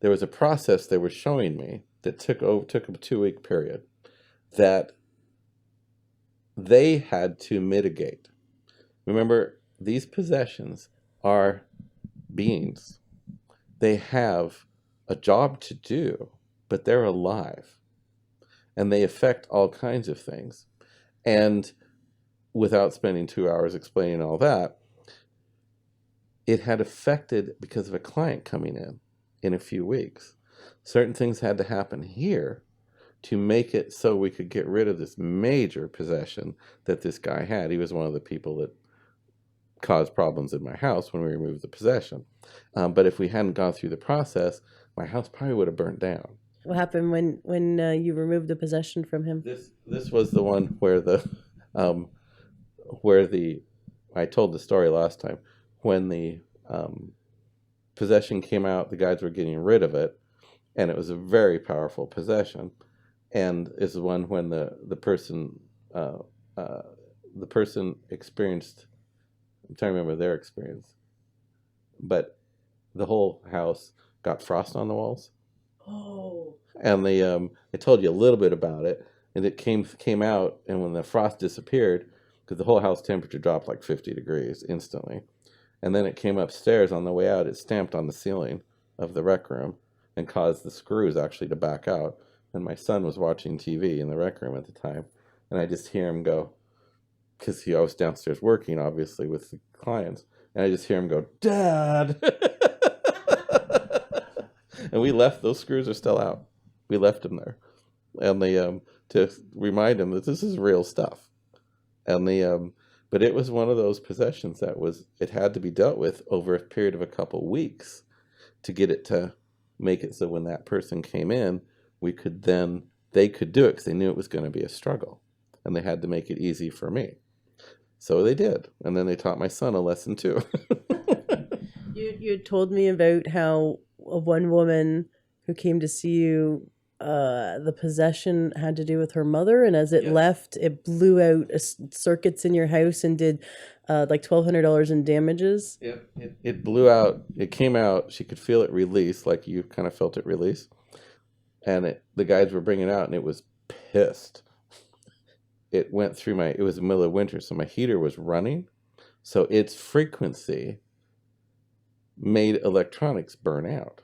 Speaker 3: there was a process they were showing me that took a 2-week period that they had to mitigate. Remember, these possessions are beings. They have a job to do, but they're alive. And they affect all kinds of things. And without spending 2 hours explaining all that, it had affected, because of a client coming in a few weeks, certain things had to happen here to make it so we could get rid of this major possession that this guy had. He was one of the people that caused problems in my house when we removed the possession. But if we hadn't gone through the process, my house probably would have burnt down.
Speaker 1: What happened when you removed the possession from him?
Speaker 3: This was the one where I told the story last time, when the possession came out, the guides were getting rid of it, and it was a very powerful possession. And is the one when the person experienced, I'm trying to remember their experience, but the whole house got frost on the walls.
Speaker 1: Oh.
Speaker 3: And I told you a little bit about it, and it came out, and when the frost disappeared, because the whole house temperature dropped like 50 degrees instantly, and then it came upstairs on the way out, it stamped on the ceiling of the rec room and caused the screws actually to back out. And my son was watching TV in the rec room at the time, and I just hear him go, because I was downstairs working, obviously, with the clients, and I just hear him go, Dad! And we left, those screws are still out. We left them there. And to remind him that this is real stuff. And but it was one of those possessions it had to be dealt with over a period of a couple weeks to get it to make it so when that person came in, they could do it, because they knew it was going to be a struggle, and they had to make it easy for me. So they did. And then they taught my son a lesson too.
Speaker 1: You told me about how one woman who came to see you, the possession had to do with her mother, and as it left, it blew out circuits in your house and did like $1,200 in damages.
Speaker 3: It blew out. It came out. She could feel it release, like you kind of felt it release. and the guides were bringing it out, and it was pissed. It went through it was the middle of winter, so my heater was running, so its frequency made electronics burn out.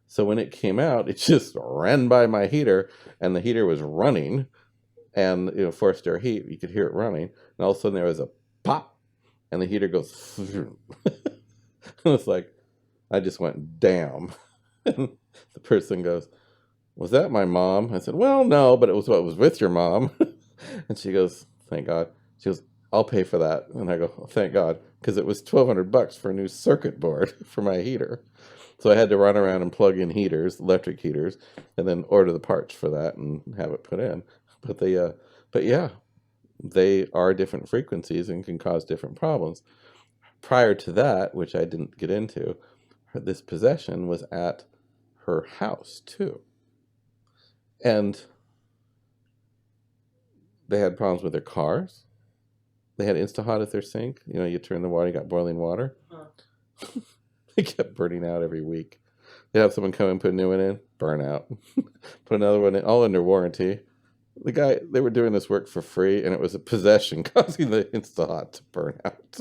Speaker 3: So when it came out, it just ran by my heater, and the heater was running, and forced air heat. You could hear it running, and all of a sudden there was a pop, and the heater goes. It's like, I just went, damn. And the person goes, "Was that my mom?" I said, "Well, no, but it was what was with your mom." And she goes, "Thank God." She goes, "I'll pay for that." And I go, "Oh, thank God," because it was $1,200 for a new circuit board for my heater. So I had to run around and plug in heaters, electric heaters, and then order the parts for that and have it put in. But yeah, they are different frequencies and can cause different problems. Prior to that, which I didn't get into, this possession was at her house too. And they had problems with their cars. They had Instahot at their sink. You turn the water, you got boiling water. They kept burning out every week. They'd have someone come and put a new one in, burn out. Put another one in, all under warranty. They were doing this work for free, and it was a possession causing the Instahot to burn out.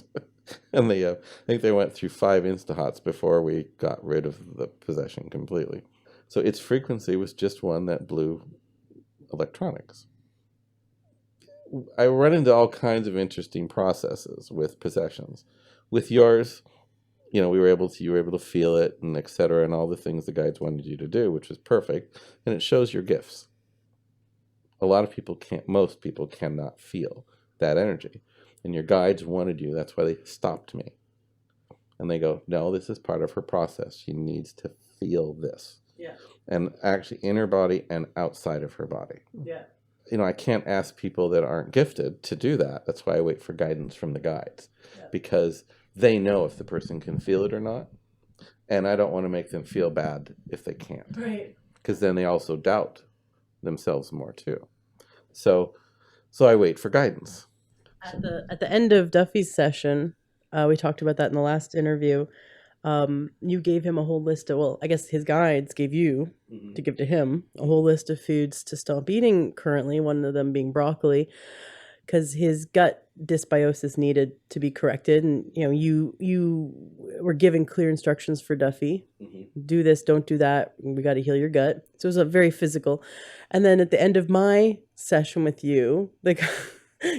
Speaker 3: And I think they went through 5 Instahots before we got rid of the possession completely. So its frequency was just one that blew electronics. I run into all kinds of interesting processes with possessions. With yours, you were able to feel it, and etc., and all the things the guides wanted you to do, which was perfect, and it shows your gifts. A lot of people can't. Most people cannot feel that energy, and your guides wanted you. That's why they stopped me, and they go, "No, this is part of her process. She needs to feel this."
Speaker 1: Yeah.
Speaker 3: And actually, inner body and outside of her body.
Speaker 1: Yeah.
Speaker 3: I can't ask people that aren't gifted to do that. That's why I wait for guidance from the guides, because they know if the person can feel it or not. And I don't want to make them feel bad if they can't.
Speaker 1: Right.
Speaker 3: Because then they also doubt themselves more too. So I wait for guidance.
Speaker 1: At the end of Duffy's session, we talked about that in the last interview. You gave him a whole list of, well, I guess his guides gave you to give to him a whole list of foods to stop eating currently, one of them being broccoli, because his gut dysbiosis needed to be corrected. And, you were giving clear instructions for Duffy. Do this, don't do that. We got to heal your gut. So it was a very physical. And then at the end of my session with you,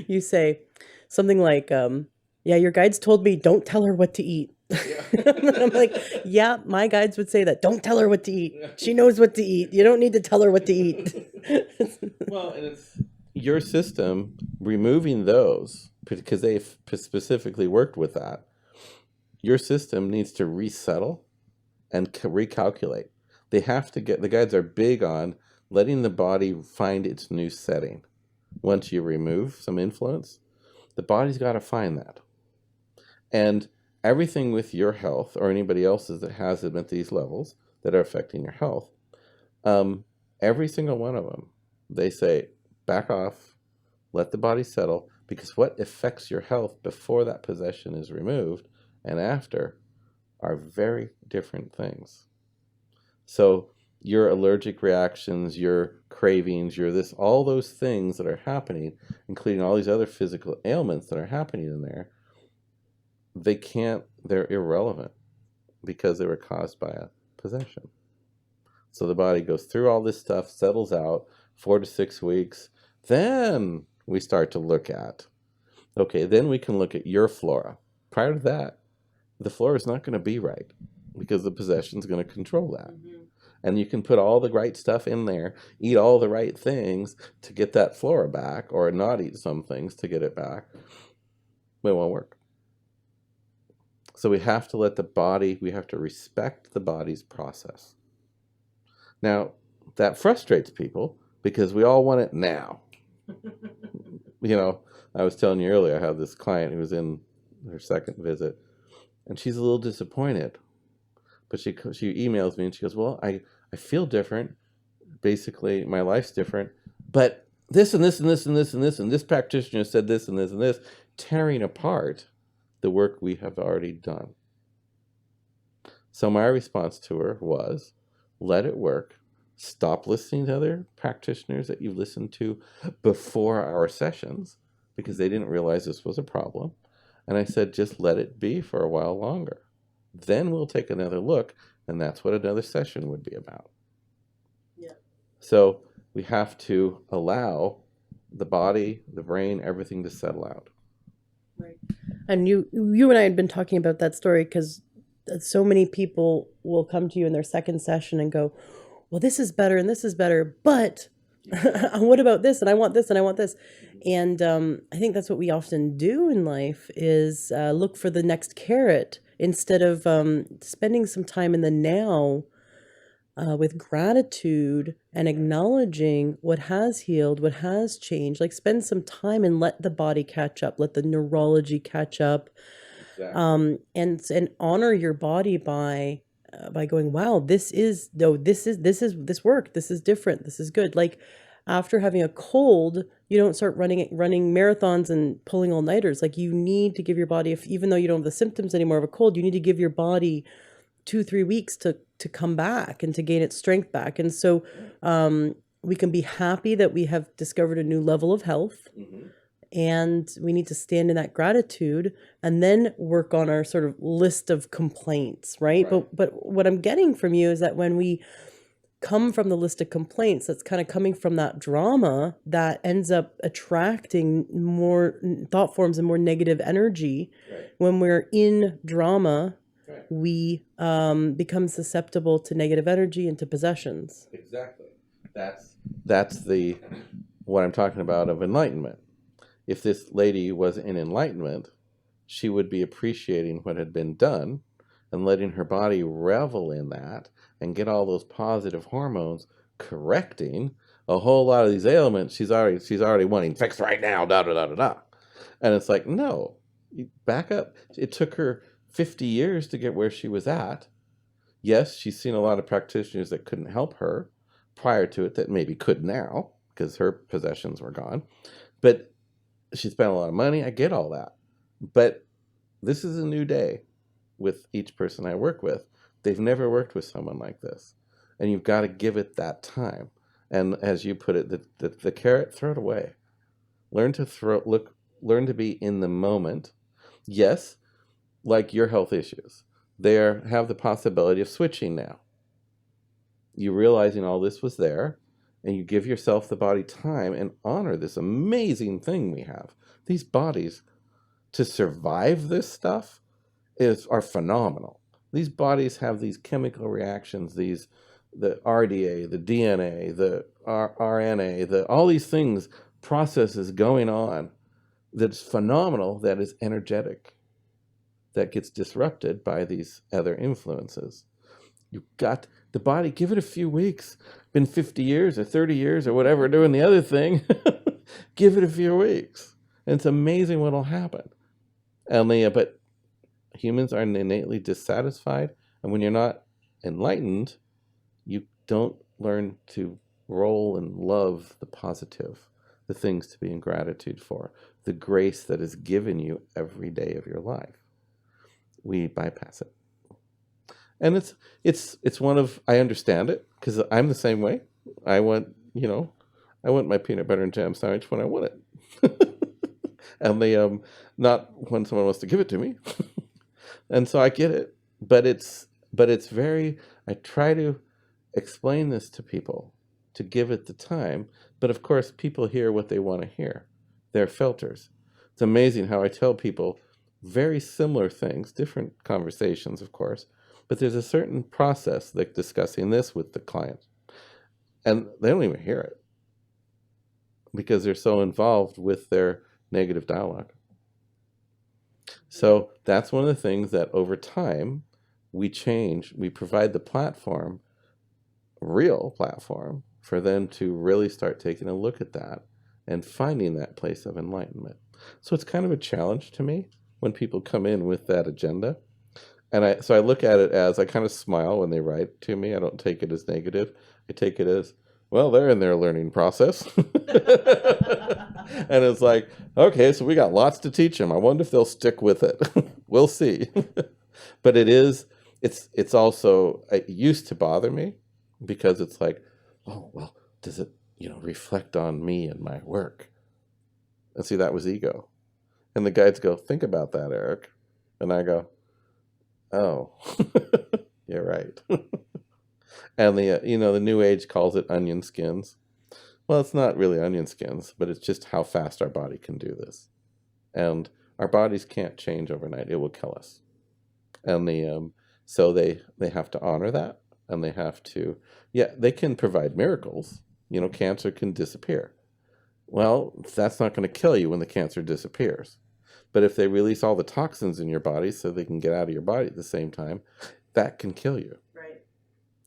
Speaker 1: you say something like, yeah, your guides told me don't tell her what to eat. Yeah. I'm like, yeah, my guides would say that. Don't tell her what to eat. She knows what to eat. You don't need to tell her what to eat.
Speaker 3: Well, and it's your system removing those, because they specifically worked with that. Your system needs to resettle and recalculate. They have to the guides are big on letting the body find its new setting. Once you remove some influence, the body's got to find that. And everything with your health, or anybody else's that has them at these levels that are affecting your health, every single one of them, they say, back off, let the body settle, because what affects your health before that possession is removed and after are very different things. So your allergic reactions, your cravings, all those things that are happening, including all these other physical ailments that are happening in there, they're irrelevant because they were caused by a possession. So the body goes through all this stuff, settles out 4 to 6 weeks. Then we start to look at, okay, then we can look at your flora. Prior to that, the flora is not going to be right because the possession is going to control that. Mm-hmm. And you can put all the right stuff in there, eat all the right things to get that flora back, or not eat some things to get it back. It won't work. So we have to let the body, we have to respect the body's process. Now, that frustrates people because we all want it now. I was telling you earlier, I have this client who was in her second visit, and she's a little disappointed. But she emails me and she goes, well, I feel different. Basically, my life's different. But this and this and this and this and this, and this practitioner said this and this and this, tearing apart the work we have already done. So my response to her was, let it work, stop listening to other practitioners that you listened to before our sessions because they didn't realize this was a problem. And I said, just let it be for a while longer. Then we'll take another look, and that's what another session would be about.
Speaker 1: Yeah.
Speaker 3: So we have to allow the body, the brain, everything to settle out.
Speaker 1: Right. And you and I had been talking about that story because so many people will come to you in their second session and go, well, this is better and this is better, but what about this? And I want this and I want this. And I think that's what we often do in life is look for the next carrot instead of spending some time in the now with gratitude and acknowledging what has healed, what has changed. Like spend some time and let the body catch up, let the neurology catch up,
Speaker 3: Exactly.
Speaker 1: and honor your body by going, wow, this worked, this is different, this is good. Like after having a cold, you don't start running marathons and pulling all-nighters. Like you need to give your body, if even though you don't have the symptoms anymore of a cold, you need to give your body 2-3 weeks to come back and to gain its strength back. And so we can be happy that we have discovered a new level of health.
Speaker 3: Mm-hmm.
Speaker 1: And we need to stand in that gratitude and then work on our sort of list of complaints, right? But what I'm getting from you is that when we come from the list of complaints, that's kind of coming from that drama that ends up attracting more thought forms and more negative energy.
Speaker 3: Right.
Speaker 1: When we're in drama,
Speaker 3: Right.
Speaker 1: we become susceptible to negative energy and to possessions.
Speaker 3: Exactly. That's the what I'm talking about of enlightenment. If this lady was in enlightenment, she would be appreciating what had been done and letting her body revel in that and get all those positive hormones, correcting a whole lot of these ailments she's already wanting fixed right now, da da da da da. And it's like, no, you back up. It took her 50 years to get where she was at. Yes, she's seen a lot of practitioners that couldn't help her prior to it that maybe could now because her possessions were gone. But she spent a lot of money. I get all that. But this is a new day with each person I work with. They've never worked with someone like this. And you've got to give it that time. And as you put it, the carrot, throw it away. Learn to be in the moment. Yes, like your health issues. They have the possibility of switching now. You realizing all this was there, and you give yourself the body time and honor this amazing thing we have. These bodies, to survive this stuff, are phenomenal. These bodies have these chemical reactions, the RDA, the DNA, the RNA, all these things, processes going on that's phenomenal, that is energetic, that gets disrupted by these other influences. You've got the body, give it a few weeks. Been 50 years or 30 years or whatever doing the other thing. Give it a few weeks. And it's amazing what'll happen. But humans are innately dissatisfied. And when you're not enlightened, you don't learn to roll and love the positive, the things to be in gratitude for, the grace that is given you every day of your life. We bypass it. And it's one of, I understand it because I'm the same way. I want my peanut butter and jam sandwich when I want it. And not when someone wants to give it to me. And so I get it, but it's very, I try to explain this to people, to give it the time. But of course, people hear what they want to hear. They're filters. It's amazing how I tell people very similar things, different conversations, of course, but there's a certain process, like discussing this with the client, and they don't even hear it because they're so involved with their negative dialogue. So that's one of the things that over time we change. We provide the platform, real platform, for them to really start taking a look at that and finding that place of enlightenment. So it's kind of a challenge to me when people come in with that agenda. And I look at it as, I kind of smile when they write to me. I don't take it as negative. I take it as, well, they're in their learning process. And it's like, okay, so we got lots to teach them. I wonder if they'll stick with it. We'll see. But it's also, it used to bother me because it's like, oh, well, does it, reflect on me and my work? And see, that was ego. And the guides go, think about that, Eric. And I go, oh, you're right. And the New Age calls it onion skins. Well, it's not really onion skins, but it's just how fast our body can do this. And our bodies can't change overnight. It will kill us. And so they have to honor that, and they have to, yeah, they can provide miracles. Cancer can disappear. Well, that's not going to kill you when the cancer disappears. But if they release all the toxins in your body so they can get out of your body at the same time, that can kill you.
Speaker 1: Right.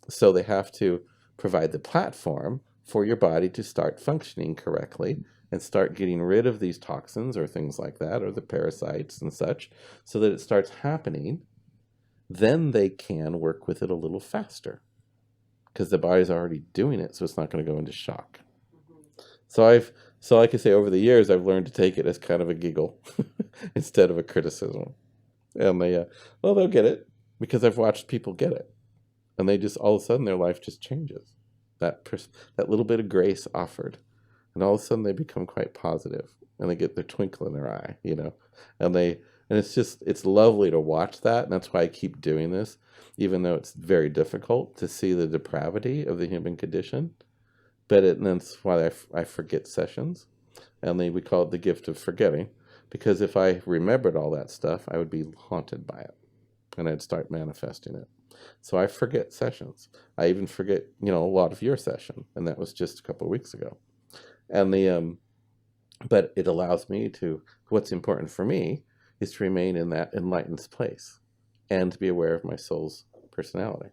Speaker 3: So they have to provide the platform for your body to start functioning correctly and start getting rid of these toxins or things like that, or the parasites and such, so that it starts happening. Then they can work with it a little faster because the body's already doing it, so it's not going to go into shock. So like I say, over the years, I've learned to take it as kind of a giggle instead of a criticism. And they'll get it because I've watched people get it. And they just, all of a sudden, their life just changes. That little bit of grace offered. And all of a sudden, they become quite positive. And they get their twinkle in their eye, And it's lovely to watch that. And that's why I keep doing this, even though it's very difficult to see the depravity of the human condition. And that's why I forget sessions. And we call it the gift of forgetting. Because if I remembered all that stuff, I would be haunted by it. And I'd start manifesting it. So I forget sessions. I even forget, a lot of your session. And that was just a couple of weeks ago. And but it allows me to, what's important for me is to remain in that enlightened place and to be aware of my soul's personality.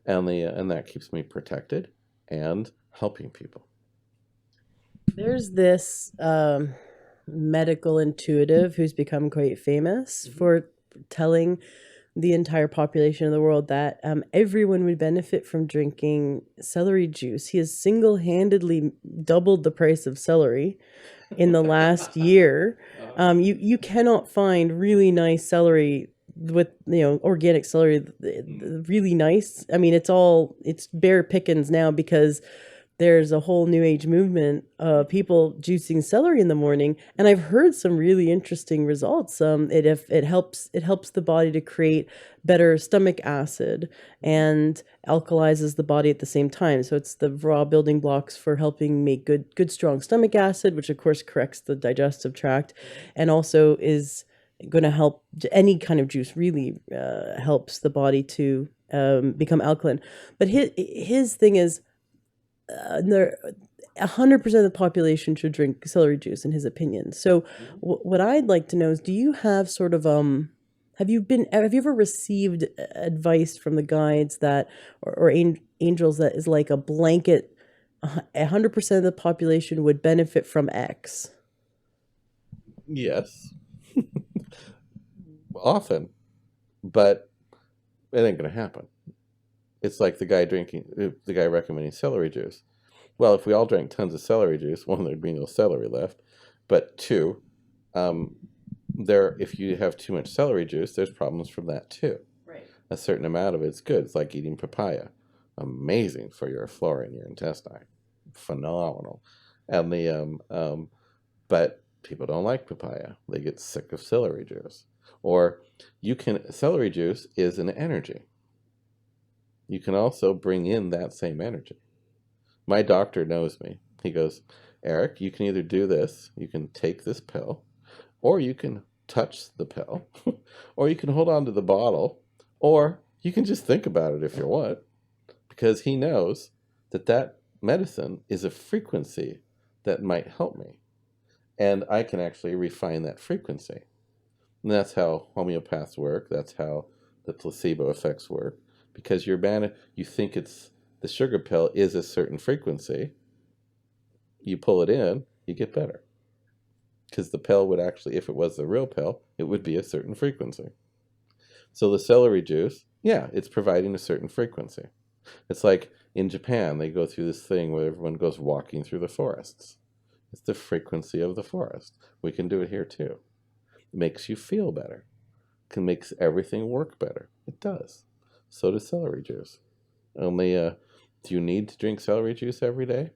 Speaker 3: Mm-hmm. And that keeps me protected and helping people.
Speaker 1: There's this medical intuitive who's become quite famous for telling the entire population of the world that everyone would benefit from drinking celery juice. He has single-handedly doubled the price of celery in the last year. You cannot find really nice celery with organic celery, really nice. I mean, it's bare pickings now because there's a whole new age movement of people juicing celery in the morning, and I've heard some really interesting results. It helps the body to create better stomach acid and alkalizes the body at the same time. So it's the raw building blocks for helping make good strong stomach acid, which of course corrects the digestive tract, and also is going to help. Any kind of juice really helps the body to become alkaline. But his thing is, 100% of the population should drink celery juice, in his opinion. So what I'd like to know is, do you have sort of have you ever received advice from the guides that or angels that is like a blanket 100% of the population would benefit from X?
Speaker 3: Yes. Often. But it ain't gonna happen. It's like the guy recommending celery juice. Well, if we all drank tons of celery juice, one, there'd be no celery left. But two, if you have too much celery juice, there's problems from that too.
Speaker 1: Right.
Speaker 3: A certain amount of it's good. It's like eating papaya. Amazing for your flora in your intestine. Phenomenal. And but people don't like papaya. They get sick of celery juice. Or celery juice is an energy. You can also bring in that same energy. My doctor knows me. He goes, Eric, you can either do this, you can take this pill, or you can touch the pill, or you can hold on to the bottle, or you can just think about it if you want, because he knows that medicine is a frequency that might help me, and I can actually refine that frequency. And that's how homeopaths work. That's how the placebo effects work. Because you think the sugar pill is a certain frequency. You pull it in, you get better. Because the pill would actually, if it was the real pill, it would be a certain frequency. So the celery juice, yeah, it's providing a certain frequency. It's like in Japan, they go through this thing where everyone goes walking through the forests. It's the frequency of the forest. We can do it here too. It makes you feel better. It makes everything work better. It does. So does celery juice. Only Do you need to drink celery juice every day?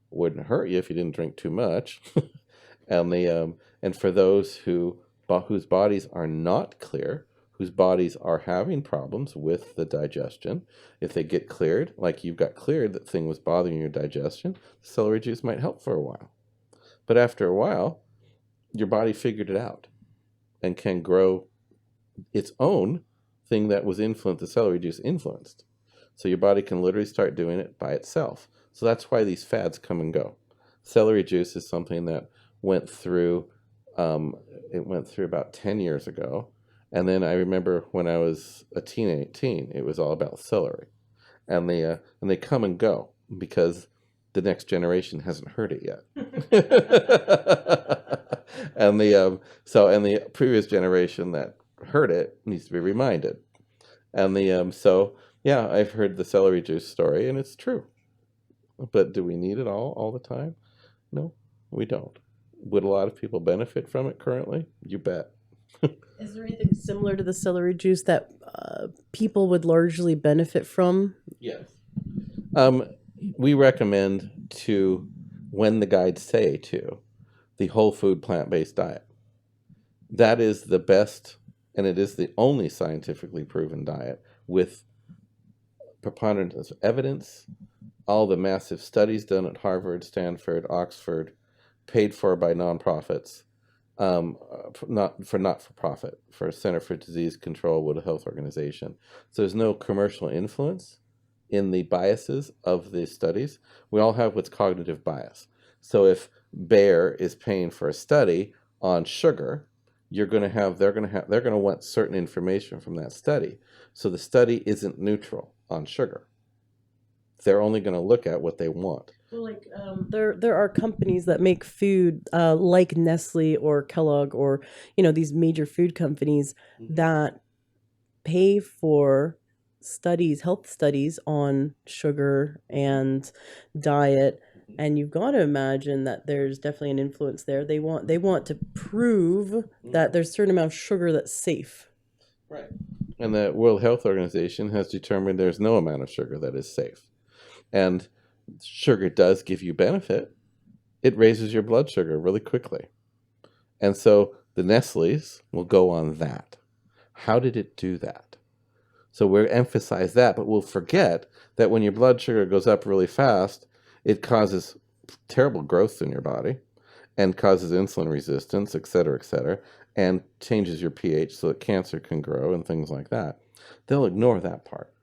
Speaker 3: Wouldn't hurt you if you didn't drink too much. And for those whose bodies are not clear, whose bodies are having problems with the digestion, if they get cleared, like you've got cleared, that thing was bothering your digestion, celery juice might help for a while. But after a while, your body figured it out and can grow its own thing that was influenced, the celery juice influenced. So your body can literally start doing it by itself. So that's why these fads come and go. Celery juice is something that went through, it went through about 10 years ago. And then I remember when I was a teen, it was all about celery. And they come and go because the next generation hasn't heard it yet. And the previous generation that heard it needs to be reminded. And yeah, I've heard the celery juice story, and it's true. But do we need it all the time? No, we don't. Would a lot of people benefit from it currently? You bet.
Speaker 1: Is there anything similar to the celery juice that people would largely benefit from?
Speaker 3: Yes. We recommend when the guides say the whole food plant-based diet. That is the best, and it is the only scientifically proven diet with preponderance of evidence, all the massive studies done at Harvard, Stanford, Oxford, paid for by nonprofits, not-for-profit, for Center for Disease Control, World Health Organization. So there's no commercial influence in the biases of the studies. We all have what's cognitive bias. So if Bayer is paying for a study on sugar, they're going to want certain information from that study. So the study isn't neutral on sugar. They're only going to look at what they want.
Speaker 1: Well, like there are companies that make food like Nestle or Kellogg or these major food companies that pay for health studies on sugar and diet, and you've got to imagine that there's definitely an influence there. They want to prove that there's a certain amount of sugar that's safe.
Speaker 3: Right. And the World Health Organization has determined there's no amount of sugar that is safe. And sugar does give you benefit. It raises your blood sugar really quickly. And so the Nestle's will go on that. How did it do that? So we'll emphasize that, but we'll forget that when your blood sugar goes up really fast, it causes terrible growth in your body and causes insulin resistance, et cetera, and changes your pH so that cancer can grow and things like that. They'll ignore that part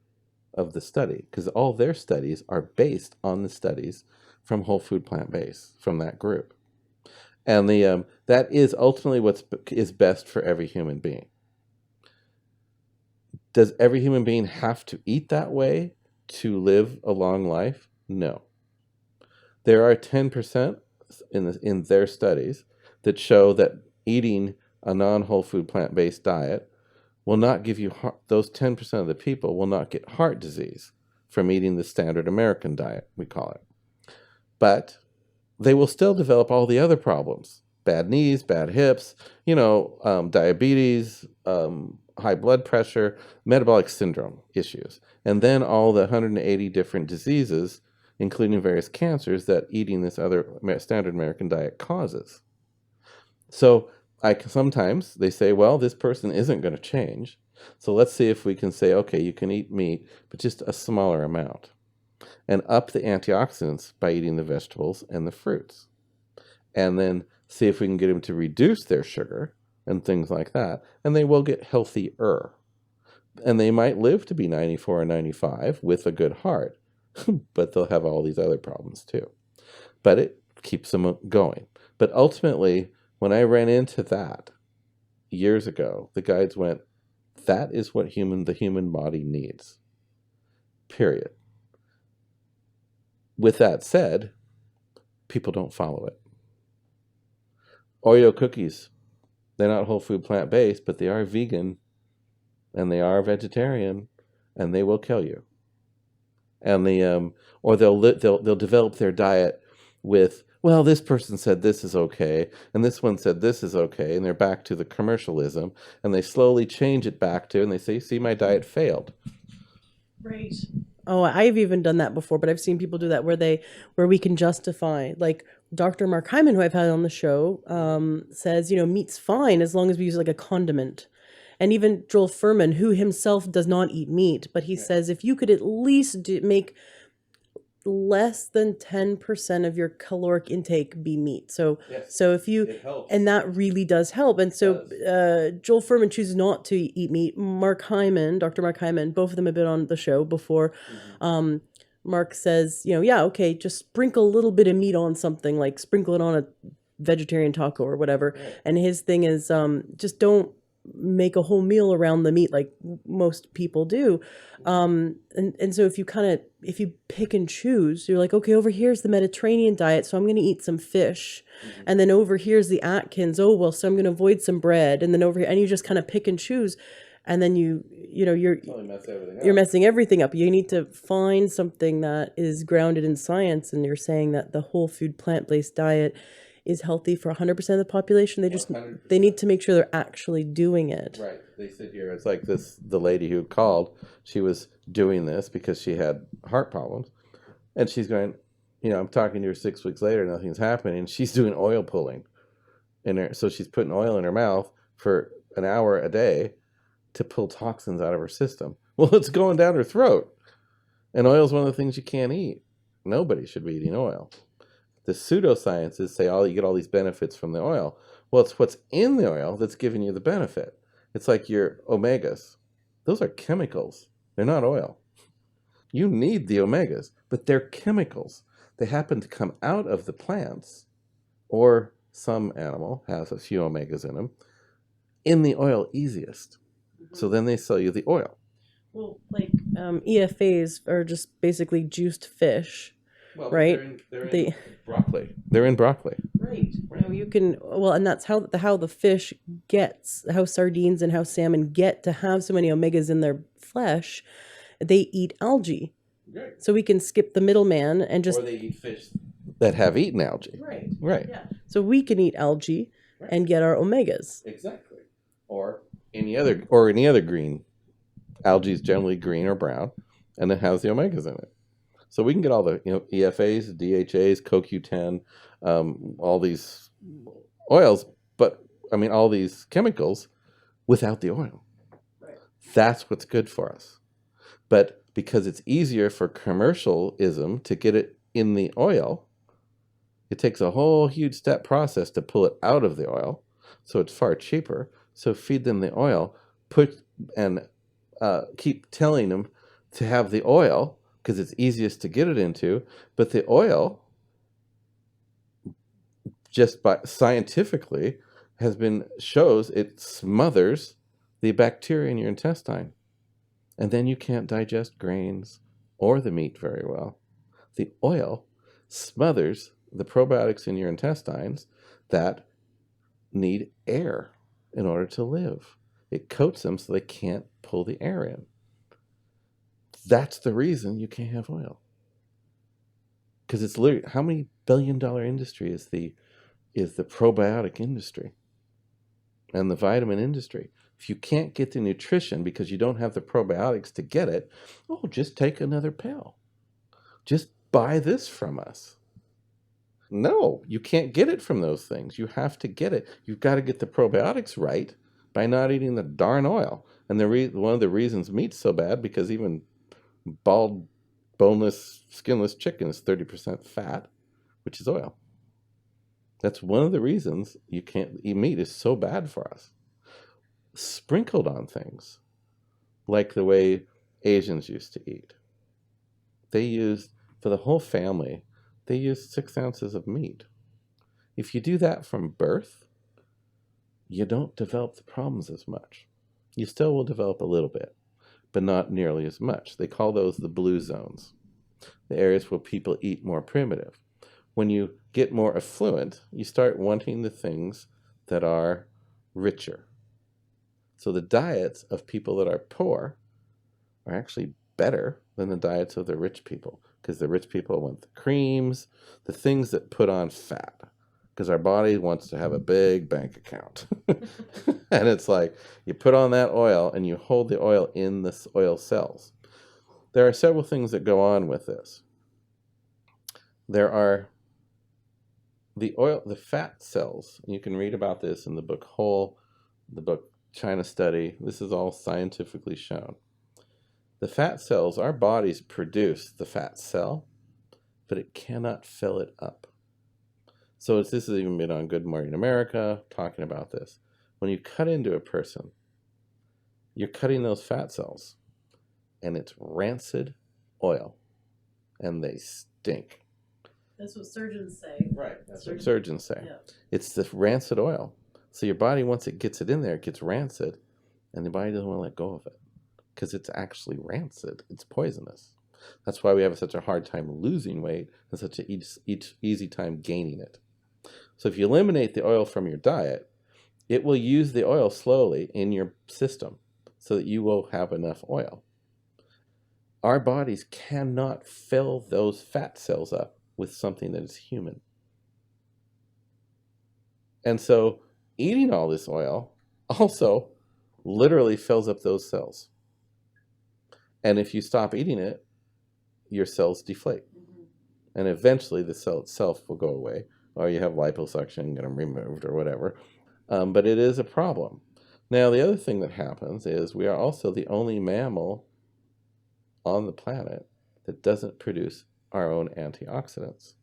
Speaker 3: of the study because all their studies are based on the studies from whole food plant-based from that group. And that is ultimately what is best for every human being. Does every human being have to eat that way to live a long life? No. There are 10% in their studies that show that eating a non-whole food plant-based diet will not give you those 10% of the people will not get heart disease from eating the standard American diet, we call it. But they will still develop all the other problems: bad knees, bad hips, diabetes, high blood pressure, metabolic syndrome issues, and then all the 180 different diseases, including various cancers, that eating this other standard American diet causes. So sometimes they say, well, this person isn't going to change, so let's see if we can say, okay, you can eat meat, but just a smaller amount, and up the antioxidants by eating the vegetables and the fruits, and then see if we can get them to reduce their sugar and things like that, and they will get healthier. And they might live to be 94 or 95 with a good heart, but they'll have all these other problems too. But it keeps them going. But ultimately, when I ran into that years ago, the guides went, that is what the human body needs. Period. With that said, people don't follow it. Oreo cookies, they're not whole food plant-based, but they are vegan and they are vegetarian, and they will kill you. And or they'll develop their diet with, well, this person said this is okay, and this one said this is okay, and they're back to the commercialism, and they slowly change it back to, and they say, see, my diet failed.
Speaker 1: Right. Oh, I've even done that before, but I've seen people do that where we can justify, like Dr. Mark Hyman, who I've had on the show, says, meat's fine as long as we use it like a condiment. And even Joel Furman, who himself does not eat meat, but he says if you could at least make less than 10% of your caloric intake be meat. So
Speaker 3: Yes,
Speaker 1: so if you
Speaker 3: it helps.
Speaker 1: and that really does help. And so Joel Furman chooses not to eat meat. Mark Hyman, Dr. Mark Hyman, both of them have been on the show before. Mark says, yeah, okay, just sprinkle a little bit of meat on something, like sprinkle it on a vegetarian taco or whatever.
Speaker 3: Right.
Speaker 1: And his thing is just don't make a whole meal around the meat like most people do. And so if you pick and choose, you're like, okay, over here's the Mediterranean diet, so I'm going to eat some fish. And then over here's the Atkins. Oh, well, so I'm going to avoid some bread. And then over here, and you just kind of pick and choose. And then you're messing everything up. You need to find something that is grounded in science. And you're saying that the whole food plant-based diet is healthy for 100% of the population. They need to make sure they're actually doing it.
Speaker 3: Right. They sit here. It's like the lady who called, she was doing this because she had heart problems. And she's going, I'm talking to her 6 weeks later, nothing's happening. And she's doing oil pulling. So she's putting oil in her mouth for an hour a day to pull toxins out of her system. Well, it's going down her throat. And oil is one of the things you can't eat. Nobody should be eating oil. The pseudosciences say, you get all these benefits from the oil. Well, it's what's in the oil that's giving you the benefit. It's like your omegas. Those are chemicals. They're not oil. You need the omegas, but they're chemicals. They happen to come out of the plants, or some animal has a few omegas in them, in the oil easiest. So then they sell you the oil.
Speaker 1: Well, like EFAs are just basically juiced fish.
Speaker 3: Well,
Speaker 1: right?
Speaker 3: They're in broccoli. They're in broccoli.
Speaker 1: Right. You can, and that's how the fish how sardines and how salmon get to have so many omegas in their flesh. They eat algae.
Speaker 3: Right.
Speaker 1: So we can skip the middleman and just.
Speaker 3: Or they eat fish that have eaten algae.
Speaker 1: Right.
Speaker 3: Right.
Speaker 1: Yeah. So we can eat algae and get our omegas.
Speaker 3: Exactly. Or any other green. Algae is generally green or brown, and it has the omegas in it. So we can get all the EFAs, DHAs, CoQ10, all these oils, but all these chemicals without the oil. Right. That's what's good for us. But because it's easier for commercialism to get it in the oil, it takes a whole huge step process to pull it out of the oil. So it's far cheaper. So feed them the oil, keep telling them to have the oil, because it's easiest to get it into, but the oil, just scientifically, shows it smothers the bacteria in your intestine, and then you can't digest grains or the meat very well. The oil smothers the probiotics in your intestines that need air in order to live. It coats them so they can't pull the air in. That's the reason you can't have oil. Because it's literally, how many billion-dollar industry is the probiotic industry and the vitamin industry? If you can't get the nutrition because you don't have the probiotics to get it, just take another pill. Just buy this from us. No, you can't get it from those things. You have to get it. You've got to get the probiotics right by not eating the darn oil. And one of the reasons meat's so bad, because even bald, boneless, skinless chicken is 30% fat, which is oil. That's one of the reasons you can't eat meat is so bad for us. Sprinkled on things, like the way Asians used to eat. For the whole family, they used 6 ounces of meat. If you do that from birth, you don't develop the problems as much. You still will develop a little bit, but not nearly as much. They call those the blue zones, the areas where people eat more primitive. When you get more affluent, you start wanting the things that are richer. So the diets of people that are poor are actually better than the diets of the rich people, because the rich people want the creams, the things that put on fat, because our body wants to have a big bank account. And it's like you put on that oil and you hold the oil in the oil cells. there are several things that go on with this. There are the fat cells. You can read about this in the book Whole, the book China Study. This is all scientifically shown. The fat cells, our bodies produce the fat cell, but it cannot fill it up. So this has even been on Good Morning America talking about this. When you cut into a person, you're cutting those fat cells, and it's rancid oil, and they stink.
Speaker 1: That's what surgeons say.
Speaker 3: Right. That's what surgeons say.
Speaker 1: Yeah.
Speaker 3: It's the rancid oil. So your body, once it gets it in there, it gets rancid, and the body doesn't want to let go of it because it's actually rancid. It's poisonous. That's why we have such a hard time losing weight and such an easy time gaining it. So if you eliminate the oil from your diet, it will use the oil slowly in your system so that you will have enough oil. Our bodies cannot fill those fat cells up with something that is human. And so eating all this oil also literally fills up those cells. And if you stop eating it, your cells deflate. And eventually the cell itself will go away, or you have liposuction, get them removed or whatever. But it is a problem. Now, the other thing that happens is we are also the only mammal on the planet that doesn't produce our own antioxidants.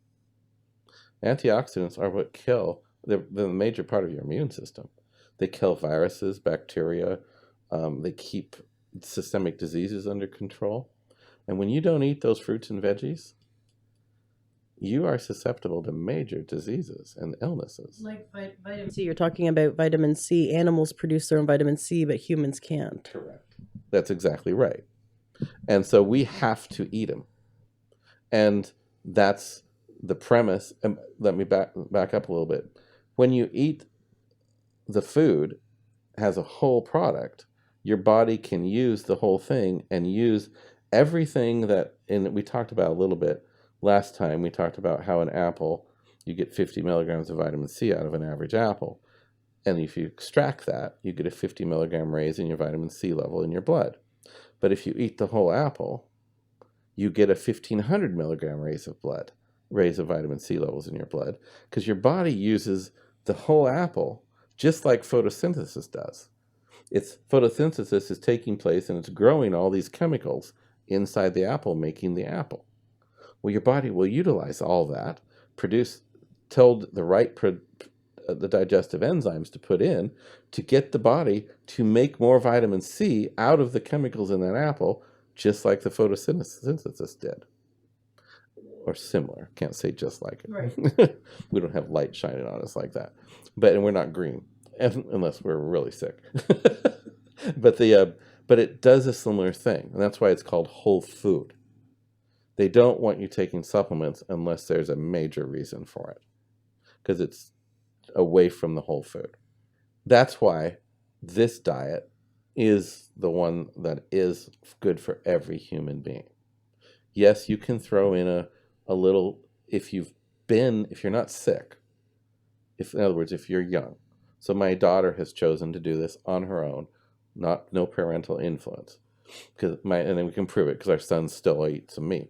Speaker 3: Antioxidants are what kill, they're the major part of your immune system. They kill viruses, bacteria, they keep systemic diseases under control. And when you don't eat those fruits and veggies, you are susceptible to major diseases and illnesses.
Speaker 1: Like vitamin C, you're talking about vitamin C. Animals produce their own vitamin C, but humans can't.
Speaker 3: Correct. That's exactly right. And so we have to eat them. And that's the premise. And let me back up a little bit. When you eat the food as a whole product, your body can use the whole thing and use everything that, and we talked about a little bit last time. We talked about how an apple, you get 50 milligrams of vitamin C out of an average apple. And if you extract that, you get a 50 milligram raise in your vitamin C level in your blood. But if you eat the whole apple, you get a 1,500 milligram raise of vitamin C levels in your blood, because your body uses the whole apple just like photosynthesis does. Its photosynthesis is taking place and it's growing all these chemicals inside the apple, making the apple. Well, your body will utilize all that, tell the digestive enzymes to put in to get the body to make more vitamin C out of the chemicals in that apple, just like the photosynthesis did. Or similar. Can't say just like it.
Speaker 1: Right.
Speaker 3: We don't have light shining on us like that. And we're not green, unless we're really sick. But it does a similar thing, and that's why it's called whole food. They don't want you taking supplements unless there's a major reason for it, because it's away from the whole food. That's why this diet is the one that is good for every human being. Yes, you can throw in a little, if you're not sick, in other words, if you're young. So my daughter has chosen to do this on her own, no parental influence, and then we can prove it because our son still eats some meat.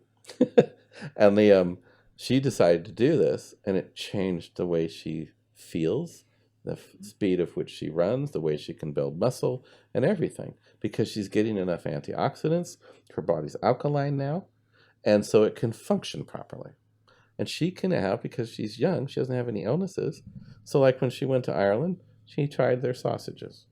Speaker 3: And she decided to do this, and it changed the way she feels, the speed of which she runs, the way she can build muscle, and everything, because she's getting enough antioxidants. Her body's alkaline now, and so it can function properly. And she can have, because she's young, she doesn't have any illnesses. So like when she went to Ireland, she tried their sausages.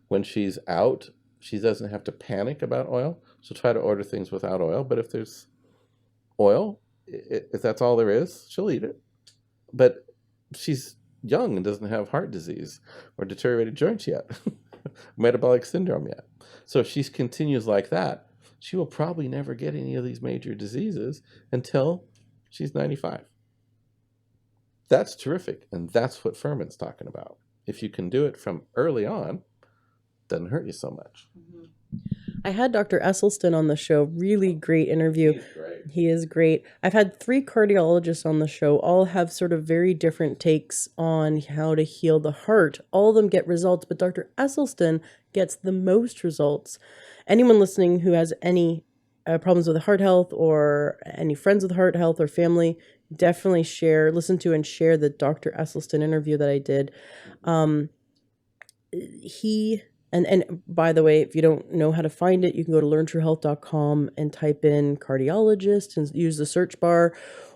Speaker 3: When she's out, she doesn't have to panic about oil. She'll try to order things without oil, but if there's oil, if that's all there is, she'll eat it. But she's young and doesn't have heart disease or deteriorated joints yet, metabolic syndrome yet. So if she continues like that, she will probably never get any of these major diseases until she's 95. That's terrific, and that's what Furman's talking about. If you can do it from early on, it doesn't hurt you so much.
Speaker 1: Mm-hmm. I had Dr. Esselstyn on the show. Really great interview.
Speaker 3: He's great.
Speaker 1: He is great. I've had 3 cardiologists on the show. All have sort of very different takes on how to heal the heart. All of them get results, but Dr. Esselstyn gets the most results. Anyone listening who has any problems with heart health or any friends with heart health or family, definitely listen to and share the Dr. Esselstyn interview that I did. He and by the way, if you don't know how to find it, you can go to learntruehealth.com and type in cardiologist and use the search bar,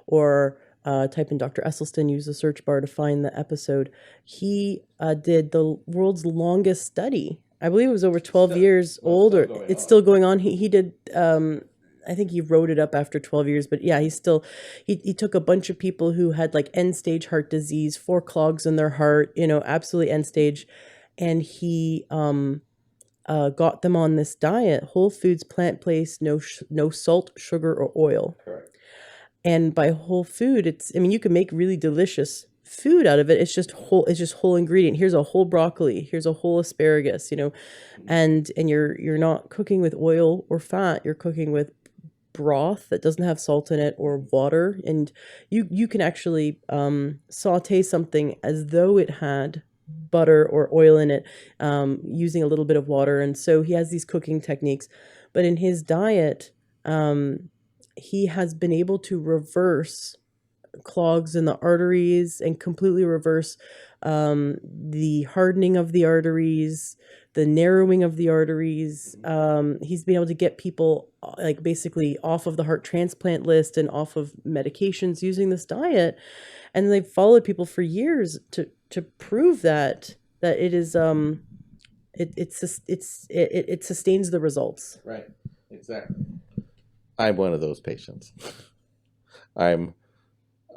Speaker 1: or type in Dr. Esselstyn, use the search bar to find the episode. He did the world's longest study. I believe it was over 12 years old, or it's still going on. He did, I think he wrote it up after 12 years, but yeah, he took a bunch of people who had like end stage heart disease, 4 clogs in their heart, absolutely end stage. And he got them on this diet, whole foods, plant-based, no salt, sugar, or oil.
Speaker 3: Correct.
Speaker 1: And by whole food, you can make really delicious food out of it. It's just whole ingredient. Here's a whole broccoli. Here's a whole asparagus, and you're not cooking with oil or fat. You're cooking with broth that doesn't have salt in it or water. And you can actually saute something as though it had butter or oil in it, using a little bit of water. And so he has these cooking techniques. But in his diet, he has been able to reverse clogs in the arteries and completely reverse the hardening of the arteries, the narrowing of the arteries. He's been able to get people like basically off of the heart transplant list and off of medications using this diet. And they've followed people for years to prove that it is it sustains the results.
Speaker 3: Right. Exactly. I'm one of those patients. I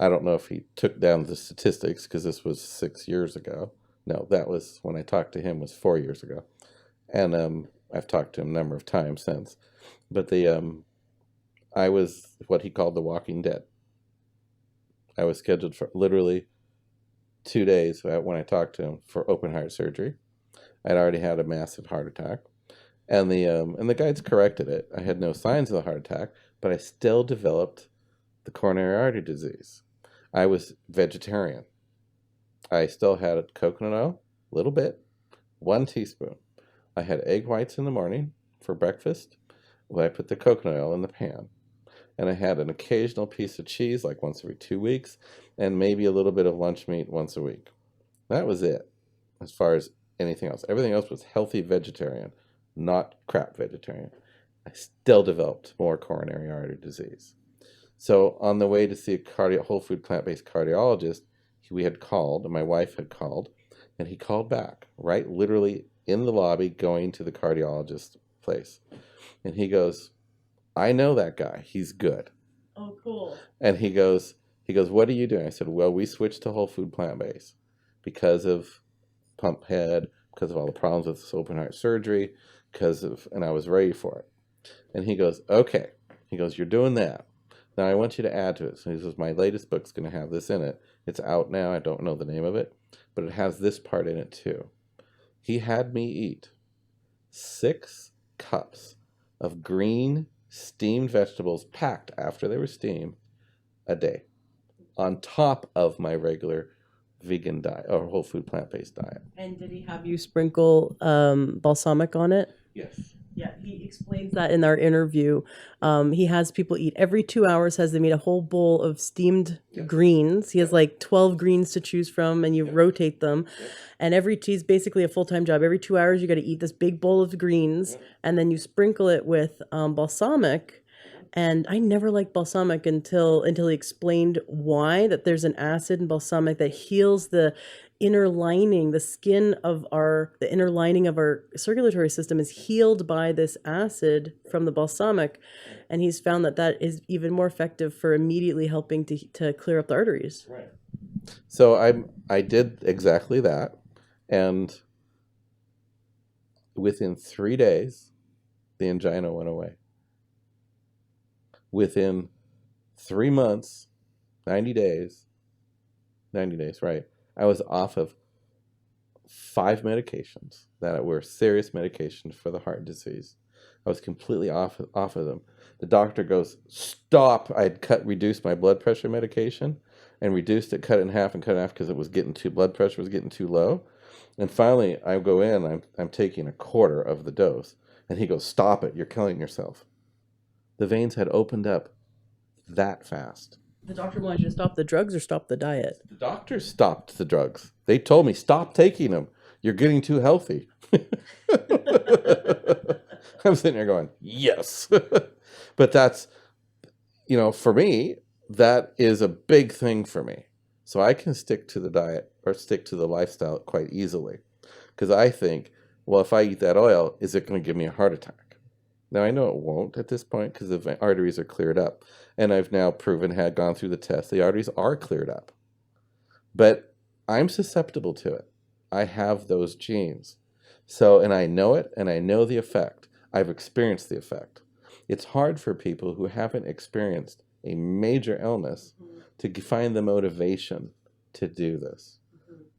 Speaker 3: don't know if he took down the statistics because this was 6 years ago. No, that was when I talked to him was 4 years ago. And I've talked to him a number of times since. But I was what he called the walking dead. I was scheduled for literally 2 days when I talked to him for open heart surgery. I'd already had a massive heart attack. And the guides corrected it. I had no signs of the heart attack, but I still developed the coronary artery disease. I was vegetarian. I still had coconut oil, a little bit, 1 teaspoon. I had egg whites in the morning for breakfast when I put the coconut oil in the pan. And I had an occasional piece of cheese, like once every 2 weeks, and maybe a little bit of lunch meat once a week. That was it, as far as anything else. Everything else was healthy vegetarian, not crap vegetarian. I still developed more coronary artery disease. So on the way to see a whole food plant-based cardiologist, we had called, and my wife had called, and he called back, right literally in the lobby going to the cardiologist place. And he goes, I know that guy. He's good.
Speaker 1: Oh, cool.
Speaker 3: And he goes, what are you doing? I said, well, we switched to whole food plant-based because of pump head, because of all the problems with open heart surgery, and I was ready for it. And he goes, okay. He goes, you're doing that. Now I want you to add to it. So he says, my latest book's going to have this in it. It's out now. I don't know the name of it, but it has this part in it too. He had me eat 6 cups of green steamed vegetables packed after they were steamed a day on top of my regular vegan diet or whole food plant-based diet.
Speaker 1: And did he have you sprinkle balsamic on it?
Speaker 3: Yes.
Speaker 1: Yeah, he explains that in our interview. He has people eat every 2 hours, has them eat a whole bowl of steamed greens. He has like 12 greens to choose from, and you rotate them. And he's basically a full-time job. Every 2 hours, you got to eat this big bowl of greens, and then you sprinkle it with balsamic. And I never liked balsamic until he explained why, that there's an acid in balsamic that heals the inner lining, the inner lining of our circulatory system is healed by this acid from the balsamic. And he's found that is even more effective for immediately helping to clear up the arteries.
Speaker 3: Right. So I did exactly that. And within 3 days, the angina went away. Within 3 months, 90 days, right? I was off of 5 medications that were serious medications for the heart disease. I was completely off of them. The doctor goes, stop. I'd reduced my blood pressure medication and cut it in half because blood pressure was getting too low. And finally, I go in, I'm taking a quarter of the dose. And he goes, "Stop it, you're killing yourself." The veins had opened up that fast.
Speaker 1: The doctor wanted you to stop the drugs or stop the diet.
Speaker 3: The doctor stopped the drugs. They told me, "Stop taking them. You're getting too healthy." I'm sitting there going, yes. But that's, for me, that is a big thing for me. So I can stick to the diet or stick to the lifestyle quite easily. Because I think, well, if I eat that oil, is it going to give me a heart attack? Now, I know it won't at this point because the arteries are cleared up. And I've now proven, had gone through the test, the arteries are cleared up. But I'm susceptible to it. I have those genes. So, and I know it, and I know the effect. I've experienced the effect. It's hard for people who haven't experienced a major illness to find the motivation to do this.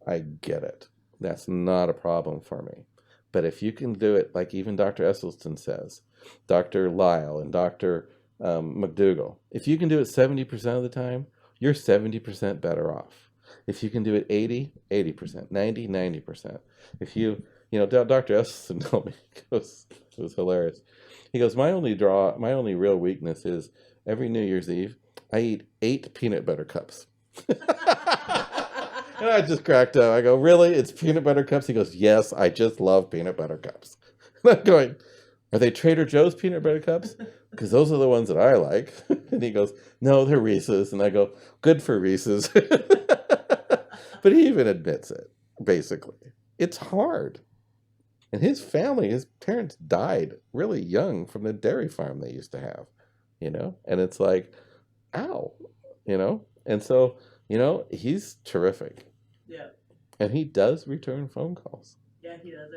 Speaker 3: I get it. That's not a problem for me. But if you can do it, like even Dr. Esselstyn says, Dr. Lyle and Dr. McDougall, if you can do it 70% of the time, you're 70% better off. If you can do it 80%, 90%. If Dr. Esselstyn told me, it was hilarious. He goes, my only real weakness is every New Year's Eve, I eat 8 peanut butter cups. And I just cracked up. I go, "Really? It's peanut butter cups?" He goes, "Yes, I just love peanut butter cups." And I'm going, "Are they Trader Joe's peanut butter cups? Because those are the ones that I like." And he goes, "No, they're Reese's." And I go, "Good for Reese's." But he even admits it, basically. It's hard. And his parents died really young from the dairy farm they used to have, And it's like, ow, And so, he's terrific.
Speaker 1: Yeah.
Speaker 3: And he does return phone calls.
Speaker 1: Yeah, he does.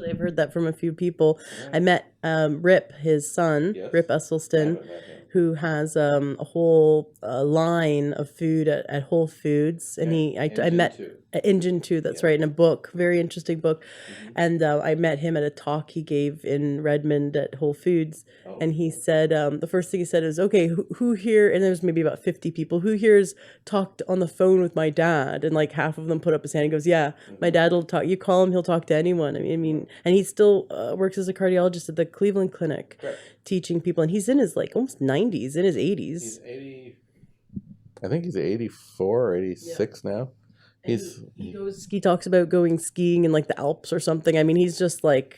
Speaker 1: I've heard that from a few people. Yeah. I met Rip, his son, yes. Rip Esselstyn, who has a whole line of food at Whole Foods, and I met Engine 2, that's right, in a book, very interesting book, and I met him at a talk he gave in Redmond at Whole Foods, and he said the first thing he said is, "Okay, who here?" And there was maybe about 50 people. "Who here's talked on the phone with my dad?" And like half of them put up his hand. He goes, "Yeah, my dad will talk. You call him, he'll talk to anyone." I mean, and he still works as a cardiologist at the Cleveland Clinic, correct, teaching people, and he's in his almost 90s, in his 80s. He's
Speaker 3: 80. I think he's 84 or 86 now.
Speaker 1: He talks about going skiing in the Alps or something. I mean, he's just right.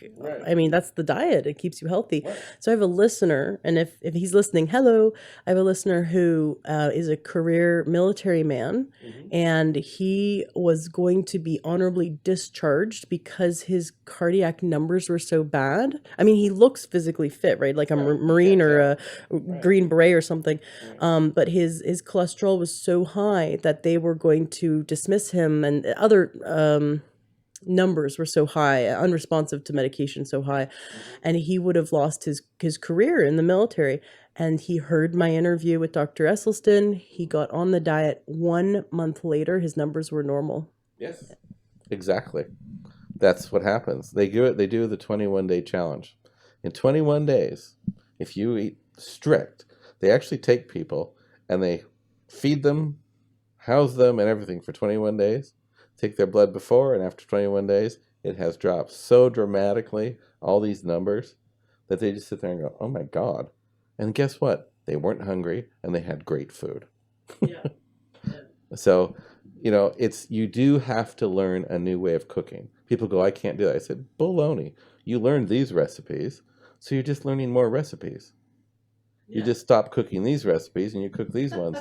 Speaker 1: I mean, that's the diet. It keeps you healthy. Right. So I have a listener, and if he's listening, hello, I have a listener who is a career military man, and he was going to be honorably discharged because his cardiac numbers were so bad. I mean, he looks physically fit, right? Like a Marine or a Green Beret or something. Right. But his cholesterol was so high that they were going to dismiss him, and other numbers were so high, unresponsive to medication so high, and he would have lost his career in the military. And he heard my interview with Dr. Esselstyn. He got on the diet. 1 month later, his numbers were normal.
Speaker 3: Yes, exactly. That's what happens. They do the 21-day challenge. In 21 days, if you eat strict, they actually take people and they feed them, house them, and everything for 21 days. Take their blood before and after 21 days, it has dropped so dramatically, all these numbers, that they just sit there and go, "Oh my God." And guess what? They weren't hungry and they had great food. Yeah. So, you do have to learn a new way of cooking. People go, "I can't do that." I said, baloney. You learned these recipes, so you're just learning more recipes. Yeah. You just stop cooking these recipes and you cook these ones.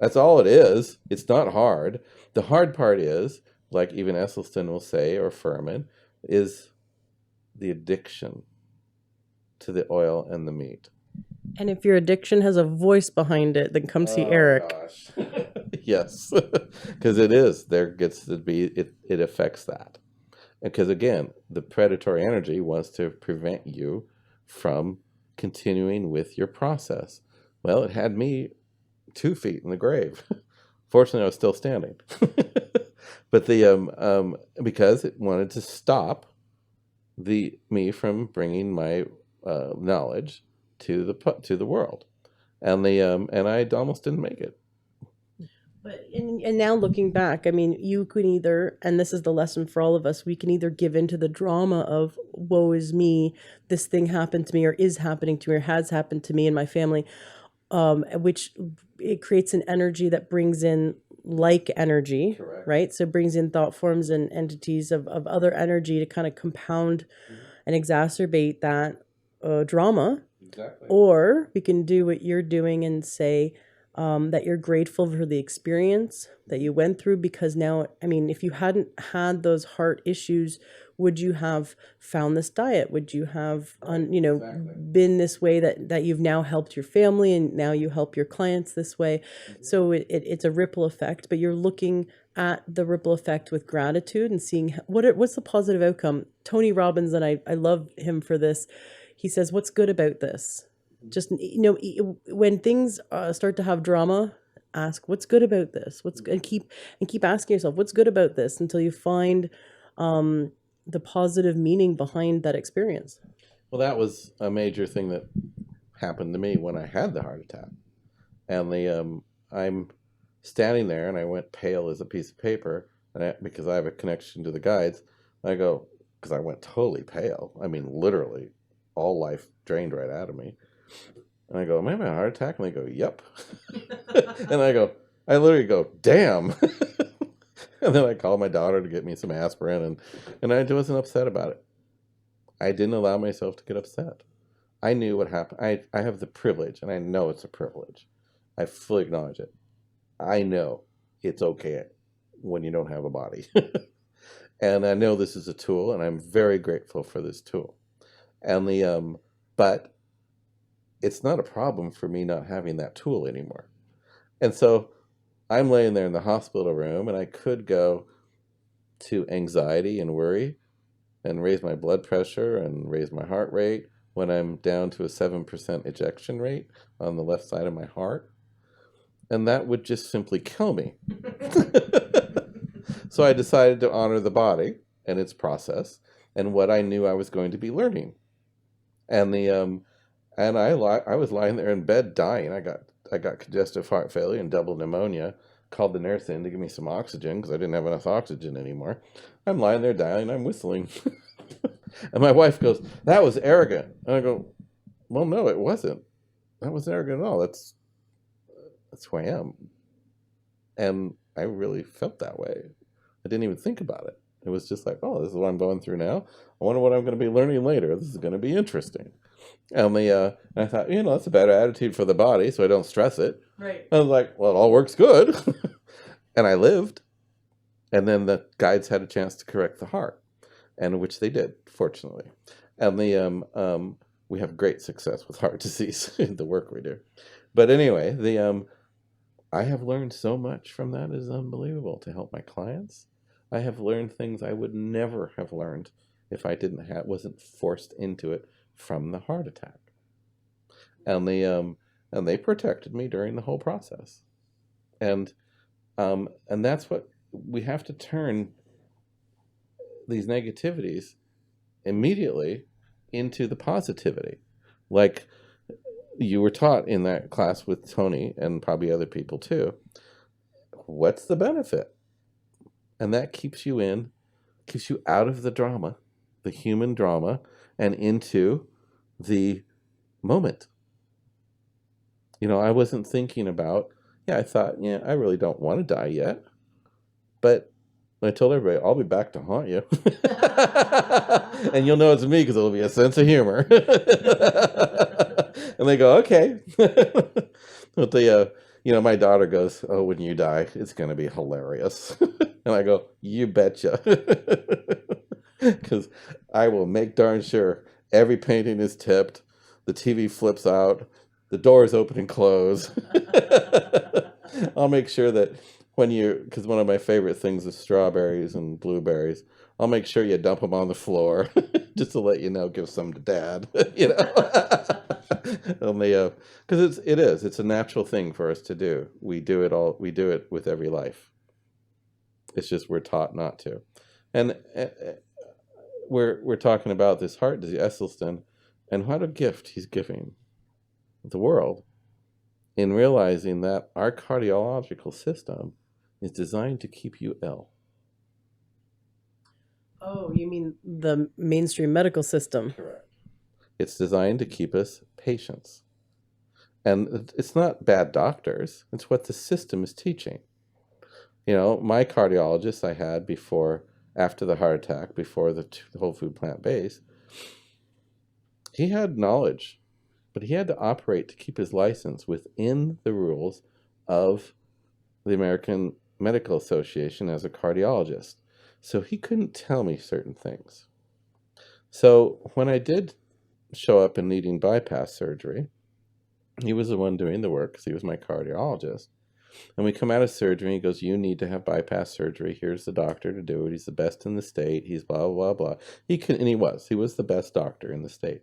Speaker 3: That's all it is. It's not hard. The hard part is, like even Esselstyn will say, or Furman, is the addiction to the oil and the meat.
Speaker 1: And if your addiction has a voice behind it, then come see Eric.
Speaker 3: Gosh. Yes, because it is. There gets to be, it affects that. Because again, the predatory energy wants to prevent you from continuing with your process. Well, it had me 2 feet in the grave. Fortunately, I was still standing. But because it wanted to stop me from bringing my knowledge to the world, and I almost didn't make it.
Speaker 1: But and now looking back, I mean, you could either, and this is the lesson for all of us, we can either give in to the drama of woe is me, this thing happened to me, or is happening to me, or has happened to me and my family, which it creates an energy that brings in like energy,
Speaker 3: Correct.
Speaker 1: right? So it brings in thought forms and entities of other energy to kind of compound and exacerbate that drama.
Speaker 3: Exactly.
Speaker 1: Or we can do what you're doing and say that you're grateful for the experience that you went through, because now, I mean, if you hadn't had those heart issues, would you have found this diet? Would you have,
Speaker 3: Exactly.
Speaker 1: been this way that you've now helped your family and now you help your clients this way? So it's a ripple effect, but you're looking at the ripple effect with gratitude and seeing what's the positive outcome. Tony Robbins, and I love him for this. He says, "What's good about this?" Just when things start to have drama, ask, "What's good about this?" What's and keep asking yourself, "What's good about this?" until you find the positive meaning behind that experience.
Speaker 3: Well, that was a major thing that happened to me when I had the heart attack. And I'm standing there, and I went pale as a piece of paper, and because I have a connection to the guides. I go, because I went totally pale. I mean, literally, all life drained right out of me. And I go, am I having a heart attack? And they go, yep. And I literally go, damn. And then I called my daughter to get me some aspirin, and I wasn't upset about it. I didn't allow myself to get upset. I knew what happened. I have the privilege, and I know it's a privilege. I fully acknowledge it. I know it's okay when you don't have a body. And I know this is a tool, and I'm very grateful for this tool. And but it's not a problem for me not having that tool anymore. And so I'm laying there in the hospital room, and I could go to anxiety and worry and raise my blood pressure and raise my heart rate when I'm down to a 7% ejection rate on the left side of my heart. And that would just simply kill me. So I decided to honor the body and its process and what I knew I was going to be learning. And I was lying there in bed dying. I got congestive heart failure and double pneumonia. Called the nurse in to give me some oxygen because I didn't have enough oxygen anymore. I'm lying there dying. I'm whistling. And my wife goes, "That was arrogant." And I go, "Well, no, it wasn't. That wasn't arrogant at all. That's who I am." And I really felt that way. I didn't even think about it. It was just like, oh, this is what I'm going through now. I wonder what I'm going to be learning later. This is going to be interesting. And I thought, that's a better attitude for the body, so I don't stress it.
Speaker 1: Right.
Speaker 3: I was like, well, it all works good. And I lived. And then the guides had a chance to correct the heart, and which they did, fortunately. And we have great success with heart disease in the work we do. But anyway, I have learned so much from that. It is unbelievable to help my clients. I have learned things I would never have learned if I wasn't forced into it from the heart attack. And they protected me during the whole process. And that's what we have to turn these negativities immediately into the positivity. Like you were taught in that class with Tony and probably other people too. What's the benefit? And that keeps you out of the drama, the human drama, and into the moment. I wasn't thinking about, I thought, I really don't want to die yet. But I told everybody, I'll be back to haunt you. And you'll know it's me because it'll be a sense of humor. And they go, okay. But my daughter goes, oh, when you die, it's going to be hilarious. And I go, you betcha. Because I will make darn sure every painting is tipped, the TV flips out, the doors open and close. I'll make sure that because one of my favorite things is strawberries and blueberries, I'll make sure you dump them on the floor just to let you know, give some to Dad, because it's a natural thing for us to do. We do it with every life. It's just we're taught not to. And we're talking about this heart disease, Esselstyn, and what a gift he's giving the world in realizing that our cardiological system is designed to keep you ill.
Speaker 1: Oh, you mean the mainstream medical system?
Speaker 3: Correct. It's designed to keep us patients. And it's not bad doctors, it's what the system is teaching. You know, my cardiologist I had after the heart attack, before the whole food plant based, he had knowledge, but he had to operate to keep his license within the rules of the American Medical Association as a cardiologist. So he couldn't tell me certain things. So when I did show up in needing bypass surgery, he was the one doing the work because he was my cardiologist. And we come out of surgery, and he goes, "You need to have bypass surgery. Here's the doctor to do it. He's the best in the state. He's blah, blah, blah." He was the best doctor in the state.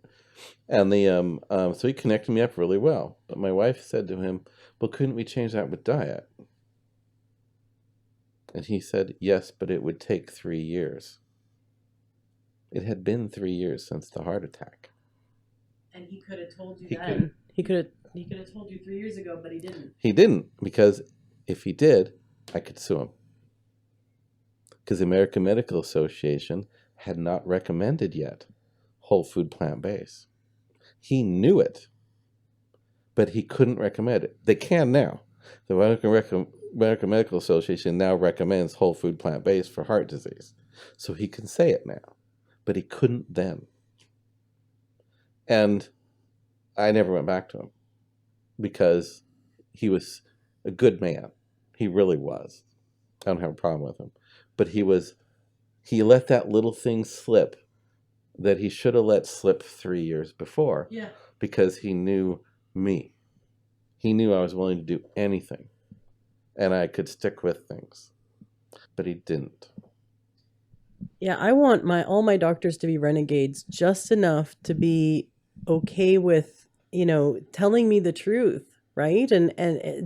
Speaker 3: And so he connected me up really well. But my wife said to him, "Well, couldn't we change that with diet?" And he said, "Yes, but it would take 3 years." It had been 3 years since the heart attack.
Speaker 1: And he could have told you
Speaker 3: He
Speaker 1: then.
Speaker 3: couldn't.
Speaker 1: He could have told you 3 years ago, but he didn't.
Speaker 3: He didn't, because if he did, I could sue him. Because the American Medical Association had not recommended yet whole food plant-based. He knew it, but he couldn't recommend it. They can now. The American Medical Association now recommends whole food plant-based for heart disease. So he can say it now, but he couldn't then. And I never went back to him because he was a good man. He really was. I don't have a problem with him. But he let that little thing slip that he should have let slip 3 years before.
Speaker 1: Yeah.
Speaker 3: Because he knew me. He knew I was willing to do anything. And I could stick with things. But he didn't.
Speaker 1: Yeah, I want all my doctors to be renegades, just enough to be okay with, telling me the truth, right? And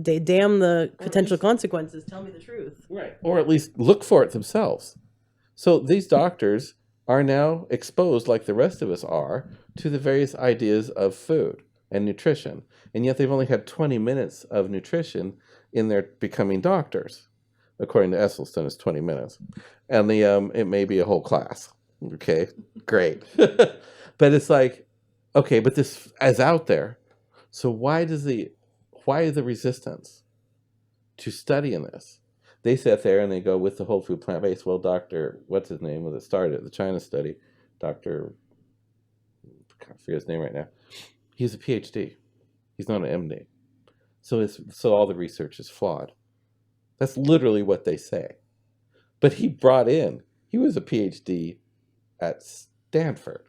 Speaker 1: they damn the potential consequences, tell me the truth.
Speaker 3: Right. Or at least look for it themselves. So these doctors are now exposed, like the rest of us are, to the various ideas of food and nutrition. And yet they've only had 20 minutes of nutrition in their becoming doctors. According to Esselstyn, it's 20 minutes. And it may be a whole class. Okay, great. But it's like, okay, but this is out there. So why the resistance to studying this? They sit there and they go with the whole food plant-based. Well, Dr. What's his name? Well, it started the China study. Dr. I can't forget his name right now. He's a PhD. He's not an MD. So all the research is flawed. That's literally what they say. But he was a PhD at Stanford.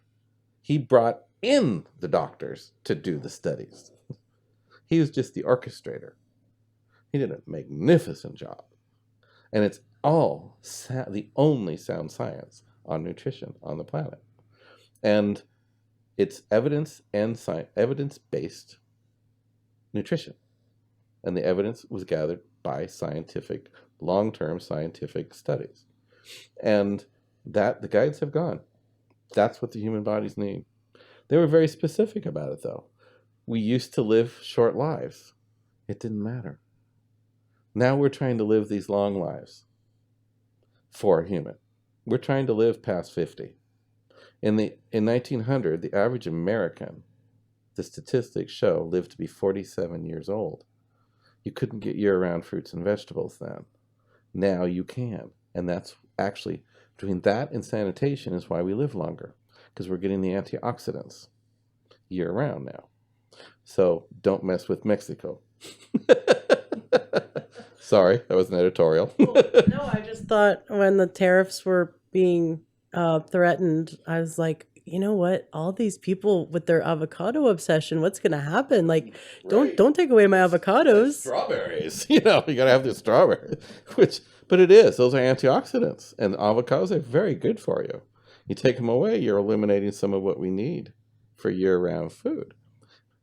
Speaker 3: He brought in the doctors to do the studies. He was just the orchestrator. He did a magnificent job. And it's all the only sound science on nutrition on the planet. And it's evidence-based nutrition. And the evidence was gathered by long-term scientific studies. And that the guides have gone. That's what the human bodies need. They were very specific about it, though. We used to live short lives. It didn't matter. Now we're trying to live these long lives for a human. We're trying to live past 50. In 1900, the average American, the statistics show, lived to be 47 years old. You couldn't get year-round fruits and vegetables then. Now you can. And that's actually, between that and sanitation is why we live longer. Because we're getting the antioxidants year-round now. So don't mess with Mexico. Sorry, that was an editorial.
Speaker 1: Well, no, I just thought when the tariffs were being threatened, I was like, you know what? All these people with their avocado obsession, what's going to happen? Like,
Speaker 3: Right.
Speaker 1: don't take away my avocados.
Speaker 3: Strawberries. You got to have the strawberries. But it is. Those are antioxidants. And avocados are very good for you. You take them away, you're eliminating some of what we need for year-round food.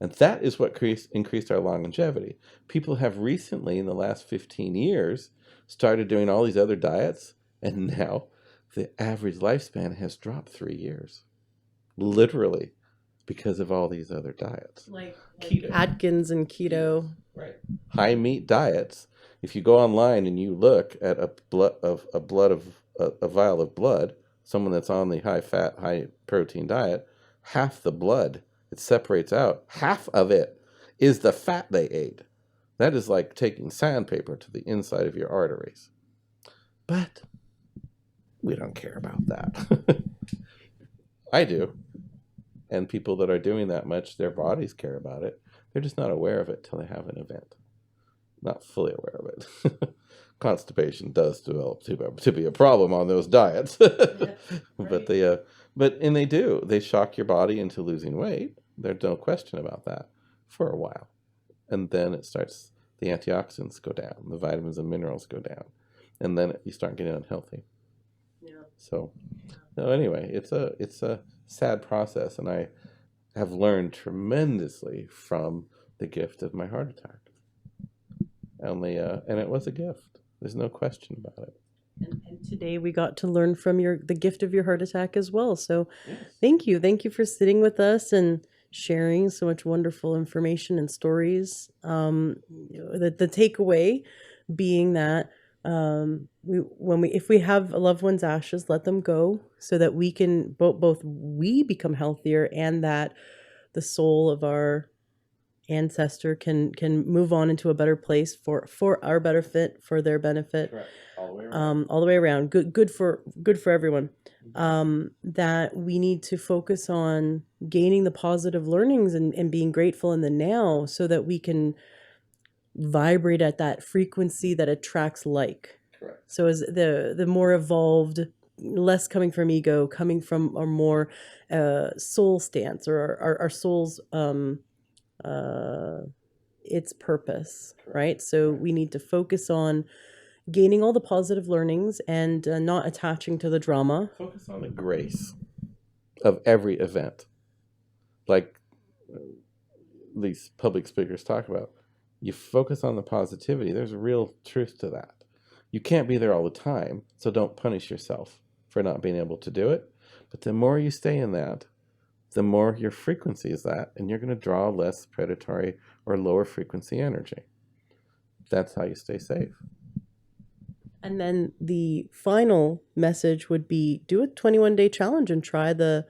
Speaker 3: And that is what increased our longevity. People have recently, in the last 15 years, started doing all these other diets, and now the average lifespan has dropped 3 years. Literally, because of all these other diets.
Speaker 1: Like
Speaker 3: Keto.
Speaker 1: Atkins and keto.
Speaker 3: Right. High meat diets. If you go online and you look at a vial of blood, someone that's on the high fat, high protein diet, half the blood it separates out, half of it is the fat they ate. That is like taking sandpaper to the inside of your arteries. But we don't care about that. I do. And people that are doing that much, their bodies care about it. They're just not aware of it till they have an event. Not fully aware of it. Constipation does develop to be a problem on those diets. Yeah, right. But they do. They shock your body into losing weight. There's no question about that for a while. And then it starts, the antioxidants go down, the vitamins and minerals go down. And then you start getting unhealthy. Yeah. So, no, anyway, it's a sad process, and I have learned tremendously from the gift of my heart attack. And it was a gift. There's no question about it.
Speaker 1: And today we got to learn from the gift of your heart attack as well. So yes. Thank you for sitting with us and sharing so much wonderful information and stories. The takeaway being that if we have a loved one's ashes, let them go so that we can both we become healthier and that the soul of our ancestor can move on into a better place for our benefit, for their benefit.
Speaker 3: Correct. All
Speaker 1: the way around. Good for everyone. That we need to focus on gaining the positive learnings and being grateful in the now so that we can vibrate at that frequency that attracts like.
Speaker 3: Correct.
Speaker 1: So as the more evolved, less coming from ego, coming from a more soul stance, or our soul's its purpose. Correct. Right? So we need to focus on gaining all the positive learnings and not attaching to the drama.
Speaker 3: Focus on the grace of every event. Like these public speakers talk about. You focus on the positivity. There's a real truth to that. You can't be there all the time, so don't punish yourself for not being able to do it. But the more you stay in that, the more your frequency is that, and you're going to draw less predatory or lower frequency energy. That's how you stay safe.
Speaker 1: And then the final message would be do a 21-day challenge and try the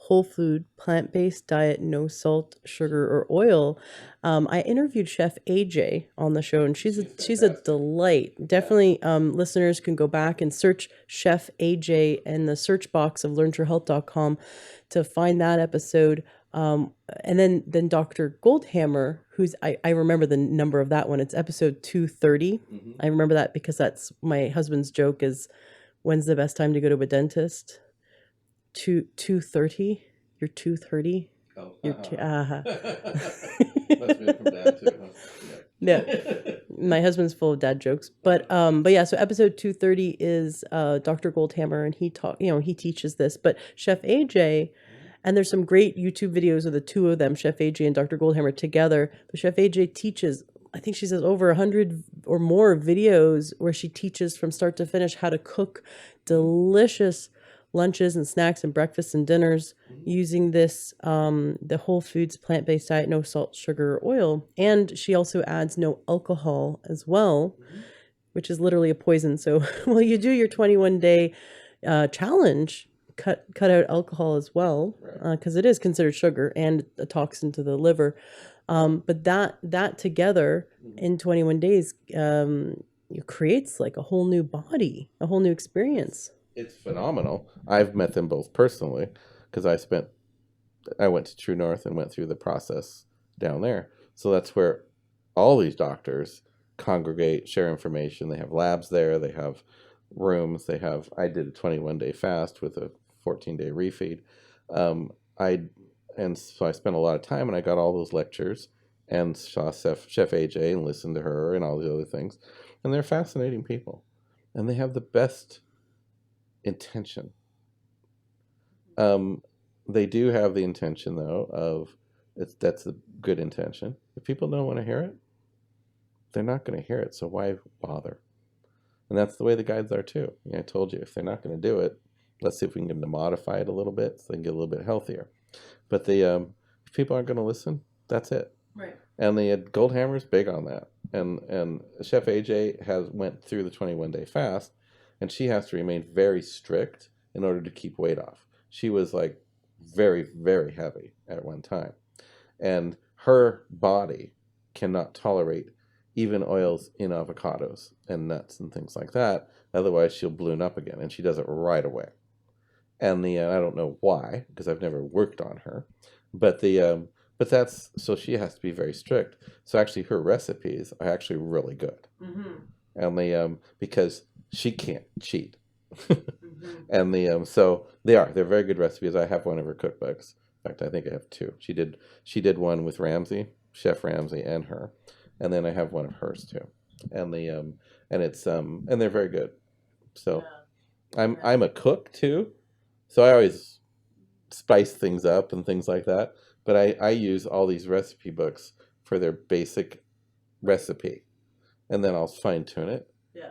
Speaker 1: whole food, plant-based diet, no salt, sugar, or oil. I interviewed Chef AJ on the show, and she's a delight. Definitely, listeners can go back and search Chef AJ in the search box of learnyourhealth.com to find that episode. And then Dr. Goldhammer, who's I remember the number of that one. It's episode 230. Mm-hmm. I remember that because that's my husband's joke is, when's the best time to go to a dentist? 2:30. You're 2:30.
Speaker 3: Oh,
Speaker 1: you're
Speaker 3: Must be from dad too, huh?
Speaker 1: Yeah. My husband's full of dad jokes, but yeah. So episode 230 is Dr. Goldhammer, and he teaches this. But Chef AJ, and there's some great YouTube videos of the two of them, Chef AJ and Dr. Goldhammer together. But Chef AJ teaches, I think she says over 100 or more videos where she teaches from start to finish how to cook delicious lunches and snacks and breakfasts and dinners using this the whole foods plant-based diet, no salt, sugar, or oil. And she also adds no alcohol as well, which is literally a poison. So while you do your 21-day challenge, cut out alcohol as well, because it is considered sugar and a toxin to the liver. But that together in 21 days creates like a whole new body, a whole new experience.
Speaker 3: It's phenomenal. I've met them both personally because I went to True North and went through the process down there. So that's where all these doctors congregate, share information. They have labs there. They have rooms. I did a 21-day fast with a 14-day refeed. And so I spent a lot of time, and I got all those lectures and saw Chef AJ and listened to her and all the other things. And they're fascinating people. And they have the best intention. They do have the intention, though, of that's the good intention. If people don't want to hear it, they're not going to hear it, so why bother? And that's the way the guides are, too. I told you, if they're not going to do it, let's see if we can get them to modify it a little bit so they can get a little bit healthier. But if people aren't going to listen, that's it.
Speaker 1: Right.
Speaker 3: And the Gold Hammer's big on that. And Chef AJ went through the 21-day fast, and she has to remain very strict in order to keep weight off. She was like very, very heavy at one time, and her body cannot tolerate even oils in avocados and nuts and things like that. Otherwise, she'll balloon up again, and she does it right away. And I don't know why, because I've never worked on her, but but that's so she has to be very strict. So actually, her recipes are actually really good, and because she can't cheat, and so they're very good recipes. I have one of her cookbooks. In fact, I think I have two. She did one with Ramsay, Chef Ramsay, and her, and then I have one of hers too, and and they're very good. So I'm a cook too. So I always spice things up and things like that. But I use all these recipe books for their basic recipe, and then I'll fine tune it.
Speaker 1: Yeah.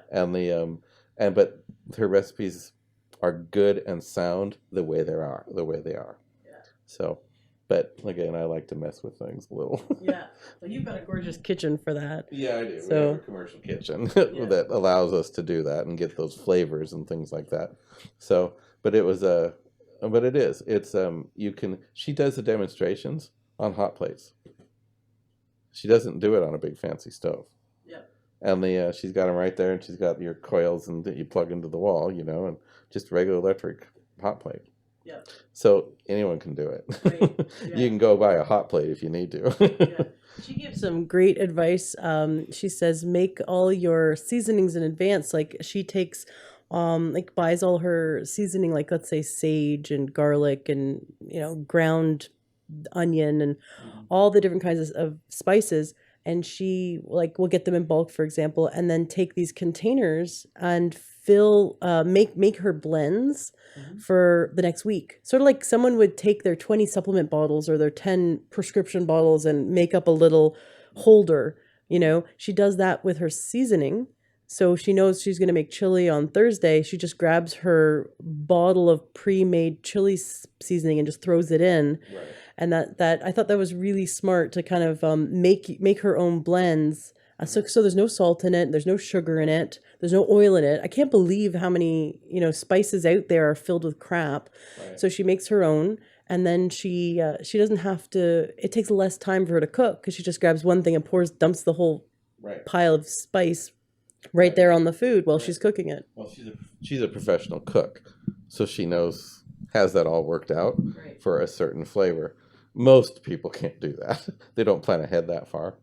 Speaker 3: And but her recipes are good and sound the way they are. Yeah. So, but again, I like to mess with things a little.
Speaker 1: Yeah. Well, you've got a gorgeous kitchen for that.
Speaker 3: Yeah, I do.
Speaker 1: So,
Speaker 3: we have a commercial kitchen that allows us to do that and get those flavors and things like that. So, but it was but it is. It's she does the demonstrations on hot plates. She doesn't do it on a big fancy stove. Yeah. And she's got them right there, and she's got your coils and that you plug into the wall, and just regular electric hot plate. Yeah. So anyone can do it. Right. Yeah. You can go buy a hot plate if you need to.
Speaker 1: Yeah. She gives some great advice. She says make all your seasonings in advance. Like she takes buys all her seasoning, like let's say sage and garlic and ground onion and all the different kinds of spices, and she will get them in bulk, for example, and then take these containers and fill make her blends for the next week, sort of like someone would take their 20 supplement bottles or their 10 prescription bottles and make up a little holder. She does that with her seasoning. So she knows she's going to make chili on Thursday. She just grabs her bottle of pre-made chili seasoning and just throws it in. Right. And that I thought that was really smart to kind of make her own blends. So there's no salt in it, there's no sugar in it, there's no oil in it. I can't believe how many spices out there are filled with crap. Right. So she makes her own, and then she doesn't have to. It takes less time for her to cook because she just grabs one thing and dumps the whole pile of spice right there on the food while she's cooking it.
Speaker 3: Well, she's a professional cook, so she has that all worked out for a certain flavor. Most people can't do that. They don't plan ahead that far,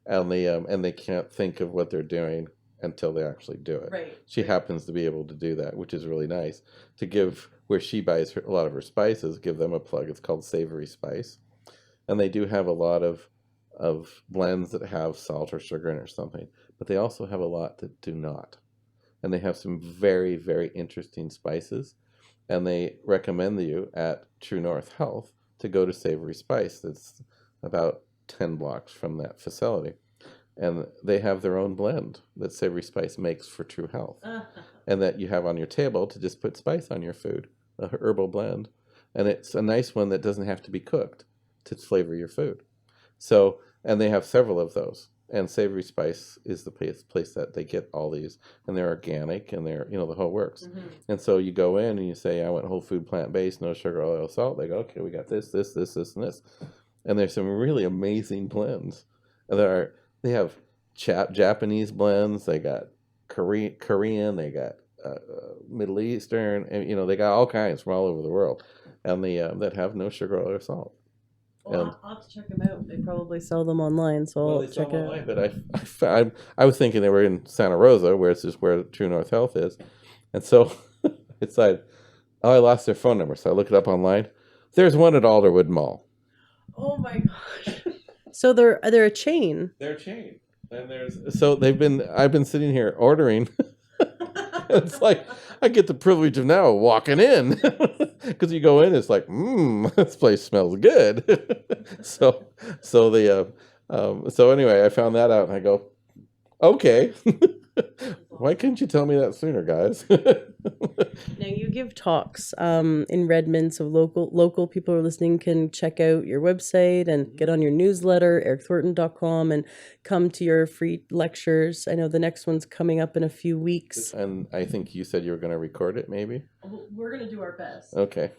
Speaker 3: and they can't think of what they're doing until they actually do it. Right. She happens to be able to do that, which is really nice. To give where she buys a lot of her spices, give them a plug. It's called Savory Spice, and they do have a lot of blends that have salt or sugar in it or something, but they also have a lot that do not. And they have some very, very interesting spices, and they recommend you at True North Health to go to Savory Spice. That's about 10 blocks from that facility. And they have their own blend that Savory Spice makes for True Health. And that you have on your table to just put spice on your food, a herbal blend. And it's a nice one that doesn't have to be cooked to flavor your food. So, and they have several of those. And Savory Spice is the place that they get all these. And they're organic, and they're, the whole works. Mm-hmm. And so you go in and you say, I want whole food, plant-based, no sugar, oil, salt. They go, okay, we got this, and this. And there's some really amazing blends. And they have Japanese blends. They got Korean. They got Middle Eastern. And, they got all kinds from all over the world. And that have no sugar, oil, or salt.
Speaker 1: Well, I'll have to check them out. They probably sell them online, so I'll check it out.
Speaker 3: But I was thinking they were in Santa Rosa, where it's just where True North Health is. And so it's like, I lost their phone number. So I look it up online. There's one at Alderwood Mall.
Speaker 1: Oh my gosh. So they're a chain.
Speaker 3: They're a chain. And I've been sitting here ordering. It's like I get the privilege of now walking in, because you go in, it's like, this place smells good. So anyway, I found that out, and I go, okay. Why couldn't you tell me that sooner, guys?
Speaker 1: Now you give talks in Redmond, so local people who are listening can check out your website and get on your newsletter, ericthorton.com, and come to your free lectures. I know the next one's coming up in a few weeks.
Speaker 3: And I think you said you were going to record it, maybe?
Speaker 1: We're going to do our best.
Speaker 3: Okay.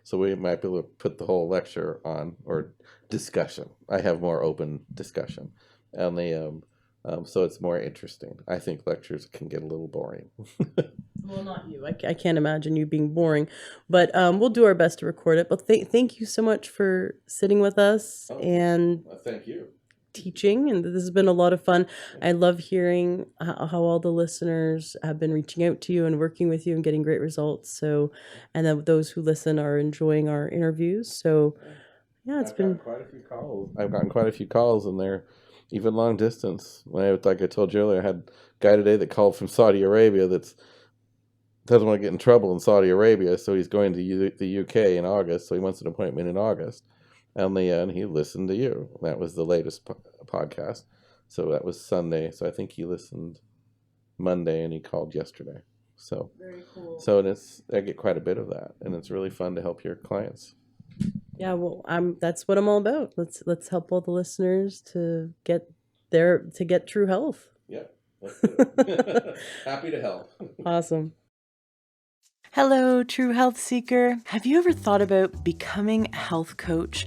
Speaker 3: So we might be able to put the whole lecture on, or discussion. I have more open discussion. And so it's more interesting. I think lectures can get a little boring.
Speaker 1: Well, not you. I can't imagine you being boring, but we'll do our best to record it. But thank you so much for sitting with us and
Speaker 3: Thank you.
Speaker 1: teaching. And this has been a lot of fun. I love hearing how all the listeners have been reaching out to you and working with you and getting great results. So, and then those who listen are enjoying our interviews. So, yeah, I've gotten quite a few calls.
Speaker 3: I've gotten quite a few calls, and they're even long distance. Like I told you earlier, I had a guy today that called from Saudi Arabia that doesn't want to get in trouble in Saudi Arabia, so he's going to the UK in August, so he wants an appointment in August. And he listened to you. That was the latest podcast. So that was Sunday. So I think he listened Monday, and he called yesterday. So
Speaker 1: very cool.
Speaker 3: So I get quite a bit of that, and it's really fun to help your clients.
Speaker 1: Yeah, well, that's what I'm all about. Let's help all the listeners to get true health.
Speaker 3: Yeah, that's it. Happy to help.
Speaker 1: Awesome. Hello, true health seeker. Have you ever thought about becoming a health coach?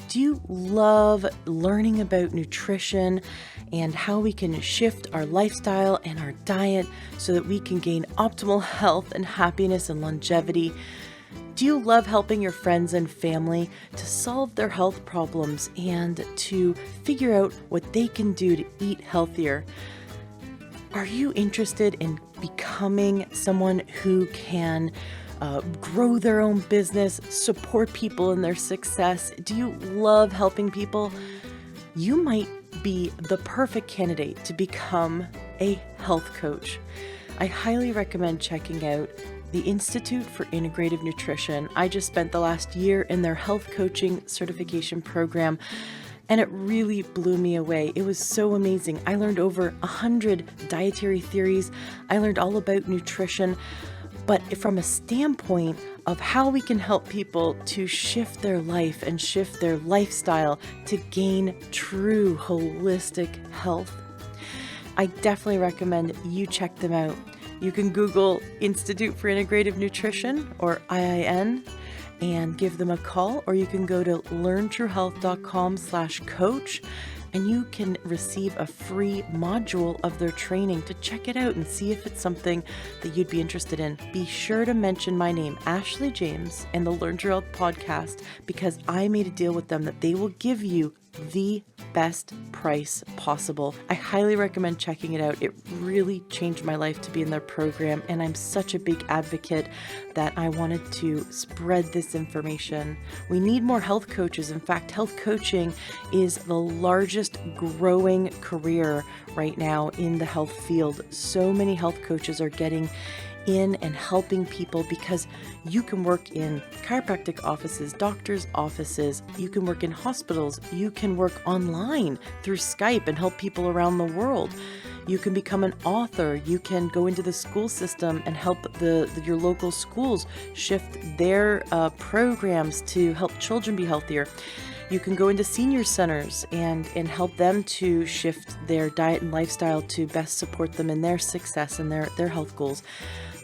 Speaker 1: Do you love learning about nutrition and how we can shift our lifestyle and our diet so that we can gain optimal health and happiness and longevity? Do you love helping your friends and family to solve their health problems and to figure out what they can do to eat healthier? Are you interested in becoming someone who can grow their own business, support people in their success? Do you love helping people? You might be the perfect candidate to become a health coach. I highly recommend checking out the Institute for Integrative Nutrition. I just spent the last year in their health coaching certification program, and it really blew me away. It was so amazing. I learned over 100 dietary theories. I learned all about nutrition, but from a standpoint of how we can help people to shift their life and shift their lifestyle to gain true holistic health. I definitely recommend you check them out. You can Google Institute for Integrative Nutrition or IIN and give them a call, or you can go to learntruehealth.com/coach and you can receive a free module of their training to check it out and see if it's something that you'd be interested in. Be sure to mention my name, Ashley James, and the Learn True Health podcast, because I made a deal with them that they will give you the best price possible. I highly recommend checking it out. It really changed my life to be in their program, and I'm such a big advocate that I wanted to spread this information. We need more health coaches. In fact, health coaching is the largest growing career right now in the health field. So many health coaches are getting in and helping people because you can work in chiropractic offices, doctors' offices, you can work in hospitals, you can work online through Skype and help people around the world. You can become an author, you can go into the school system and help your local schools shift their programs to help children be healthier. You can go into senior centers and help them to shift their diet and lifestyle to best support them in their success and their health goals.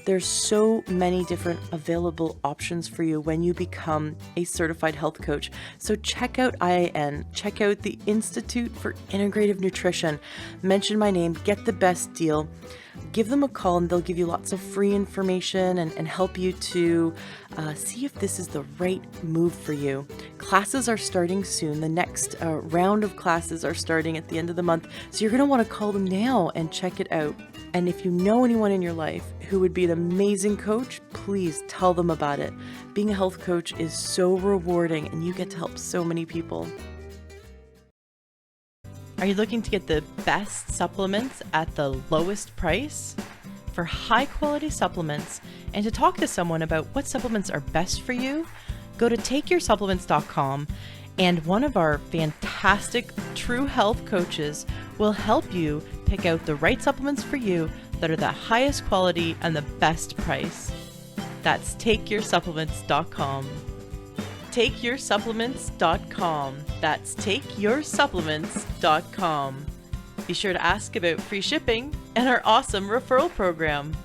Speaker 1: There's so many different available options for you when you become a certified health coach. So check out IIN, check out the Institute for Integrative Nutrition, mention my name, get the best deal. Give them a call and they'll give you lots of free information and help you to see if this is the right move for you. Classes are starting soon. The next round of classes are starting at the end of the month. So you're going to want to call them now and check it out. And if you know anyone in your life who would be an amazing coach, please tell them about it. Being a health coach is so rewarding and you get to help so many people. Are you looking to get the best supplements at the lowest price? For high quality supplements and to talk to someone about what supplements are best for you, go to takeyoursupplements.com and one of our fantastic true health coaches will help you pick out the right supplements for you that are the highest quality and the best price. That's takeyoursupplements.com. Takeyoursupplements.com. That's takeyoursupplements.com. Be sure to ask about free shipping and our awesome referral program.